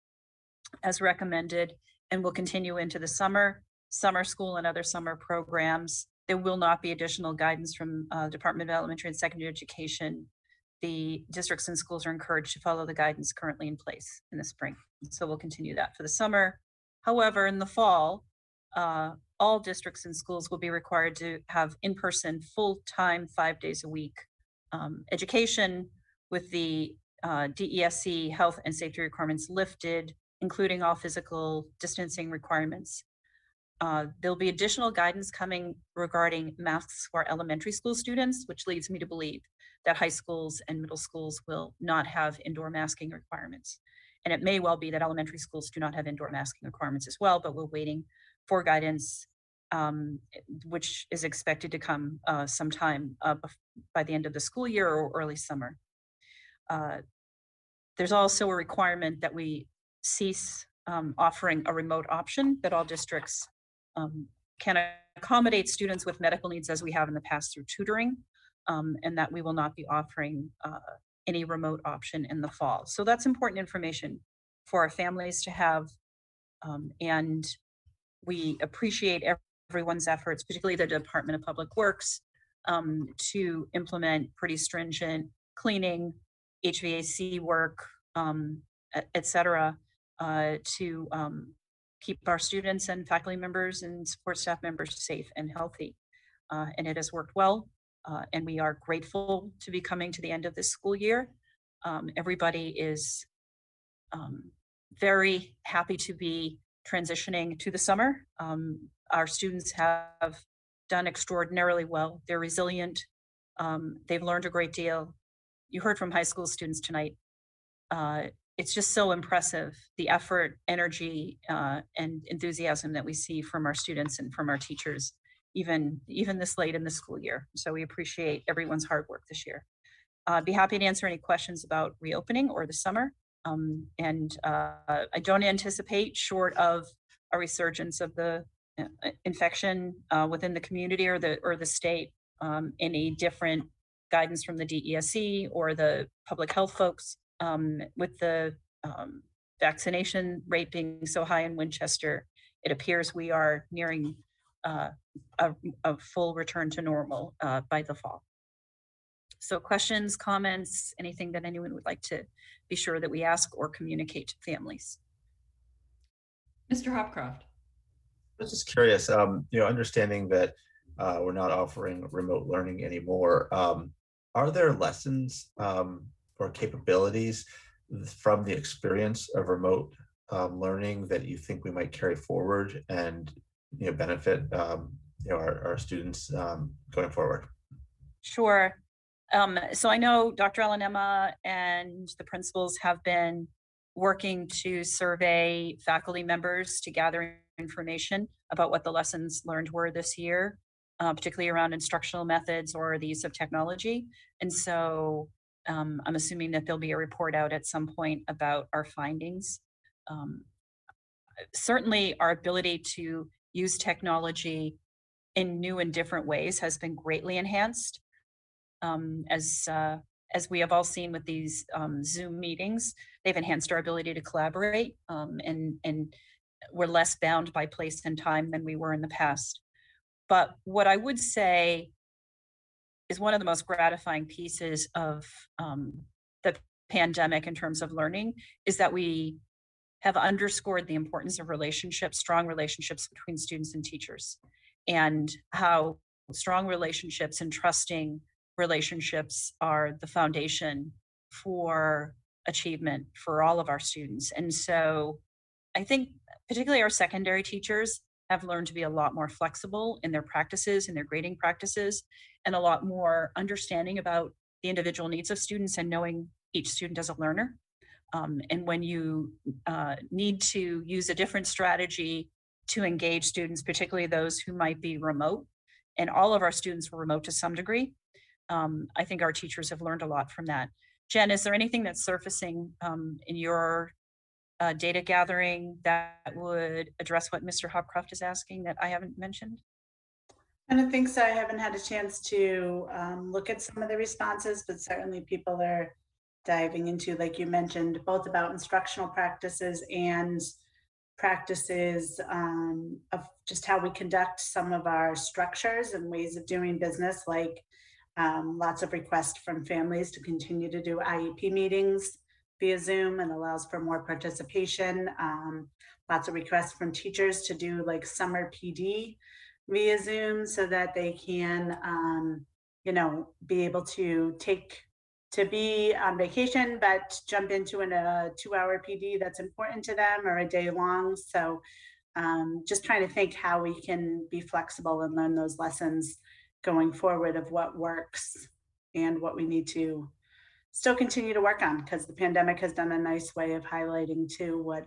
as recommended, and will continue into the summer school and other summer programs. There will not be additional guidance from Department of Elementary and Secondary Education. The districts and schools are encouraged to follow the guidance currently in place in the spring. So we'll continue that for the summer. However, in the fall, all districts and schools will be required to have in-person, full-time, 5 days a week education with the DESC health and safety requirements lifted, including all physical distancing requirements. There'll be additional guidance coming regarding masks for elementary school students, which leads me to believe that high schools and middle schools will not have indoor masking requirements. And it may well be that elementary schools do not have indoor masking requirements as well, but we're waiting for guidance, which is expected to come sometime by the end of the school year or early summer. There's also a requirement that we cease offering a remote option, that all districts can accommodate students with medical needs as we have in the past through tutoring, and that we will not be offering any remote option in the fall. So that's important information for our families to have, and we appreciate everyone's efforts, particularly the Department of Public Works, to implement pretty stringent cleaning, HVAC work, et cetera, to keep our students and faculty members and support staff members safe and healthy. And it has worked well, and we are grateful to be coming to the end of this school year. Everybody is very happy to be transitioning to the summer. Our students have done extraordinarily well. They're resilient. They've learned a great deal. You heard from high school students tonight. It's just so impressive, the effort, energy, and enthusiasm that we see from our students and from our teachers, even this late in the school year. So we appreciate everyone's hard work this year. I'd be happy to answer any questions about reopening or the summer. I don't anticipate, short of a resurgence of the infection within the community or the state, any different guidance from the DESC or the public health folks. With the vaccination rate being so high in Winchester, it appears we are nearing a full return to normal by the fall. So questions, comments, anything that anyone would like to be sure that we ask or communicate to families. Mr. Hopcroft. I was just curious, understanding that we're not offering remote learning anymore, are there lessons or capabilities from the experience of remote learning that you think we might carry forward and benefit our students going forward? Sure. So I know Dr. Alanema and the principals have been working to survey faculty members to gather information about what the lessons learned were this year, particularly around instructional methods or the use of technology. And so I'm assuming that there'll be a report out at some point about our findings. Certainly our ability to use technology in new and different ways has been greatly enhanced. As we have all seen with these Zoom meetings, they've enhanced our ability to collaborate, and we're less bound by place and time than we were in the past. But what I would say is one of the most gratifying pieces of the pandemic in terms of learning is that we have underscored the importance of relationships, strong relationships between students and teachers, and how strong relationships and trusting relationships are the foundation for achievement for all of our students. And so I think particularly our secondary teachers have learned to be a lot more flexible in their practices, in their grading practices, and a lot more understanding about the individual needs of students and knowing each student as a learner. And when you need to use a different strategy to engage students, particularly those who might be remote, and all of our students were remote to some degree, I think our teachers have learned a lot from that. Jen, is there anything that's surfacing in your data gathering that would address what Mr. Hopcroft is asking that I haven't mentioned? I don't think so. I haven't had a chance to look at some of the responses, but certainly people are diving into, like you mentioned, both about instructional practices and practices of just how we conduct some of our structures and ways of doing business, like lots of requests from families to continue to do IEP meetings via Zoom and allows for more participation. Lots of requests from teachers to do like summer PD via Zoom so that they can, be able to be on vacation, but jump into a 2-hour PD that's important to them or a day long. So just trying to think how we can be flexible and learn those lessons going forward of what works and what we need to still continue to work on, because the pandemic has done a nice way of highlighting too what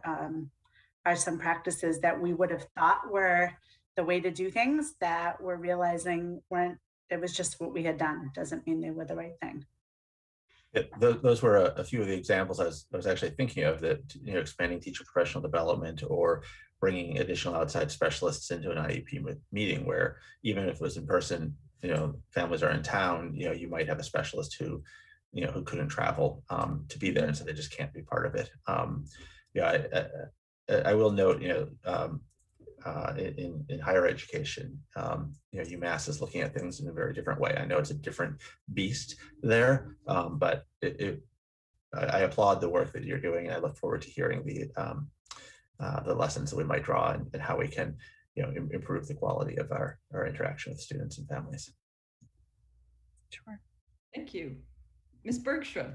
are some practices that we would have thought were the way to do things that we're realizing weren't. It was just what we had done. Doesn't mean they were the right thing. Yeah, those were a few of the examples I was actually thinking of, that expanding teacher professional development or bringing additional outside specialists into an IEP meeting, where even if it was in person, families are in town, you might have a specialist who couldn't travel to be there, and so they just can't be part of it. I will note, in higher education, UMass is looking at things in a very different way. I know it's a different beast there, but I applaud the work that you're doing, and I look forward to hearing the lessons that we might draw and how we can, improve the quality of our interaction with students and families. Sure. Thank you. Ms. Bergstrom.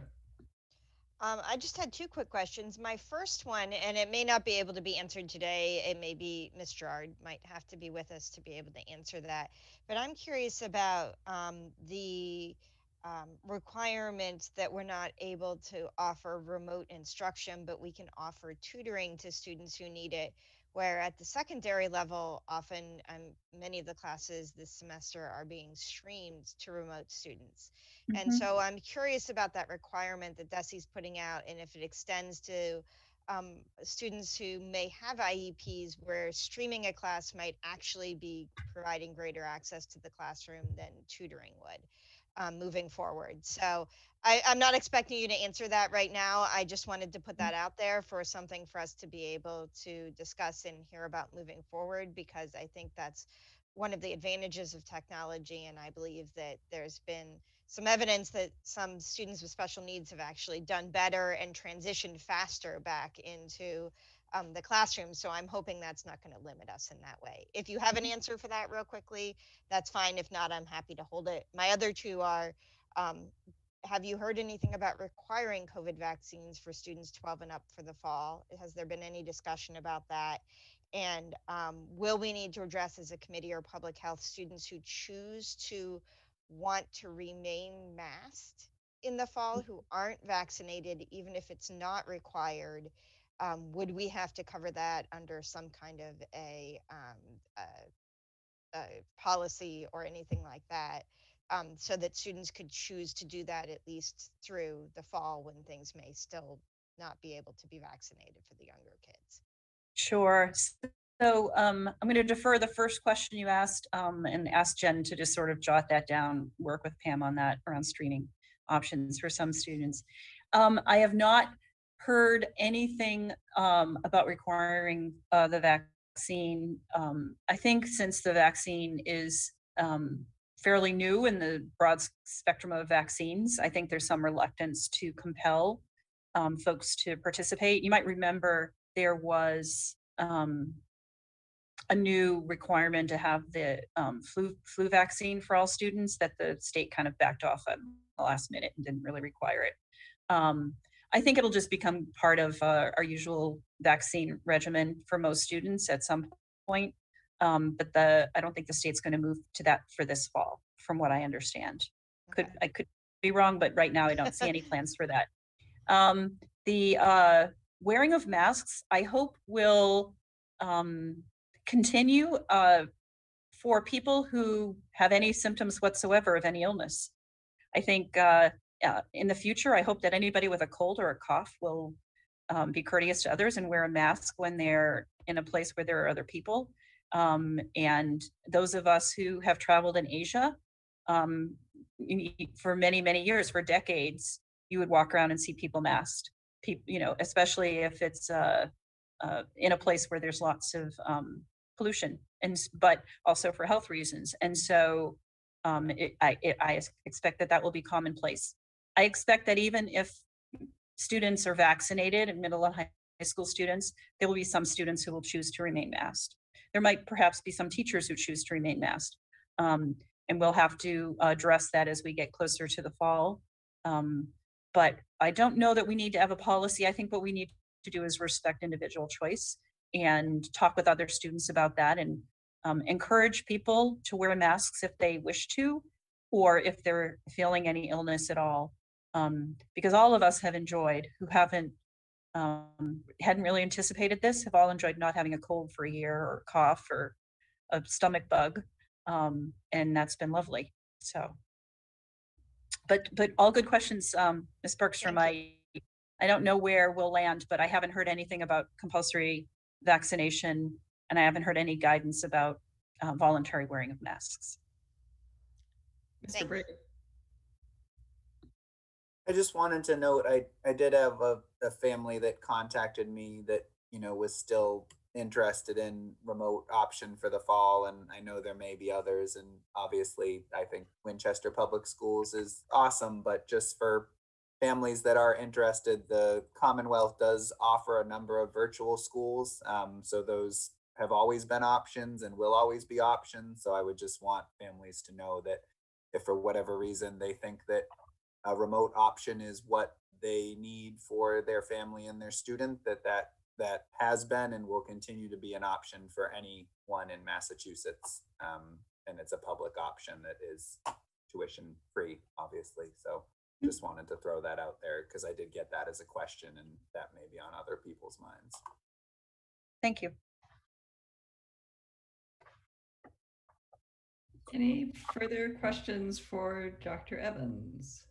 I just had 2 quick questions. My first one, and it may not be able to be answered today, it may be Ms. Gerard might have to be with us to be able to answer that. But I'm curious about the requirement that we're not able to offer remote instruction, but we can offer tutoring to students who need it, where at the secondary level, often many of the classes this semester are being streamed to remote students. And so I'm curious about that requirement that DESE's putting out, and if it extends to students who may have IEPs where streaming a class might actually be providing greater access to the classroom than tutoring would moving forward. So I'm not expecting you to answer that right now. I just wanted to put that out there for something for us to be able to discuss and hear about moving forward, because I think that's one of the advantages of technology. And I believe that there's been some evidence that some students with special needs have actually done better and transitioned faster back into the classroom. So I'm hoping that's not going to limit us in that way. If you have an answer for that real quickly, that's fine. If not, I'm happy to hold it. My other two are, have you heard anything about requiring COVID vaccines for students 12 and up for the fall? Has there been any discussion about that? And will we need to address as a committee or public health students who choose to want to remain masked in the fall who aren't vaccinated, even if it's not required? Would we have to cover that under some kind of a policy or anything like that, so that students could choose to do that at least through the fall when things may still not be able to be vaccinated for the younger kids? Sure. So I'm going to defer the first question you asked and ask Jen to just sort of jot that down, work with Pam on that around screening options for some students. I have not heard anything about requiring the vaccine. I think since the vaccine is fairly new in the broad spectrum of vaccines, I think there's some reluctance to compel folks to participate. You might remember there was a new requirement to have the flu vaccine for all students that the state kind of backed off at the last minute and didn't really require it. I think it'll just become part of our usual vaccine regimen for most students at some point. But I don't think the state's going to move to that for this fall, from what I understand. I could be wrong, but right now I don't see any plans for that. The wearing of masks, I hope, will continue for people who have any symptoms whatsoever of any illness. I think in the future, I hope that anybody with a cold or a cough will be courteous to others and wear a mask when they're in a place where there are other people. And those of us who have traveled in Asia for many, many years, for decades, you would walk around and see people masked. Especially if it's in a place where there's lots of pollution, but also for health reasons. And so I expect that will be commonplace. I expect that even if students are vaccinated and middle and high school students, there will be some students who will choose to remain masked. There might perhaps be some teachers who choose to remain masked. And we'll have to address that as we get closer to the fall. But I don't know that we need to have a policy. I think what we need to do is respect individual choice and talk with other students about that, and encourage people to wear masks if they wish to, or if they're feeling any illness at all. Because all of us have enjoyed, who hadn't really anticipated this, have all enjoyed not having a cold for a year, or a cough, or a stomach bug. And that's been lovely. So, but all good questions, Ms. Bergstrom. I don't know where we'll land, but I haven't heard anything about compulsory vaccination, and I haven't heard any guidance about voluntary wearing of masks. Mr. Brady. I just wanted to note, I did have a family that contacted me that, was still interested in remote option for the fall. And I know there may be others. And obviously I think Winchester Public Schools is awesome, but just for families that are interested, the Commonwealth does offer a number of virtual schools. So those have always been options and will always be options. So I would just want families to know that if for whatever reason they think that a remote option is what they need for their family and their student, that has been and will continue to be an option for anyone in Massachusetts. And it's a public option that is tuition free, obviously. So just wanted to throw that out there because I did get that as a question, and that may be on other people's minds. Thank you. Any further questions for Dr. Evans?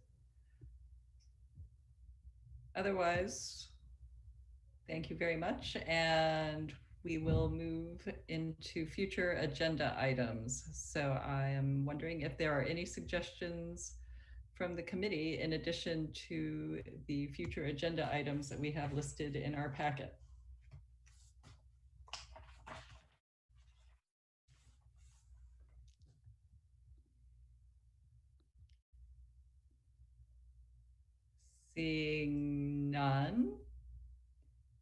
Otherwise, thank you very much. And we will move into future agenda items. So I am wondering if there are any suggestions from the committee in addition to the future agenda items that we have listed in our packet. none.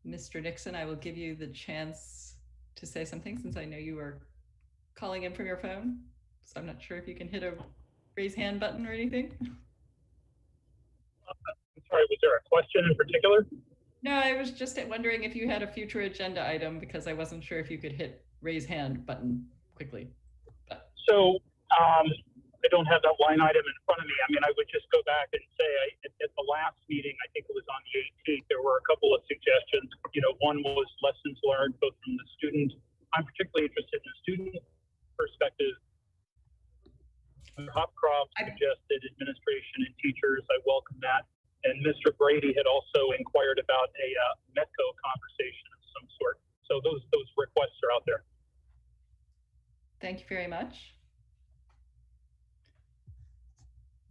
Mr. Nixon, I will give you the chance to say something since I know you are calling in from your phone. So I'm not sure if you can hit a raise hand button or anything. I'm sorry, was there a question in particular? No, I was just wondering if you had a future agenda item because I wasn't sure if you could hit raise hand button quickly. So I don't have that line item in front of me. I mean, I would just go back and say at the last meeting, I think it was on the 18th, there were a couple of suggestions. You know, one was lessons learned both from the student. I'm particularly interested in the student perspective. Hopcroft suggested administration and teachers. I welcome that. And Mr. Brady had also inquired about a METCO conversation of some sort. So those requests are out there. Thank you very much.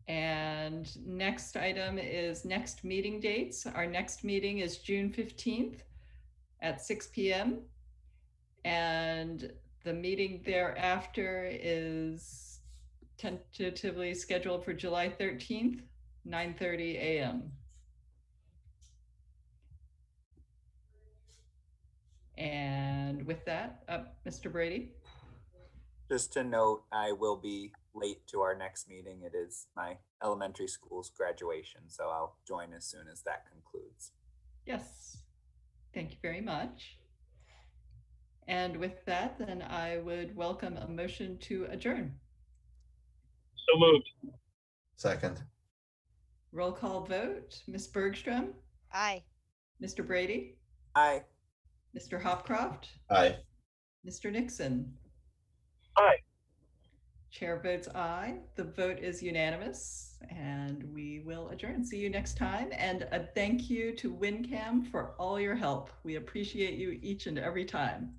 And next item is next meeting dates. Our next meeting is June 15th at 6 p.m. And the meeting thereafter is tentatively scheduled for July 13th, 9:30 a.m. And with that, Mr. Brady. Just to note, I will be late to our next meeting. It is my elementary school's graduation, so I'll join as soon as that concludes. Yes, thank you very much. And with that, then I would welcome a motion to adjourn. So moved. Second. Roll call vote. Ms. Bergstrom? Aye. Mr. Brady? Aye. Mr. Hopcroft? Aye. Mr. Nixon? Aye. Chair votes aye. The vote is unanimous and we will adjourn. See you next time. And a thank you to WinCam for all your help. We appreciate you each and every time.